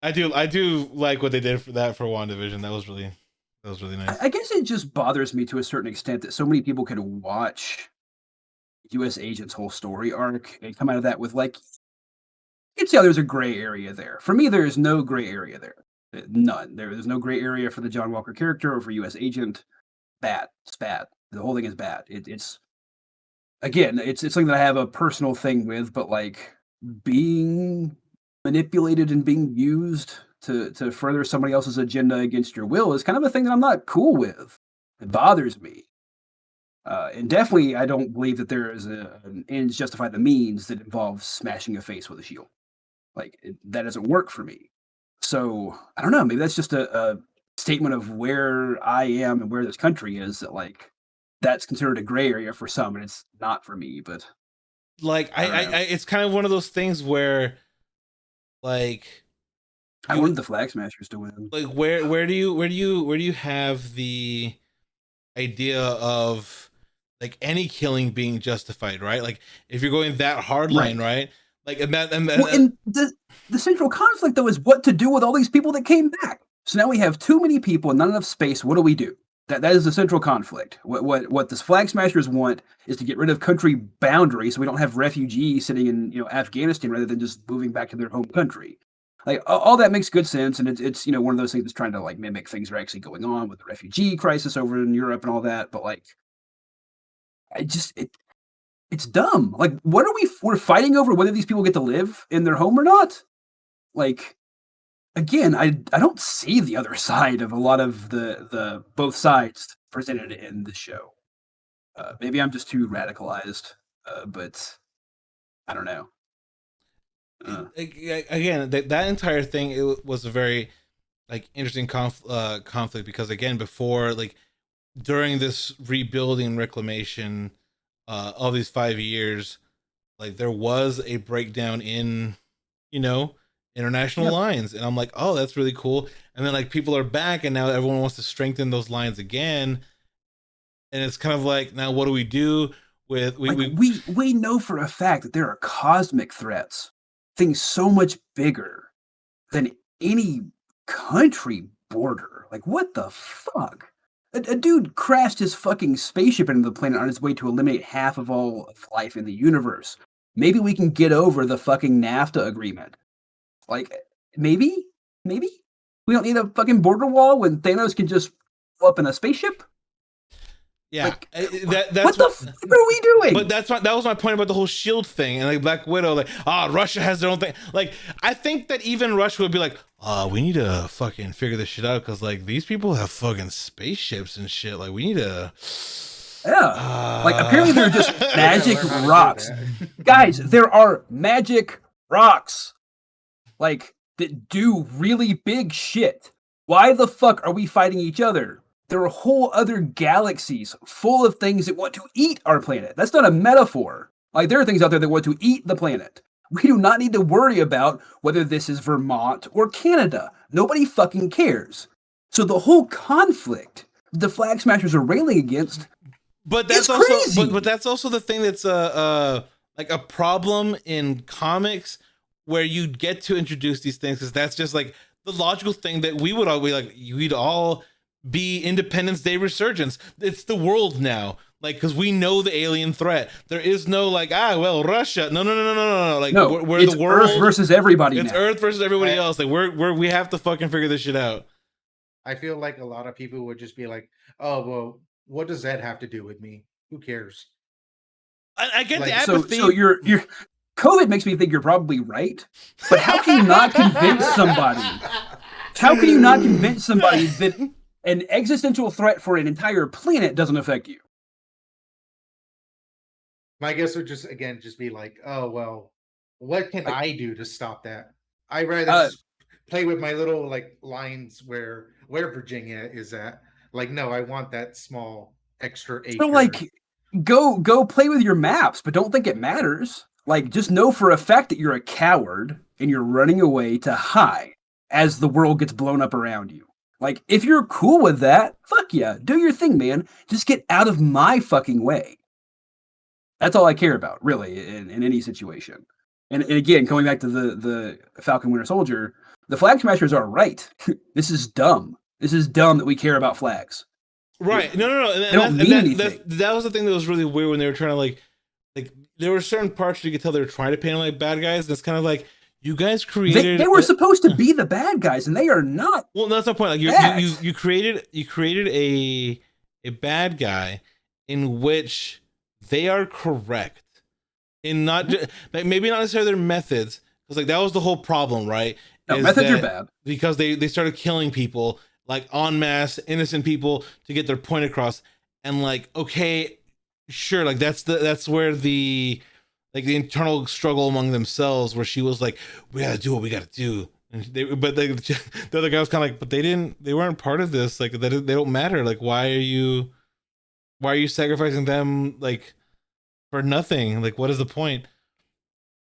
I do like what they did for WandaVision. That was really nice. I guess it just bothers me to a certain extent that so many people could watch U.S. Agent's whole story arc and come out of that with like, you can see how there's a gray area there. For me, there is no gray area there. None. There's no gray area for the John Walker character or for U.S. Agent. Bad. It's bad. The whole thing is bad. It's something that I have a personal thing with, but like being manipulated and being used to further somebody else's agenda against your will is kind of a thing that I'm not cool with. It bothers me. And definitely, I don't believe that there is an ends justify the means that involves smashing a face with a shield. Like, that doesn't work for me. So, I don't know. Maybe that's just a statement of where I am and where this country is, that, like, that's considered a gray area for some, and it's not for me. But, like, I it's kind of one of those things where, like, I want the Flag Smashers to win. Like, where do you have the idea of like any killing being justified, right? Like, if you're going that hard line, right? Like, and the central conflict though is what to do with all these people that came back. So now we have too many people and not enough space. What do we do? That is the central conflict. What the Flag Smashers want is to get rid of country boundaries, so we don't have refugees sitting in Afghanistan rather than just moving back to their home country. Like, all that makes good sense, and it's one of those things that's trying to like mimic things that are actually going on with the refugee crisis over in Europe and all that. But like, it's dumb. Like, what are we're fighting over whether these people get to live in their home or not? Like, again, I don't see the other side of a lot of the both sides presented in the show. Maybe I'm just too radicalized, but I don't know. Again, that entire thing, it was a very like interesting conflict, because again, before, like, during this rebuilding and reclamation all these 5 years, like, there was a breakdown in international lines, and I'm like, oh, that's really cool. And then like people are back, and now everyone wants to strengthen those lines again, and it's kind of like, now what do we do with we know for a fact that there are cosmic threats, things so much bigger than any country border. Like, what the fuck? A dude crashed his fucking spaceship into the planet on his way to eliminate half of all of life in the universe. Maybe we can get over the fucking NAFTA agreement. Like, maybe we don't need a fucking border wall when Thanos can just blow up in a spaceship. Yeah, like, that's what the fuck are we doing? But that was my point about the whole Shield thing, and like Black Widow, like, Russia has their own thing. Like, I think that even Russia would be like, we need to fucking figure this shit out, because like these people have fucking spaceships and shit. Like, we need to. Yeah, like, apparently they're just magic rocks, guys. There are magic rocks, like, that do really big shit. Why the fuck are we fighting each other? There are whole other galaxies full of things that want to eat our planet. That's not a metaphor. Like, there are things out there that want to eat the planet. We do not need to worry about whether this is Vermont or Canada. Nobody fucking cares. So the whole conflict the Flag Smashers are railing against, but that's also crazy. But that's also the thing that's like a problem in comics, where you get to introduce these things, because that's just like the logical thing that we would all be like, we'd all be Independence Day resurgence. It's the world now, like, because we know the alien threat. There is no like, Russia. No. Like, we're the world. Earth versus everybody. It's now. Earth versus everybody else. Like, we have to fucking figure this shit out. I feel like a lot of people would just be like, "Oh, well, what does that have to do with me? Who cares?" I get the Like, apathy. So you're COVID makes me think you're probably right. But how can you not convince somebody? How can you not convince somebody that an existential threat for an entire planet doesn't affect you? my guess would just again just be like, "Oh, well, what can Like, I do to stop that?" I'd rather uh, just play with my little like lines where Virginia is at. Like, no, I want that small extra so acre. like, go play with your maps, but don't think it matters. Like, just know for a fact that you're a coward and you're running away to hide as the world gets blown up around you. Like, if you're cool with that, fuck yeah, do your thing, man. Just get out of my fucking way. That's all I care about, really, in any situation. And again, going back to the Falcon Winter Soldier, the flag smashers are right. This is dumb. This is dumb that we care about flags. Right. No. And, They and, don't that, and mean that, anything. that was the thing that was really weird when they were trying to like there were certain parts you could tell they were trying to paint them like bad guys. And it's kind of like you guys created. They were supposed to be the bad guys, and they are not Well, that's the point. Like that. you created a bad guy in which they are correct in not like maybe not necessarily their methods, because like that was the whole problem, right? No, Is methods are that bad. because they started killing people like en masse, innocent people to get their point across, and like okay, sure, like that's where the like the internal struggle among themselves, where she was like, we gotta do what we gotta do. And the other guy was kind of like, but they weren't part of this. Like that, they don't matter. Like why are you sacrificing them like for nothing? Like what is the point?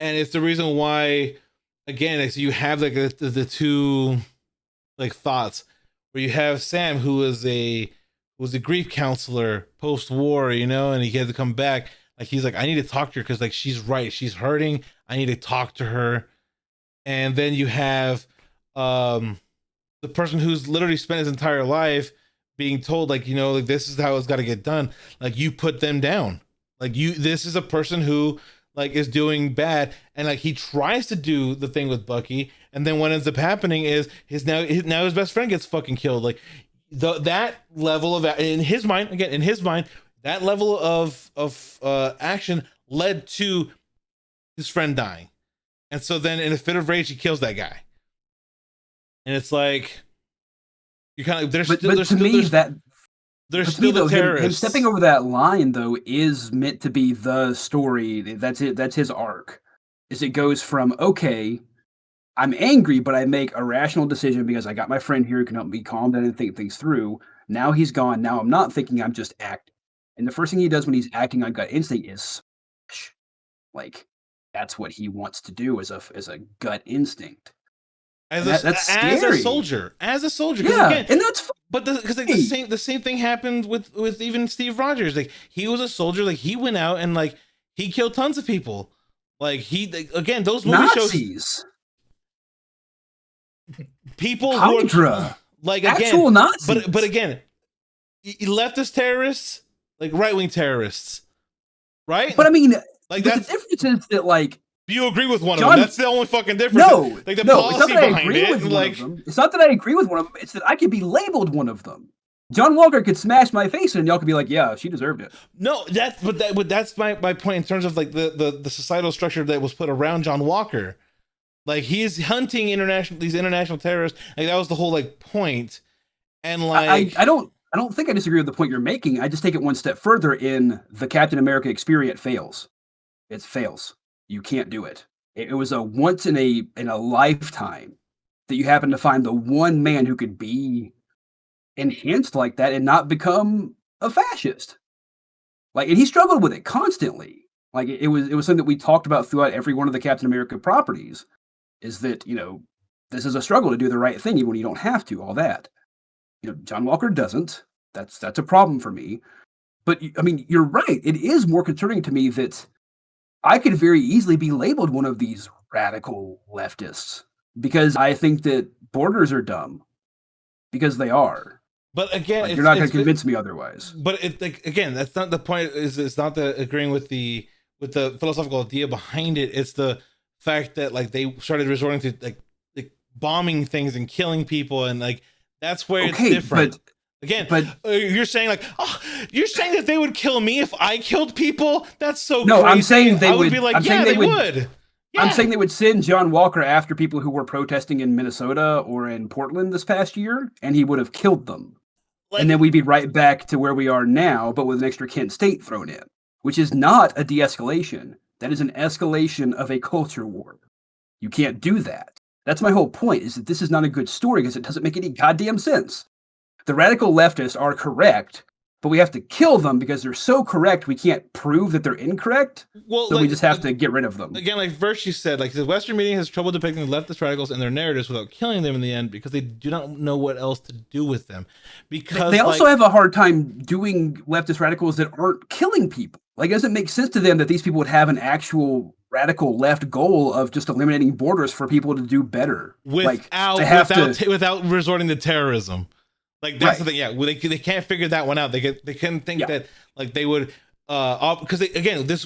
And it's the reason why, again, like, so you have like the two like thoughts where you have Sam, who was a grief counselor post war, you know, and he had to come back. Like he's like, I need to talk to her because like she's right, she's hurting. I need to talk to her. And then you have the person who's literally spent his entire life being told like, you know, like this is how it's got to get done. Like you put them down. Like this is a person who like is doing bad, and like he tries to do the thing with Bucky, and then what ends up happening is now his best friend gets fucking killed. Like that level of in his mind, again in his mind, that level of action led to his friend dying. And so then in a fit of rage, he kills that guy. And it's like, you kind of, But to me, that there's but to me still the though, him terrorists. stepping over that line though is meant to be the story. That's it. That's his arc. Is it goes from okay, I'm angry, but I make a rational decision because I got my friend here who can help me calm down and think things through. Now he's gone. Now I'm not thinking. I'm just acting. And the first thing he does when he's acting on gut instinct is smash. Like that's what he wants to do as a gut instinct. And that's scary. As a soldier, because Yeah, again, and that's but because like funny. the same thing happened with even Steve Rogers. Like he was a soldier. Like he went out and like he killed tons of people. Like again, those movie shows, Nazis, people who are Hydra, like again, actual Nazis. but again, leftist terrorists, like right wing terrorists, right? But I mean, Like but the that's, difference is that like you agree with one of John. them. That's the only fucking difference. No, Like the no, it's not policy that I behind agree it. with one Like of them. It's not that I agree with one of them. It's that I could be labeled one of them. John Walker could smash my face and y'all could be like, yeah, she deserved it. no, but that's my point in terms of like the societal structure that was put around John Walker. Like he's hunting these international terrorists. Like that was the whole like point. And like I don't think I disagree with the point you're making. I just take it one step further in the Captain America experience fails. It fails. You can't do it. It was a once in a lifetime that you happen to find the one man who could be enhanced like that and not become a fascist. Like, and he struggled with it constantly. Like, it was something that we talked about throughout every one of the Captain America properties. Is that this is a struggle to do the right thing even when you don't have to. All that. John Walker doesn't. That's a problem for me. But I mean, you're right. It is more concerning to me that I could very easily be labeled one of these radical leftists because I think that borders are dumb because they are. but again, Like, you're not going to convince me otherwise. but it like again, that's not the point. Is it's not the agreeing with the philosophical idea behind it. It's the fact that like they started resorting to like bombing things and killing people, and like That's where it's Okay, different. Again, but you're saying like, oh, you're saying that they would kill me if I killed people? That's so no, I'm crazy. saying they I would would. be like, I'm saying yeah, they they would. would. I'm Yeah. saying they would send John Walker after people who were protesting in Minnesota or in Portland this past year, and he would have killed them. And then Like, we'd be right back to where we are now, but with an extra Kent State thrown in, which is not a de-escalation. That is an escalation of a culture war. You can't do that. That's my whole point, is that this is not a good story because it doesn't make any goddamn sense. The radical leftists are correct, but we have to kill them because they're so correct we can't prove that they're incorrect. well, So we like, just have to get rid of them. again, like Virtue said, like the Western media has trouble depicting leftist radicals and their narratives without killing them in the end because they do not know what else to do with them. Because They also have a hard time doing leftist radicals that aren't killing people. Like, it doesn't make sense to them that these people would have an actual radical left goal of just eliminating borders for people to do better. Like, they have without resorting to terrorism. Like that's the Right. thing. Yeah, well, they can't figure that one out. They can think Yeah. that like they would because again this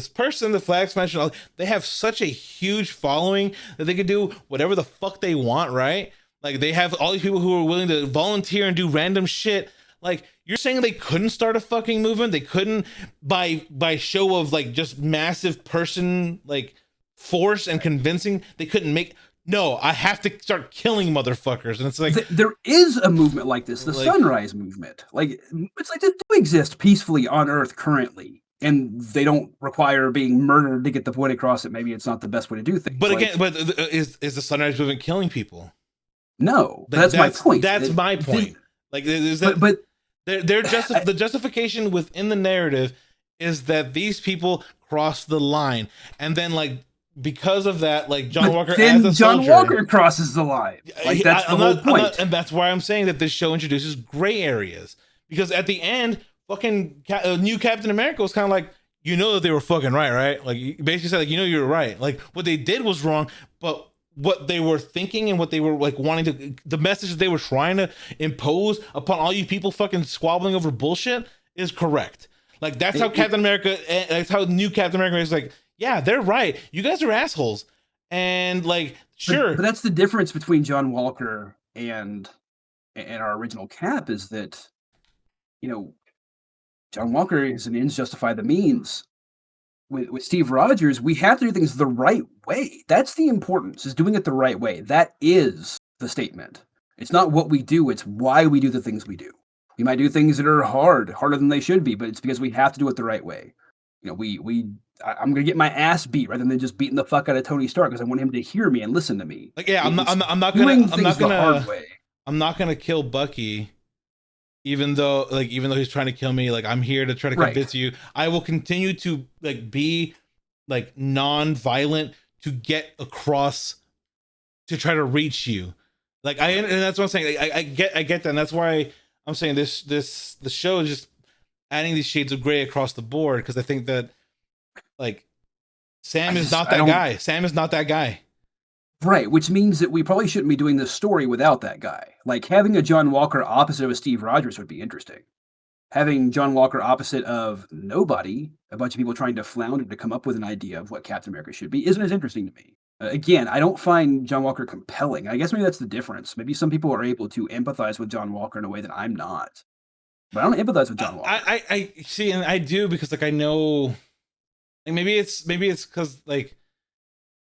person, the flag smasher, they have such a huge following that they could do whatever the fuck they want, right? Like they have all these people who are willing to volunteer and do random shit. Like you're saying they couldn't start a fucking movement? They couldn't by show of like just massive person like force and convincing. They couldn't make. No, I have to start killing motherfuckers, and it's like There is a movement like this, the Sunrise Movement. Like, it's like they do exist peacefully on Earth currently, and they don't require being murdered to get the point across that maybe it's not the best way to do things. But again, is the Sunrise Movement killing people? No, Like, that's my point. That's my point. Like, is that but the justification within the narrative is that these people cross the line, and then like because of that, like John Walker as a John soldier, Walker crosses the line. Like that's the whole point. and that's why I'm saying that this show introduces gray areas because at the end, fucking new Captain America was kind of like, you know that they were fucking right? Like he basically said, like, you know, you were right. Like what they did was wrong, but what they were thinking and what they were like wanting to, the message that they were trying to impose upon all you people fucking squabbling over bullshit is correct. Like that's how Captain America, that's how new Captain America is like, yeah, they're right. You guys are assholes. And like, sure. But that's the difference between John Walker and our original Cap is that, you know, John Walker is an ends justify the means. With Steve Rogers, we have to do things the right way. That's the importance, is doing it the right way. That is the statement. It's not what we do, it's why we do the things we do. We might do things that are harder than they should be, but it's because we have to do it the right way. You know, I'm gonna get my ass beat rather than just beating the fuck out of Tony Stark because I want him to hear me and listen to me. Like, yeah, I'm not gonna kill Bucky, even though he's trying to kill me. Like I'm here to try to convince you. I will continue to like be like non-violent to get across to try to reach you. Like and that's what I'm saying. I get that. And that's why I'm saying the show is just adding these shades of gray across the board because I think that like Sam is not that guy. Sam is not that guy. Right, which means that we probably shouldn't be doing this story without that guy. Like having a John Walker opposite of a Steve Rogers would be interesting. Having John Walker opposite of nobody, a bunch of people trying to flounder to come up with an idea of what Captain America should be, isn't as interesting to me. Again, I don't find John Walker compelling. I guess maybe that's the difference. Maybe some people are able to empathize with John Walker in a way that I'm not. But I don't empathize with John Walker. I see, and I do because like I know, like maybe it's because like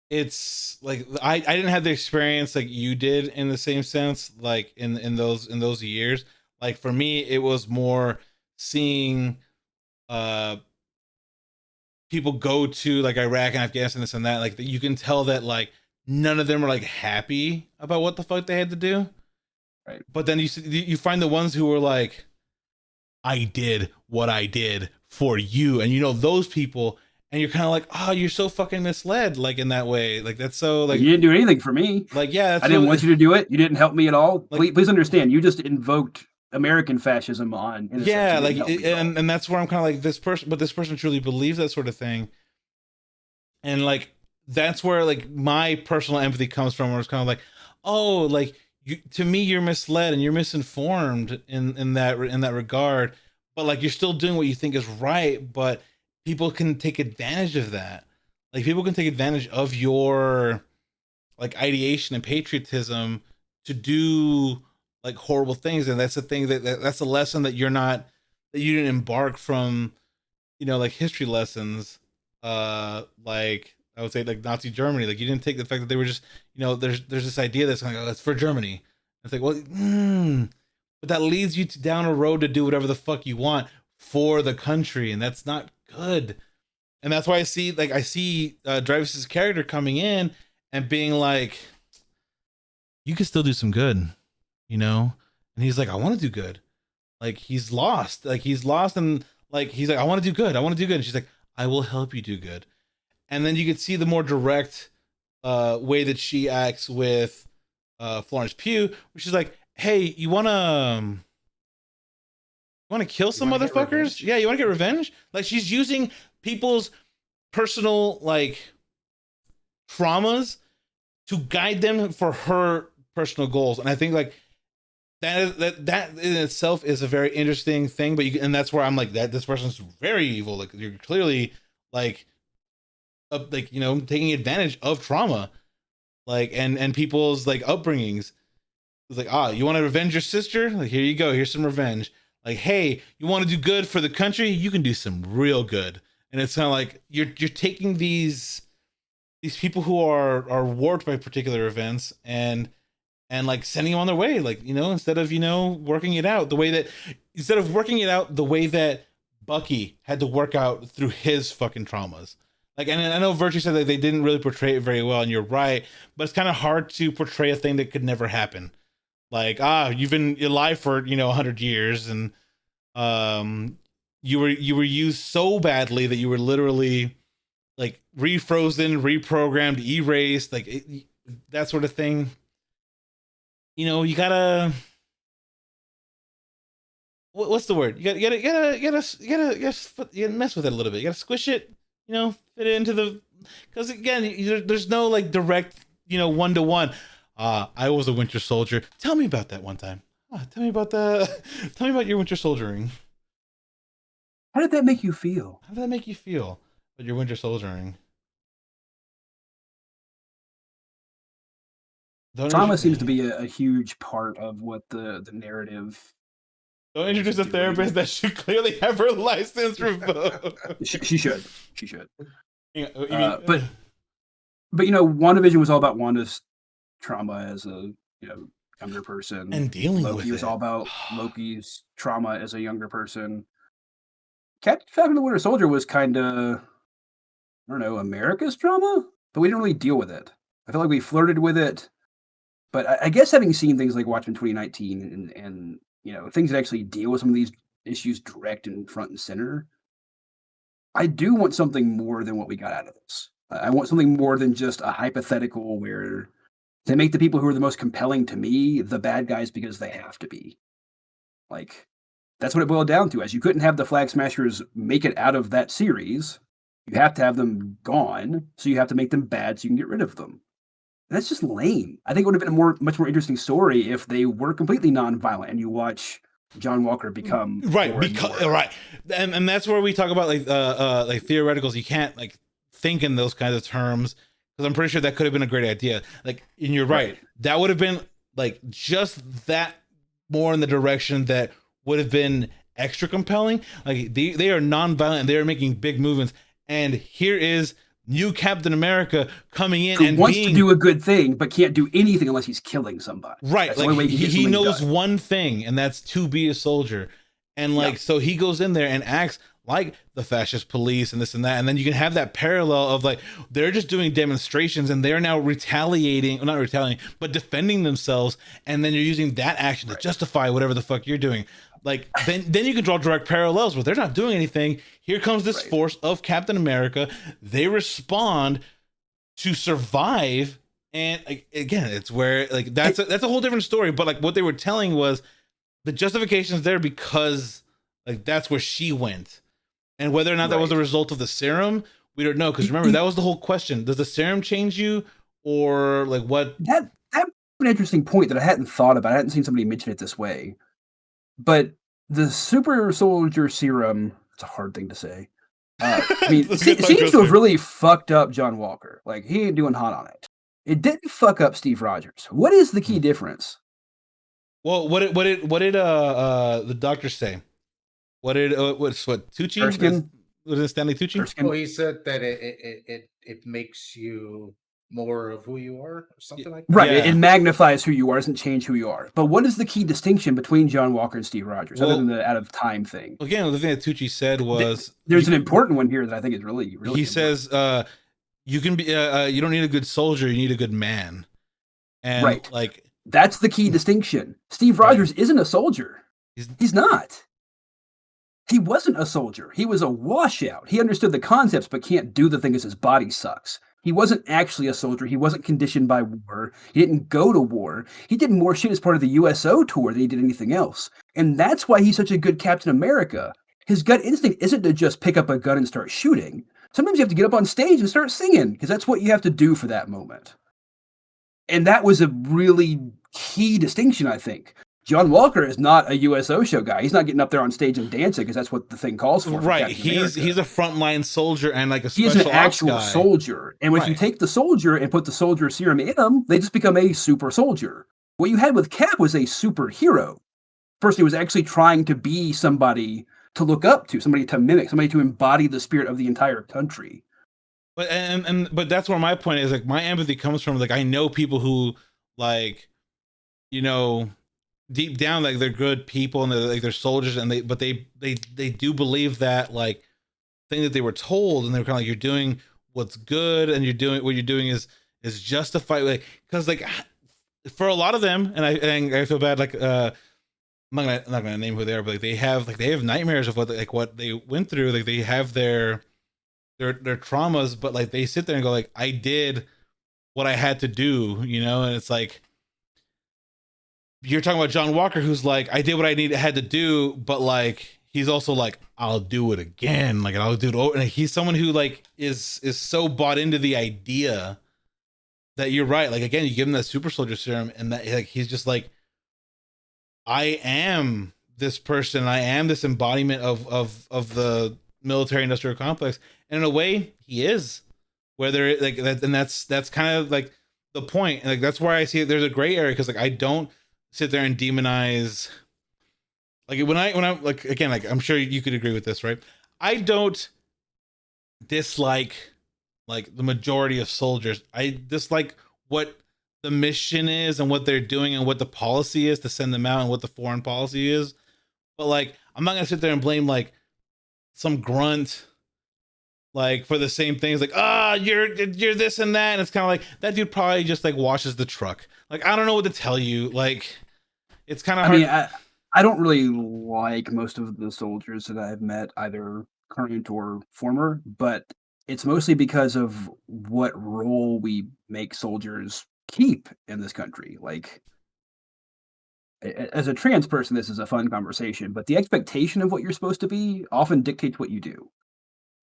it's like I didn't have the experience like you did in the same sense, like in those years. Like for me, it was more seeing people go to like Iraq and Afghanistan, this and that. Like you can tell that like none of them are like happy about what the fuck they had to do. Right. But then you find the ones who were like, I did what I did for you. And you know, those people, and you're kind of like, oh, you're so fucking misled. Like in that way, like that's so like, you didn't do anything for me. Like, yeah, I didn't want you to do it. You didn't help me at all. Like, please understand. You just invoked American fascism on. Yeah. Like, and that's where I'm kind of like this person truly believes that sort of thing. And like, that's where like my personal empathy comes from, where it's kind of like, oh, like, to me you're misled and you're misinformed in that regard, but like you're still doing what you think is right, but people can take advantage of that. Like people can take advantage of your like ideation and patriotism to do like horrible things, and that's the thing that's a lesson that you didn't embark from, like history lessons, like I would say like Nazi Germany. Like you didn't take the fact that they were just, there's this idea that's like, oh, it's for Germany. It's like, well, but that leads you down a road to do whatever the fuck you want for the country, and that's not good. And that's why I see Dreyfus's character coming in and being like, you can still do some good, and he's like, I want to do good. Like he's lost, and like he's like, I want to do good, and she's like, I will help you do good. And then you could see the more direct way that she acts with Florence Pugh, which is like, hey, you want to kill some motherfuckers? Yeah, you want to get revenge? Like she's using people's personal like traumas to guide them for her personal goals, and I think like that in itself is a very interesting thing. But and that's where I'm like, that this person's very evil. Like you're clearly like taking advantage of trauma, like and people's like upbringings. It's like, you want to revenge your sister? Like here you go, here's some revenge. Like, hey, you want to do good for the country? You can do some real good. And it's kind of like you're taking these people who are warped by particular events and like sending them on their way, like, instead of working it out the way that Bucky had to work out through his fucking traumas. Like, and I know Virtue said that they didn't really portray it very well, and you're right, but it's kind of hard to portray a thing that could never happen. Like, you've been alive for 100 years, and you were used so badly that you were literally like refrozen, reprogrammed, erased, like that sort of thing. You gotta, what's the word? You gotta mess with it a little bit. You gotta squish it, fit it into the, because again, there's no like direct, one to one. I was a Winter Soldier. Tell me about that one time. Tell me about your Winter Soldiering. How did that make you feel? How did that make you feel? But your Winter Soldiering. Trauma seems to be a huge part of what the narrative. Don't introduce a therapist that should clearly have her license revoked. She should. But WandaVision was all about Wanda's trauma as a younger person, and dealing Loki with it. was all about Loki's trauma as a younger person. Captain Falcon and the Winter Soldier was kind of, I don't know, America's trauma, but we didn't really deal with it. I feel like we flirted with it, but I guess having seen things like Watchmen 2019 and things that actually deal with some of these issues direct and front and center, I do want something more than what we got out of this. I want something more than just a hypothetical where they make the people who are the most compelling to me the bad guys because they have to be. Like, that's what it boiled down to. As you couldn't have the Flag Smashers make it out of that series, you have to have them gone, so you have to make them bad so you can get rid of them. And that's just lame. I think it would have been a much more interesting story if they were completely non-violent and you watch John Walker become right, right, and that's where we talk about like theoreticals. You can't like think in those kinds of terms, because I'm pretty sure that could have been a great idea. Like, and you're right. That would have been like just that more in the direction that would have been extra compelling. Like they are non-violent and they are making big movements. And here is new Captain America coming in and wants to do a good thing, but can't do anything unless he's killing somebody. Right. That's like he knows one thing, and that's to be a soldier. And like, so he goes in there and acts like the fascist police and this and that. And then you can have that parallel of like, they're just doing demonstrations and they're now retaliating, well, not retaliating, but defending themselves. And then you're using that action to justify whatever the fuck you're doing. Like, then you can draw direct parallels where they're not doing anything. Here comes this force of Captain America. They respond to survive. And again, it's where like, that's a whole different story. But like what they were telling was the justification is there because like, that's where she went. And whether or not that was a result of the serum, we don't know. Because remember, that was the whole question. Does the serum change you, or like what? That's an interesting point that I hadn't thought about. I hadn't seen somebody mention it this way. But the super soldier serum, it's a hard thing to say. I mean, it seems to have really fucked up John Walker. Like, he ain't doing hot on it. It didn't fuck up Steve Rogers. What is the key difference? Well, what did the doctor say? What did what Tucci is, Erskine, was it Stanley Tucci? Well, Erskine. he said that it makes you more of who you are, or Y- something like that. Right. It Yeah. magnifies who you are, doesn't change who you are. But what is the key distinction between John Walker and Steve Rogers, other than Well, the out of time thing? again, the thing that Tucci said was There's an important one here that I think is really, really he important. says you can be you don't need a good soldier, you need a good man. And Right. like That's the key distinction. Steve right. Rogers isn't a soldier. He's He's not. He wasn't a soldier. He was a washout. He understood the concepts but can't do the thing because his body sucks. He wasn't actually a soldier. He wasn't conditioned by war. He didn't go to war. He did more shit as part of the USO tour than he did anything else. And that's why he's such a good Captain America. His gut instinct isn't to just pick up a gun and start shooting. Sometimes you have to get up on stage and start singing because that's what you have to do for that moment. And that was a really key distinction, I think. John Walker is not a USO show guy. He's not getting up there on stage and dancing because that's what the thing calls for right. Captain America. He's a frontline soldier and like a He is an special ops actual guy. soldier. And if you Right. take the soldier and put the soldier serum in him, they just become a super soldier. What you had with Cap was a superhero. Person who was actually trying to be somebody to look up to, somebody to mimic, somebody to embody the spirit of the entire country. But but that's where my point is, like my empathy comes from, like I know people who like, you know, deep down like they're good people and they're soldiers and they do believe that like thing that they were told, and they're kind of like, you're doing what's good and you're doing what you're doing is justified, like because like for a lot of them, and I feel bad, like I'm not gonna name who they are, but like they have nightmares of what they went through, like they have their traumas, but like they sit there and go like, I did what I had to do, you know. And it's like you're talking about John Walker, who's like, I did what had to do, but like he's also like, I'll do it again, like I'll do it over. And he's someone who like is so bought into the idea that you're right. Like again, you give him that super soldier serum, and that like he's just like, I am this person, I am this embodiment of the military industrial complex, and in a way, he is. Whether it, like that, and that's kind of like the point. And like that's where I see it. There's a gray area because like I don't sit there and demonize. Like when I like again, like I'm sure you could agree with this, right? I don't dislike like the majority of soldiers. I dislike what the mission is and what they're doing and what the policy is to send them out and what the foreign policy is. But like I'm not gonna sit there and blame like some grunt like for the same things, like you're this and that, and it's kind of like that dude probably just like washes the truck. Like I don't know what to tell you. Like it's kind of I hard. mean, I don't really like most of the soldiers that I've met, either current or former, but it's mostly because of what role we make soldiers keep in this country. Like, as a trans person, this is a fun conversation, but the expectation of what you're supposed to be often dictates what you do.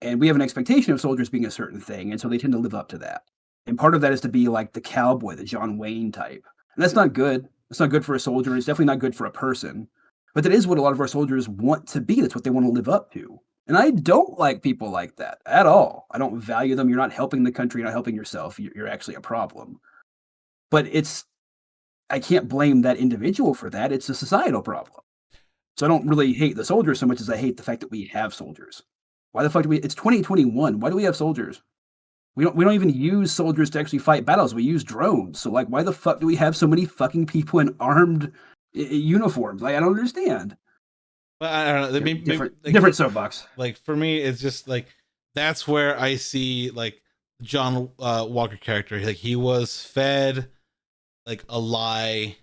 And we have an expectation of soldiers being a certain thing, and so they tend to live up to that. And part of that is to be like the cowboy, the John Wayne type. And that's not good. It's not good for a soldier. It's definitely not good for a person. But that is what a lot of our soldiers want to be. That's what they want to live up to. And I don't like people like that at all. I don't value them. You're not helping the country. You're not helping yourself. You're actually a problem. But I can't blame that individual for that. It's a societal problem. So I don't really hate the soldiers so much as I hate the fact that we have soldiers. Why the fuck do we? It's 2021. Why do we have soldiers? We don't even use soldiers to actually fight battles. We use drones. So like, why the fuck do we have so many fucking people in armed uniforms? Like, I don't understand. But I don't know. Different Like, different soapbox. like for me, it's just like that's where I see like John Walker character. Like he was fed like a lie.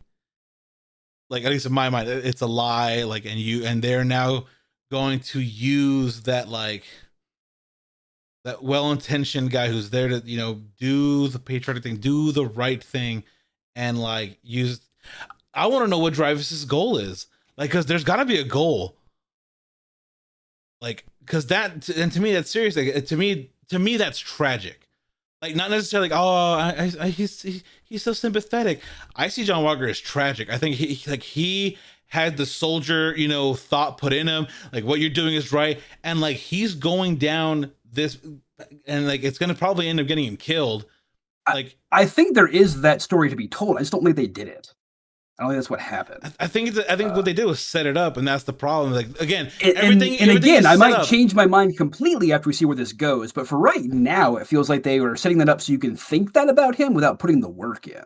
Like at least in my mind, it's a lie. Like and they're now going to use that like that well-intentioned guy who's there to do the patriotic thing, do the right thing, and like use. I want to know what Driver's goal is, like, because there's got to be a goal, like, because that, and to me that's serious. Like, to me that's tragic. Like not necessarily like, oh, he's so sympathetic. I see John Walker as tragic. I think he had the soldier thought put in him, like what you're doing is right, and like he's going down this, and like it's gonna probably end up getting him killed. Like I think there is that story to be told. I just don't think they did it. I don't think that's what happened. I think what they did was set it up, and that's the problem. Like again, and everything again, is I set might up. change my mind completely after we see where this goes. But for right now, it feels like they were setting that up so you can think that about him without putting the work in.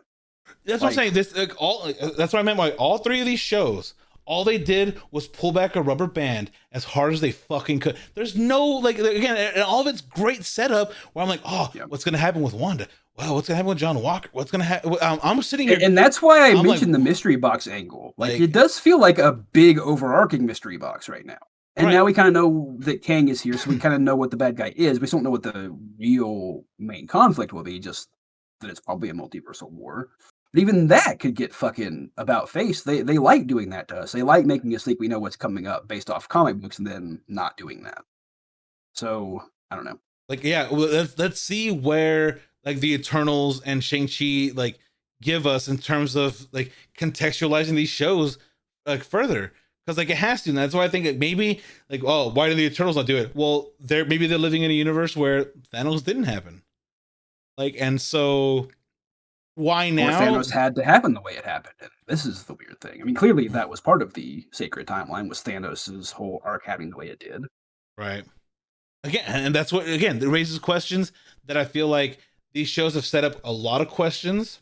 That's what I'm saying. This that's what I meant by all three of these shows. All they did was pull back a rubber band as hard as they fucking could. There's no like again, and all of it's great setup. Where I'm like, oh, what's gonna happen with Wanda? Wow, what's gonna happen with John Walker? What's gonna happen? I'm sitting here, and that's why I I'm mentioned like, the mystery box angle. Like it does feel like a big overarching mystery box right now. And now we kind of know that Kang is here, so we kind of know what the bad guy is. We just don't know what the real main conflict will be. Just that it's probably a multiversal war. But even that could get fucking about face. They like doing that to us. They like making us think we know what's coming up based off comic books and then not doing that. So I don't know. Like yeah, well, let's see where like the Eternals and Shang-Chi like give us in terms of like contextualizing these shows like further. Because like it has to, and that's why I think that maybe like, oh, why did the Eternals not do it? Well, they're living in a universe where Thanos didn't happen. Like, and so why now? Or Thanos had to happen the way it happened. And this is the weird thing. I mean, clearly that was part of the sacred timeline, was Thanos' whole arc having the way it did. Right. Again, and that's what again it raises questions that I feel like these shows have set up a lot of questions.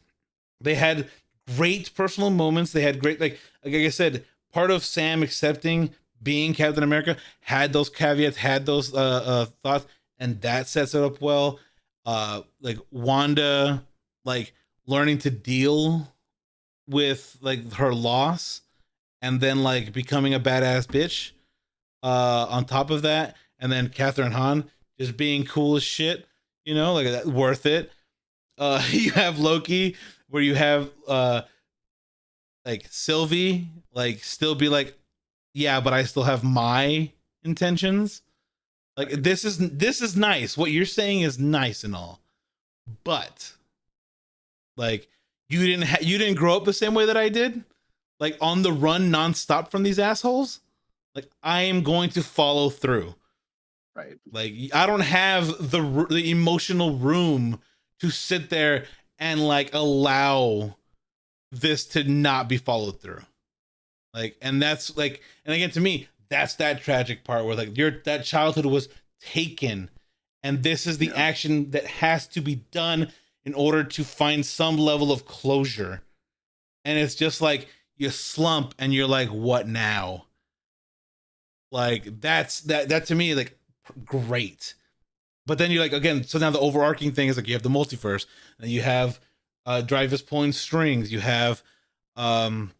They had great personal moments. They had great like I said, part of Sam accepting being Captain America had those caveats, had those thoughts, and that sets it up well. Like Wanda, like learning to deal with like her loss, and then like becoming a badass bitch. On top of that, and then Catherine Hahn just being cool as shit, you know, like that worth it. You have Loki, where you have like Sylvie, like still be like, yeah, but I still have my intentions. Like this is nice. What you're saying is nice and all, but like you didn't grow up the same way that I did, like on the run nonstop from these assholes. Like I am going to follow through. Right. Like I don't have the emotional room to sit there and like allow this to not be followed through. Like, and that's like, and again, to me, that's that tragic part where like that childhood was taken, and this is the action that has to be done in order to find some level of closure. And it's just like you slump and you're like, what now? Like that to me, like great. But then you're like, again, so now the overarching thing is like you have the multiverse, and you have Dreyfus pulling strings, you have Wanda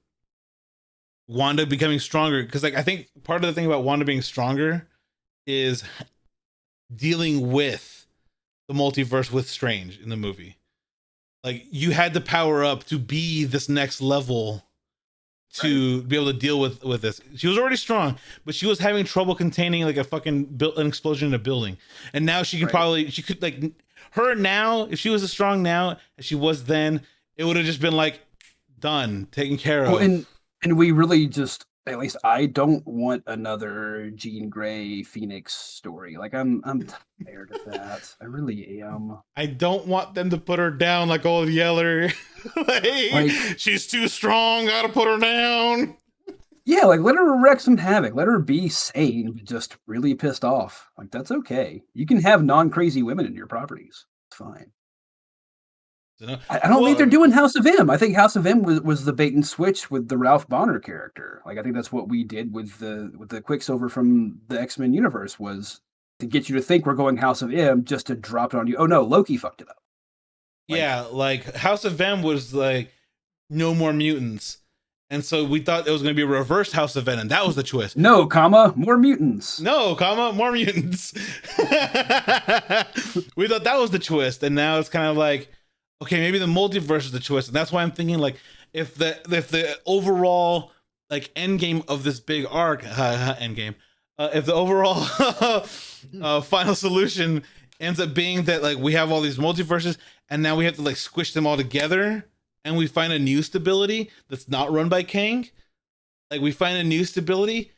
becoming stronger. Because like I think part of the thing about Wanda being stronger is dealing with the multiverse with Strange in the movie. Like you had to power up to be this next level to be able to deal with this. She was already strong, but she was having trouble containing like a fucking an explosion in a building. And now she can probably, she could like her now, if she was as strong now as she was then, it would have just been like done, taken care of. Well, and we really just, at least I don't want another Jean Grey Phoenix story. Like I'm tired of that. I really am. I don't want them to put her down like old Yeller. like she's too strong, gotta put her down. Yeah, like let her wreak some havoc. Let her be sane, but just really pissed off. Like that's okay. You can have non-crazy women in your properties. It's fine. I don't think they're doing House of M. I think House of M was the bait and switch with the Ralph Bonner character. Like I think that's what we did with the Quicksilver from the X-Men universe, was to get you to think we're going House of M just to drop it on you. Oh no, Loki fucked it up. Like, yeah, like House of M was like no more mutants. And so we thought it was going to be a reverse House of M, and that was the twist. No, comma, more mutants. No, comma, more mutants. We thought that was the twist, and now it's kind of like, okay, maybe the multiverse is the twist, and that's why I'm thinking like if the overall like endgame of this big arc, endgame, if the overall final solution ends up being that like we have all these multiverses, and now we have to like squish them all together, and we find a new stability that's not run by Kang, like we find a new stability.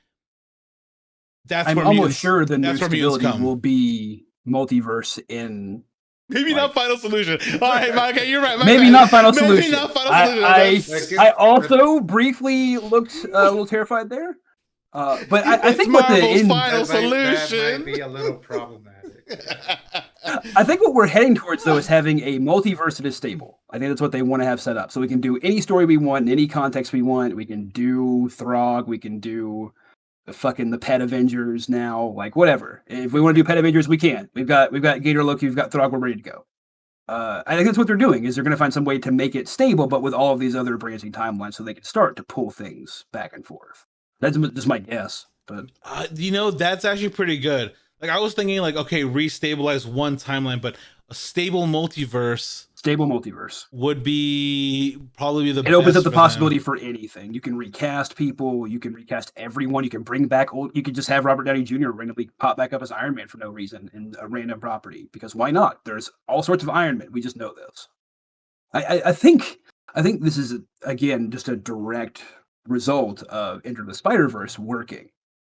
I'm almost sure the new stability will be multiverse in Maybe not Like- final solution. All right, okay, you're right. my Maybe bad. not final Maybe solution. not final solution. I also briefly looked a little terrified there. But I It's think what the Marvel's end, final that solution. might be a little problematic. I think what we're heading towards though is having a multiverse that is stable. I think that's what they want to have set up. So we can do any story we want in any context we want. We can do Throg. We can do the Pet Avengers now. Like whatever. If we want to do Pet Avengers, we can. We've got Gator Loki. We've got Throg. We're ready to go. I think that's what they're doing. Is they're going to find some way to make it stable, but with all of these other branching timelines, so they can start to pull things back and forth. That's just my guess. But that's actually pretty good. Like I was thinking, like okay, restabilize one timeline, but a stable multiverse would be probably the. It opens up best the for possibility them. for anything. You can recast people. You can recast everyone. You can bring back old. You could just have Robert Downey Jr. randomly pop back up as Iron Man for no reason in a random property because why not? There's all sorts of Iron Man. We just know this. I think this is again just a direct result of Into the Spider-Verse working.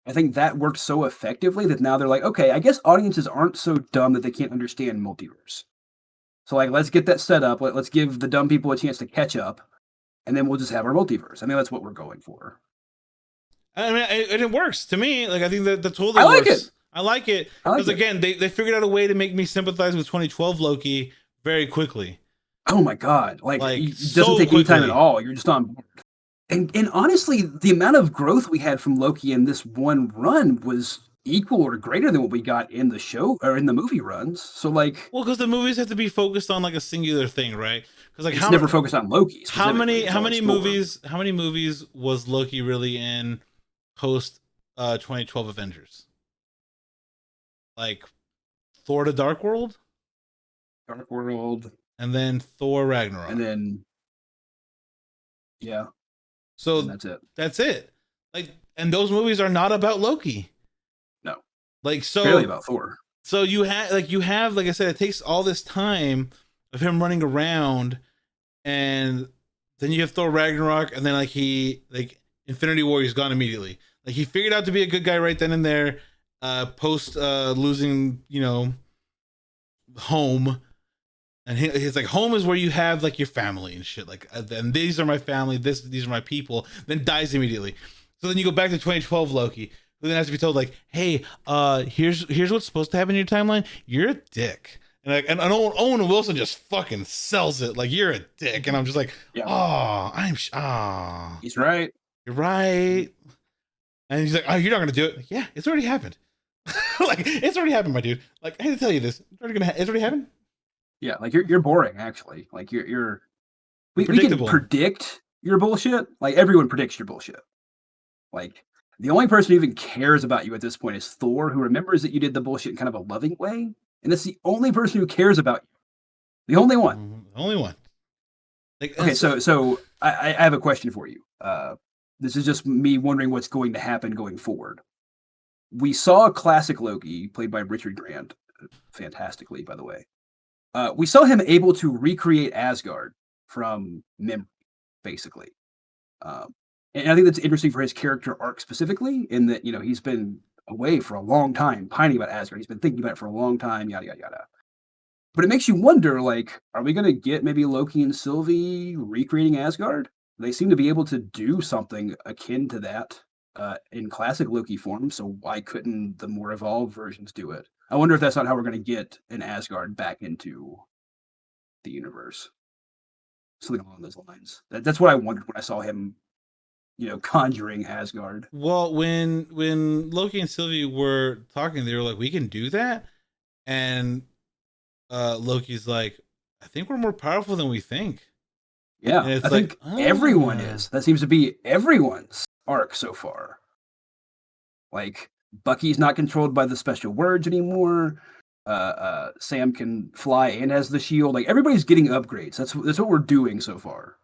I think that worked so effectively that now they're like, okay, I guess audiences aren't so dumb that they can't understand multiverse. So like, let's get that set up. Let's give the dumb people a chance to catch up, and then we'll just have our multiverse. I mean, that's what we're going for. I mean, it works to me. Like I think that totally I like works. it. I like it because again, they figured out a way to make me sympathize with 2012 Loki very quickly. Oh my god! Like it so doesn't take any time at quickly. all. You're just on board. And honestly, the amount of growth we had from Loki in this one run was equal or greater than what we got in the show or in the movie runs. So like, Well, because the movies have to be focused on like a singular thing, right? Because like it's never focused on Loki. how many specifically. It's always how many movies was Loki really in post 2012 Avengers? Like Thor: The Dark World, Dark World, and then Thor: Ragnarok, and then yeah, so and that's it. that's it. Like, and those movies are not about Loki. No, Like so, barely about Thor. So you have like I said, it takes all this time of him running around, and then you have Thor Ragnarok, and then like Infinity War, he's gone immediately. Like he figured out to be a good guy right then and there, post losing home, and he's like home is where you have like your family and shit. Like and these are my family, these are my people. Then dies immediately. So then you go back to 2012 Loki, who then has to be told like, hey, here's what's supposed to happen in your timeline. You're a dick. And like, and Owen Wilson just fucking sells it. Like you're a dick, and I'm just like, He's right. You're right. And he's like, oh, you're not gonna do it. Like, yeah, it's already happened. Like it's already happened, my dude. Like I hate to tell you this, it's already happened. Yeah, like you're boring actually. Like we can predictable. predict your bullshit. Like everyone predicts your bullshit. Like the only person who even cares about you at this point is Thor, who remembers that you did the bullshit in kind of a loving way, and that's the only person who cares about you. The only one. The only one. Like, Okay, so I have a question for you. This is just me wondering what's going to happen going forward. We saw classic Loki, played by Richard Grant, fantastically, by the way. We saw him able to recreate Asgard from memory, basically. And I think that's interesting for his character arc specifically, in that, he's been away for a long time, pining about Asgard. He's been thinking about it for a long time, yada, yada, yada. But it makes you wonder, like, are we going to get maybe Loki and Sylvie recreating Asgard? They seem to be able to do something akin to that in classic Loki form, so why couldn't the more evolved versions do it? I wonder if that's not how we're going to get an Asgard back into the universe. Something along those lines. That's what I wondered when I saw him, conjuring Asgard. Well, when Loki and Sylvie were talking, they were like, "We can do that," and Loki's like, "I think we're more powerful than we think." Yeah, and it's I think everyone is. That seems to be everyone's arc so far. Like Bucky's not controlled by the special words anymore. Sam can fly and has the shield. Like everybody's getting upgrades. That's what we're doing so far.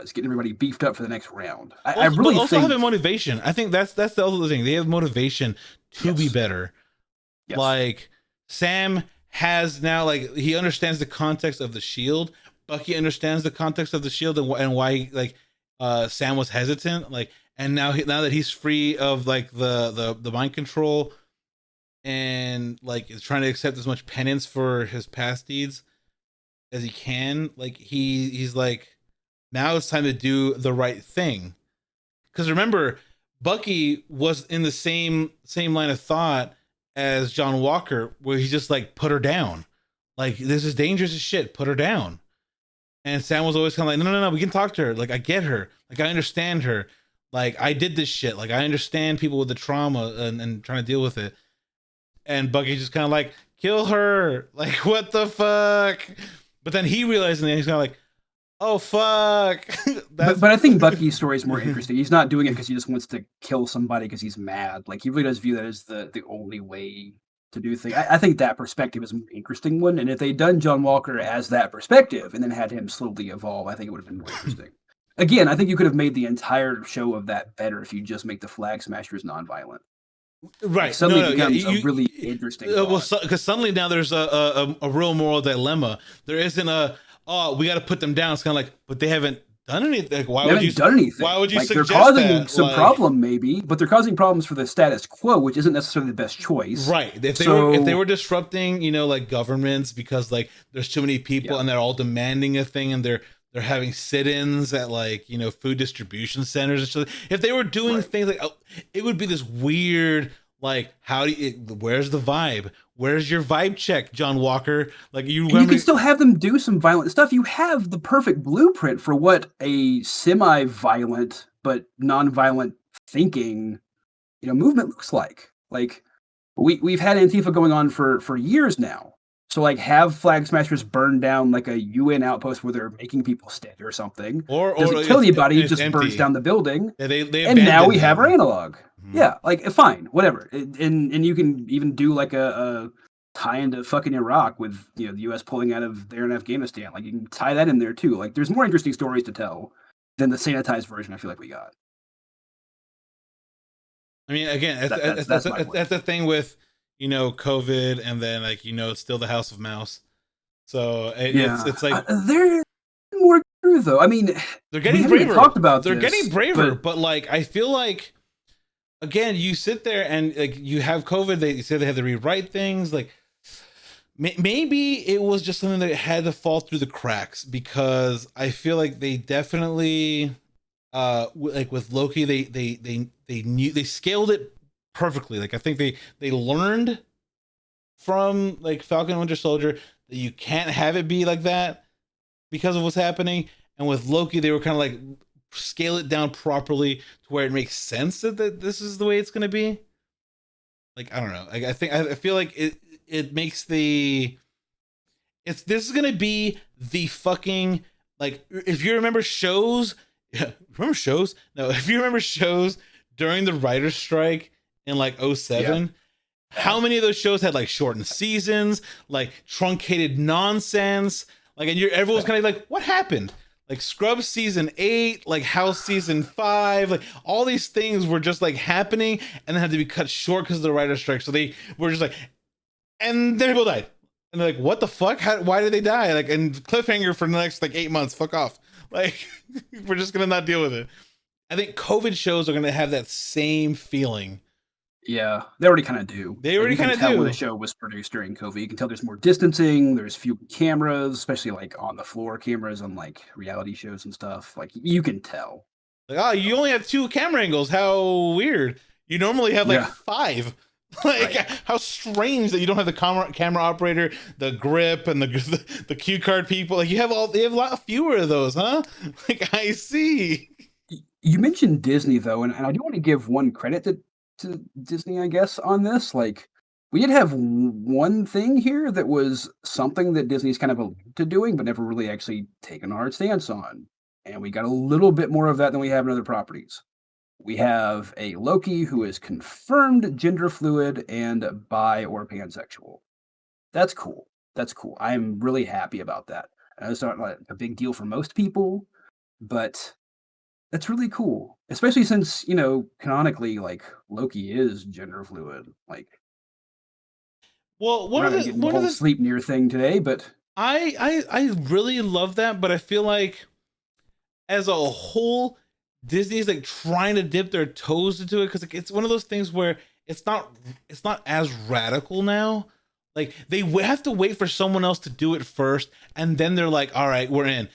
It's getting everybody beefed up for the next round. I really but also think having motivation. I think that's the other thing. They have motivation to be better. Yes. Like Sam has now, like he understands the context of the shield. Bucky understands the context of the shield and why Sam was hesitant. Like, and now that he's free of like the mind control, and like is trying to accept as much penance for his past deeds as he can. Like he's like, now it's time to do the right thing. Because remember, Bucky was in the same line of thought as John Walker, where he just like put her down. Like, this is dangerous as shit. Put her down. And Sam was always kind of like, no, we can talk to her. Like, I get her. Like, I understand her. Like, I did this shit. Like, I understand people with the trauma and trying to deal with it. And Bucky's just kind of like, kill her. Like, what the fuck? But then he realized, and then he's kind of like, oh fuck. but I think Bucky's story is more interesting. He's not doing it because he just wants to kill somebody because he's mad. Like, he really does view that as the only way to do things. I think that perspective is a more interesting one. And if they'd done John Walker as that perspective and then had him slowly evolve, I think it would have been more interesting. Again, I think you could have made the entire show of that better if you just make the Flag Smashers nonviolent. Right. Like, suddenly it becomes a really interesting well, because suddenly now there's a real moral dilemma. There isn't oh, we got to put them down. It's kind of like, but they haven't done anything. Like, why would you done anything? Why would you like, suggest they're causing that? some problem, maybe, but they're causing problems for the status quo, which isn't necessarily the best choice. Right. If they were disrupting, like governments because like there's too many people and they're all demanding a thing and they're having sit-ins at like food distribution centers and stuff. If they were doing things like, it would be this weird. Like, where's the vibe? Where's your vibe check, John Walker? Like, you can still have them do some violent stuff. You have the perfect blueprint for what a semi-violent but non-violent thinking, movement looks like. Like, we've had Antifa going on for years now. So, like, have Flag Smashers burn down like a UN outpost where they're making people stand or something. Or doesn't kill anybody, just empty. Burns down the building. Yeah, they and now we have our analog. Mm-hmm. Yeah, like, fine, whatever. And you can even do like a tie into fucking Iraq with the US pulling out of there in Afghanistan. Like, you can tie that in there too. Like, there's more interesting stories to tell than the sanitized version I feel like we got. I mean, again, that's the thing with COVID, and then like it's still the House of Mouse. So it's like they're more true though. I mean, they're getting braver. They're this, getting braver, but like I feel like again, you sit there and like you have COVID. They say they had to rewrite things. Like maybe it was just something that had to fall through the cracks because I feel like they definitely like with Loki, they scaled it perfectly. Like I think they learned from like Falcon and Winter Soldier that you can't have it be like that because of what's happening. And with Loki, they were kind of like scale it down properly to where it makes sense that this is the way it's going to be. Like I don't know. Like I feel like it makes this is going to be the fucking like if you remember shows. Yeah, remember shows? No, if you remember shows during the writer's strike in like 2007, how many of those shows had like shortened seasons, like truncated nonsense? Like, and everyone's kind of like, what happened? Like Scrubs season 8, like House season 5, like all these things were just like happening and then had to be cut short because of the writer's strike. So they were just like, and then people died. And they're like, what the fuck? Why did they die? Like, and cliffhanger for the next like 8 months. Fuck off. Like, we're just gonna not deal with it. I think COVID shows are gonna have that same feeling. Yeah, they already kind of do. They already kind of do. When the show was produced during COVID, you can tell there's more distancing. There's fewer cameras, especially like on the floor cameras on like reality shows and stuff. Like you can tell. Like, oh, you only have 2 camera angles. How weird. You normally have like 5. Like how strange that you don't have the camera operator, the grip, and the cue card people. Like they have a lot fewer of those, huh? Like I see. You mentioned Disney though, and I do want to give one credit to Disney, I guess, on this. Like we did have one thing here that was something that Disney's kind of alluded to doing, but never really actually taken a hard stance on, and we got a little bit more of that than we have in other properties. We have a Loki who is confirmed gender fluid and bi or pansexual. That's cool. That's cool. I'm really happy about that. It's not like a big deal for most people, but that's really cool. Especially since, canonically, like Loki is gender fluid. Like, well, one of the sleep near thing today, but I really love that, but I feel like as a whole, Disney's like trying to dip their toes into it because like, it's one of those things where it's not as radical now. Like they have to wait for someone else to do it first, and then they're like, "All right, we're in."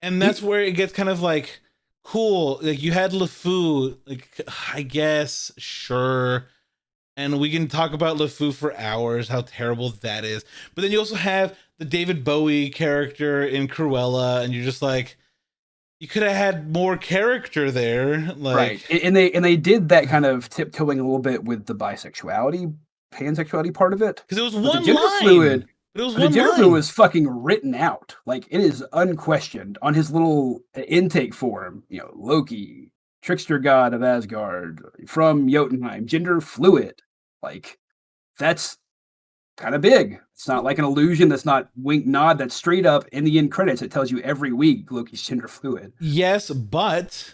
And that's where it gets kind of like cool. Like you had LeFou, like I guess sure, and we can talk about LeFou for hours, how terrible that is. But then you also have the David Bowie character in Cruella, and you're just like, you could have had more character there, like right? And they did that kind of tiptoeing a little bit with the bisexuality, pansexuality part of it, because it was but the one gender line. fluid. But it was But the one gender line. fluid was fucking written out. Like it is unquestioned on his little intake form. You know, Loki, trickster god of Asgard, from Jotunheim, gender fluid. Like that's kind of big. It's not like an illusion. That's not wink nod. That's straight up in the end credits. It tells you every week Loki's gender fluid. Yes, but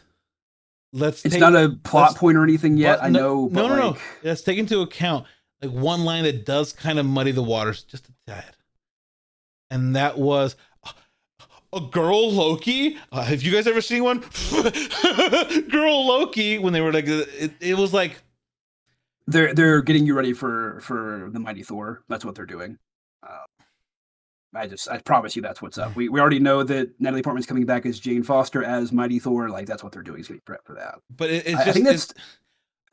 It's not a plot point or anything yet. but I know, but no. like, Let's take into account like one line that does kind of muddy the waters just a tad, and that was a girl Loki. Have you guys ever seen one? Girl Loki, when they were like, it was like they're getting you ready for the Mighty Thor. That's what they're doing. I promise you that's what's up. We already know that Natalie Portman's coming back as Jane Foster as Mighty Thor. Like that's what they're doing. Is getting prep for that. But I think that's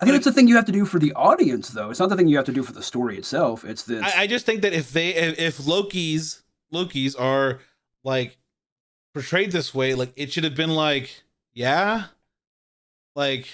the thing you have to do for the audience, though. It's not the thing you have to do for the story itself. It's this. I just think that if Loki's are like portrayed this way, like it should have been like, yeah, like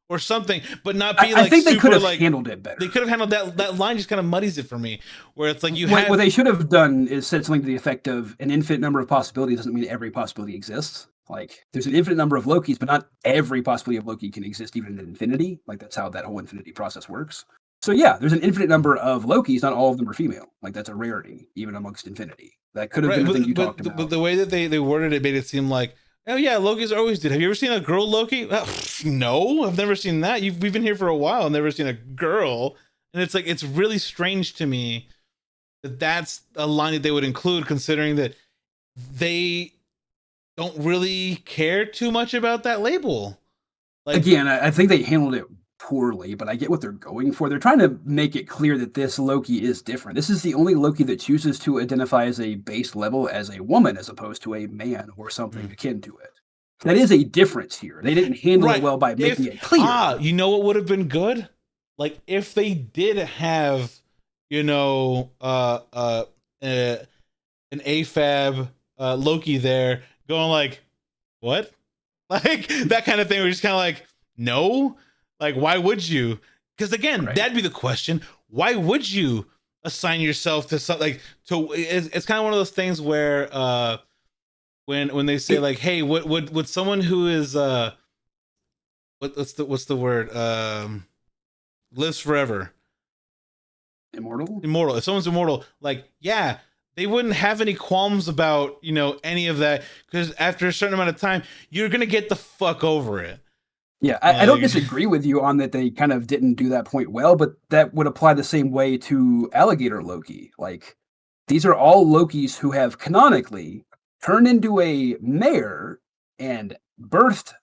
or something, but not be like. I think they could have like, handled it better. They could have handled that line. Just kind of muddies it for me, where it's like what they should have done is said something to the effect of an infinite number of possibilities doesn't mean every possibility exists. Like there's an infinite number of Lokis, but not every possibility of Loki can exist even in infinity. Like that's how that whole infinity process works. So yeah, there's an infinite number of Lokis. Not all of them are female. Like that's a rarity even amongst infinity. That could have been the thing you talked about. But the way that they worded it made it seem like, oh yeah, Loki's always did. Have you ever seen a girl Loki? No, I've never seen that. We've been here for a while, never seen a girl, and it's like it's really strange to me that that's a line that they would include, considering that they don't really care too much about that label. Like, again, I think they handled it poorly, but I get what they're going for. They're trying to make it clear that this Loki is different. This is the only Loki that chooses to identify as a base level as a woman as opposed to a man or something akin to it. That is a difference here. They didn't handle it well by making it clear. You know what would have been good? Like if they did have, you know, an AFAB Loki there going like, what? Like that kind of thing. We're just kind of like, no. Like, why would you? Because again, that'd be the question. Why would you assign yourself to something like to? It's kind of one of those things where when they say like, hey, would someone who is what's the word lives forever, immortal? If someone's immortal, like yeah, they wouldn't have any qualms about any of that because after a certain amount of time, you're gonna get the fuck over it. Yeah, I don't disagree with you on that they kind of didn't do that point well, but that would apply the same way to Alligator Loki. Like, these are all Lokis who have canonically turned into a mare and birthed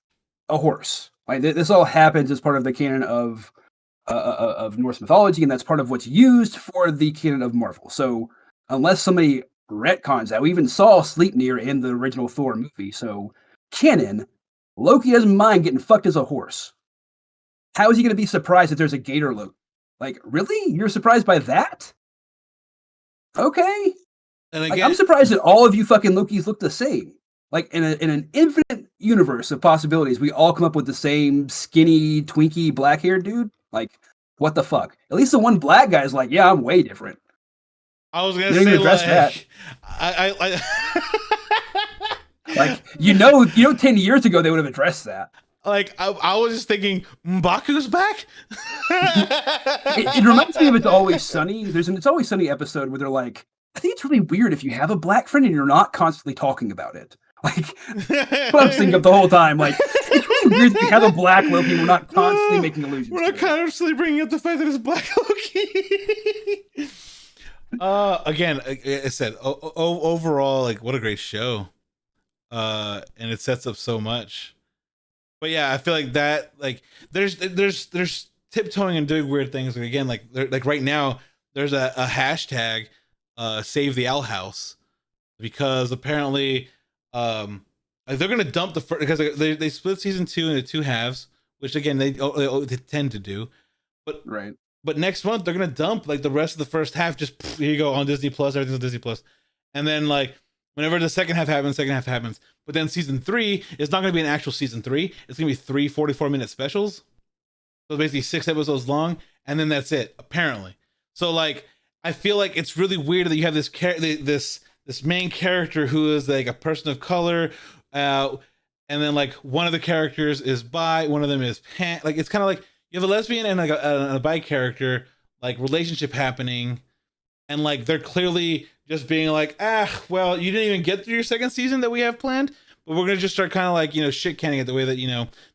a horse. Like, this all happens as part of the canon of Norse mythology, and that's part of what's used for the canon of Marvel. So, unless somebody retcons that, we even saw Sleipnir in the original Thor movie, so canon, Loki doesn't mind getting fucked as a horse. How is he going to be surprised if there's a gator Loki? Like, really? You're surprised by that? Okay. And again, I'm surprised that all of you fucking Lokis look the same. Like, in an infinite universe of possibilities, we all come up with the same skinny, twinky, black-haired dude. Like, what the fuck? At least the one black guy's like, yeah, I'm way different. I was going to say, address like, that. Like, 10 years ago, they would have addressed that. Like, I was just thinking, M'Baku's back? It reminds me of It's Always Sunny. There's an It's Always Sunny episode where they're like, I think it's really weird if you have a black friend and you're not constantly talking about it. Like, what I was thinking of the whole time. Like, it's really weird if you have a black Loki and we're not constantly making allusions. We're not constantly bringing up the fact that it's black Loki. Again, I said, overall, like, what a great show. And it sets up so much. But yeah, I feel like that, like, there's tiptoeing and doing weird things. Like, again, like right now, there's a hashtag, save the Owl House, because apparently, like, they're gonna dump the first, because they split season 2 into 2 halves, which again they tend to do, but Right. but next month they're gonna dump like the rest of the first half. Just here you go on Disney Plus. Everything's on Disney Plus, and then like whenever the second half happens. But then season 3 is not gonna be an actual season 3. It's gonna be 3 44-minute specials. So basically 6 episodes long, and then that's it, apparently. So like, I feel like it's really weird that you have this main character who is like a person of color, and then like one of the characters is bi, one of them is pan. Like, it's kind of like you have a lesbian and like a bi character, like, relationship happening, and like they're clearly just being like, well, you didn't even get through your second season that we have planned, but we're gonna just start kind of like, shit canning it the way that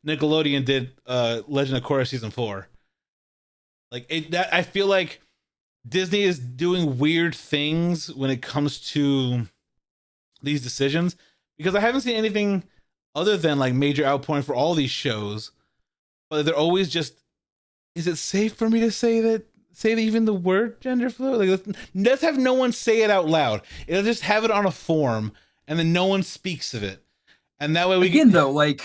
Nickelodeon did Legend of Korra season 4. Like, that I feel like Disney is doing weird things when it comes to these decisions, because I haven't seen anything other than like major outpouring for all these shows, but they're always just, is it safe for me to say even the word gender fluid? Like, let's have no one say it out loud. It'll just have it on a form, and then no one speaks of it, and that way we though, like,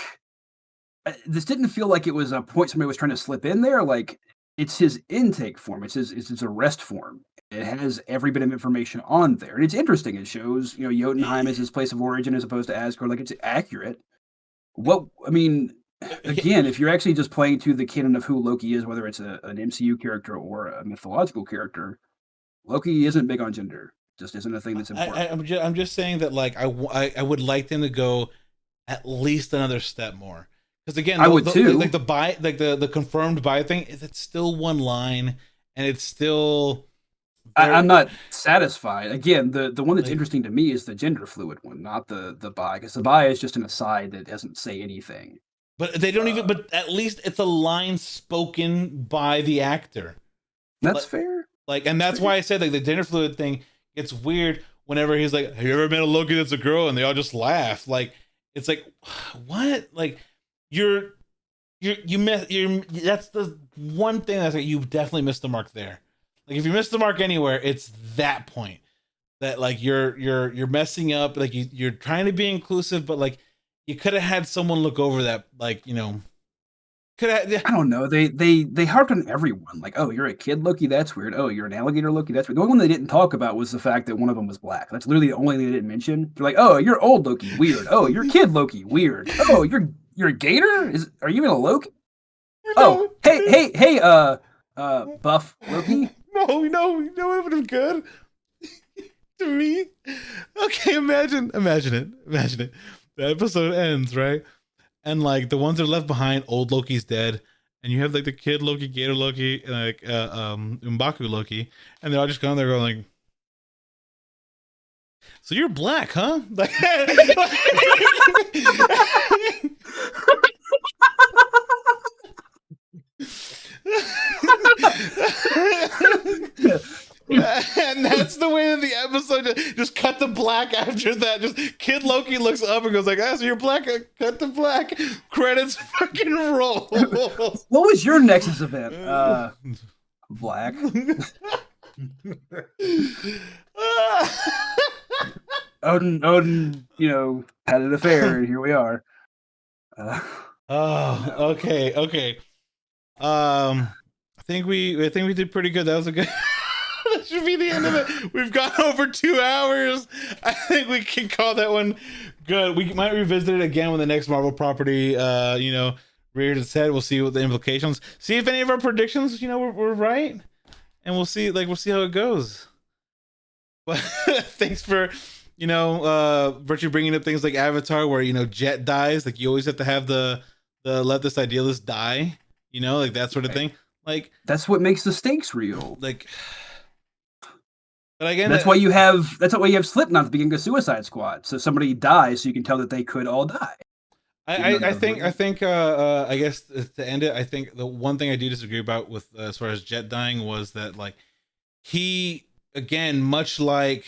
this didn't feel like it was a point somebody was trying to slip in there. Like, it's his intake form. It's his arrest form. It has every bit of information on there, and it's interesting. It shows, Jotunheim is his place of origin as opposed to Asgard. Like, it's accurate. Again, if you're actually just playing to the canon of who Loki is, whether it's an MCU character or a mythological character, Loki isn't big on gender. Just isn't a thing that's important. I'm just saying that, like, I would like them to go at least another step more, because again, I would too. Like the confirmed bi thing, it's still one line, and it's still. I'm not satisfied. Again, the one that's interesting to me is the gender fluid one, not the bi, because the bi is just an aside that doesn't say anything. But they don't even. But at least it's a line spoken by the actor. That's fair. Like, and that's why I said, like, the gender fluid thing gets weird whenever he's like, "Have you ever met a Loki that's a girl?" And they all just laugh. Like, it's like, what? Like, you that's the one thing that's like, you definitely missed the mark there. Like, if you missed the mark anywhere, it's that point that, like, you're messing up. Like, you're trying to be inclusive, but like, you could have had someone look over that. Like, could have. I don't know. They harped on everyone. Like, oh, you're a kid Loki. That's weird. Oh, you're an alligator Loki. That's weird. The only one they didn't talk about was the fact that one of them was black. That's literally the only thing they didn't mention. They're like, oh, you're old Loki. Weird. Oh, you're kid Loki. Weird. Oh, you're a gator. Are you in a Loki? Oh, hey, buff Loki. No, it would have been good to me. Okay, imagine it. The episode ends, right? And like, the ones that are left behind, old Loki's dead, and you have like the kid Loki, Gator Loki, and like M'Baku Loki, and they're all just going there going like, so you're black, huh? Like, and that's the way that the episode just cut to black after that. Just kid Loki looks up and goes like, so you're black, cut to black, credits fucking roll. What was your Nexus event? Black. Odin, had an affair, and here we are. Okay. I think we did pretty good. That was a good. That should be the end of it. We've gone over 2 hours. I think we can call that one good. We might revisit it again when the next Marvel property, reared its head. We'll see what the implications. See if any of our predictions, were right, and we'll see how it goes. But thanks for, Virtue bringing up things like Avatar, where Jet dies. Like, you always have to have the let this idealist die. Like that sort of thing. Like, that's what makes the stakes real. Like, but again, that's why you have Slipknot at the beginning of Suicide Squad. So somebody dies, so you can tell that they could all die. I think I guess to end it, I think the one thing I do disagree about with as far as Jet dying was that, like, he, again, much like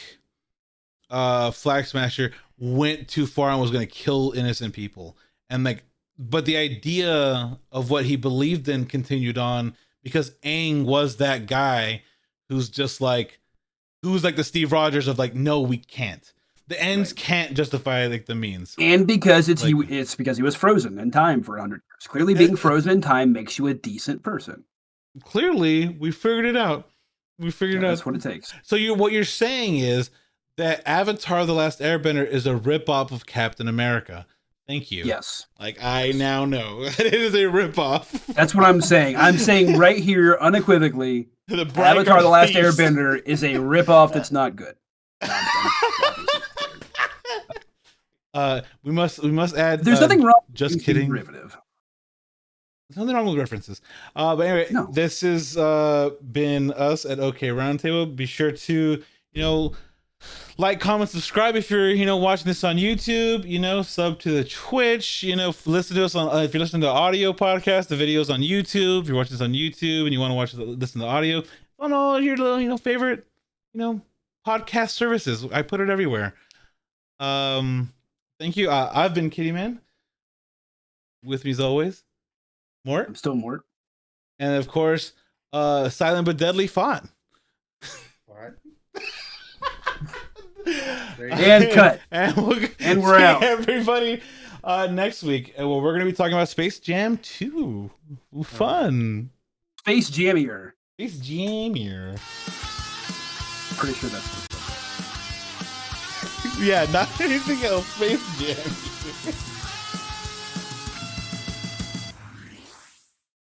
Flag Smasher, went too far and was going to kill innocent people, and like, but the idea of what he believed in continued on, because Aang was that guy who's just like, who's like the Steve Rogers of like, no, we can't. The ends Right. can't justify like the means. And because it's Like- it's because he was frozen in time for 100 years. Clearly, being frozen in time makes you a decent person. Clearly, we figured it out. We figured it out. That's what it takes. So what you're saying is that Avatar: The Last Airbender is a ripoff of Captain America. Thank you. Yes. Like, I now know that it is a ripoff. That's what I'm saying. I'm saying right here, unequivocally, The Avatar: The Last Thieves. Airbender is a ripoff that's not good. We must add. There's nothing wrong with Just being kidding. derivative. There's nothing wrong with references. But anyway, No. this has been us at OK Roundtable. Be sure to, like, comment, subscribe if you're, watching this on YouTube, sub to the Twitch, listen to us on, if you're listening to the audio podcast, the videos on YouTube, if you're watching this on YouTube and you want to listen to the audio on all your little, favorite, podcast services. I put it everywhere. Thank you. I've been Kitty Man. With me as always, Mort. I'm still Mort. And of course, Silent but Deadly Font. All right. And cut. And We're out. Everybody next week. Well, we're going to be talking about Space Jam 2. Fun. Space Jammier. Space Jammier. Pretty sure that's Yeah, not anything else. Space Jam.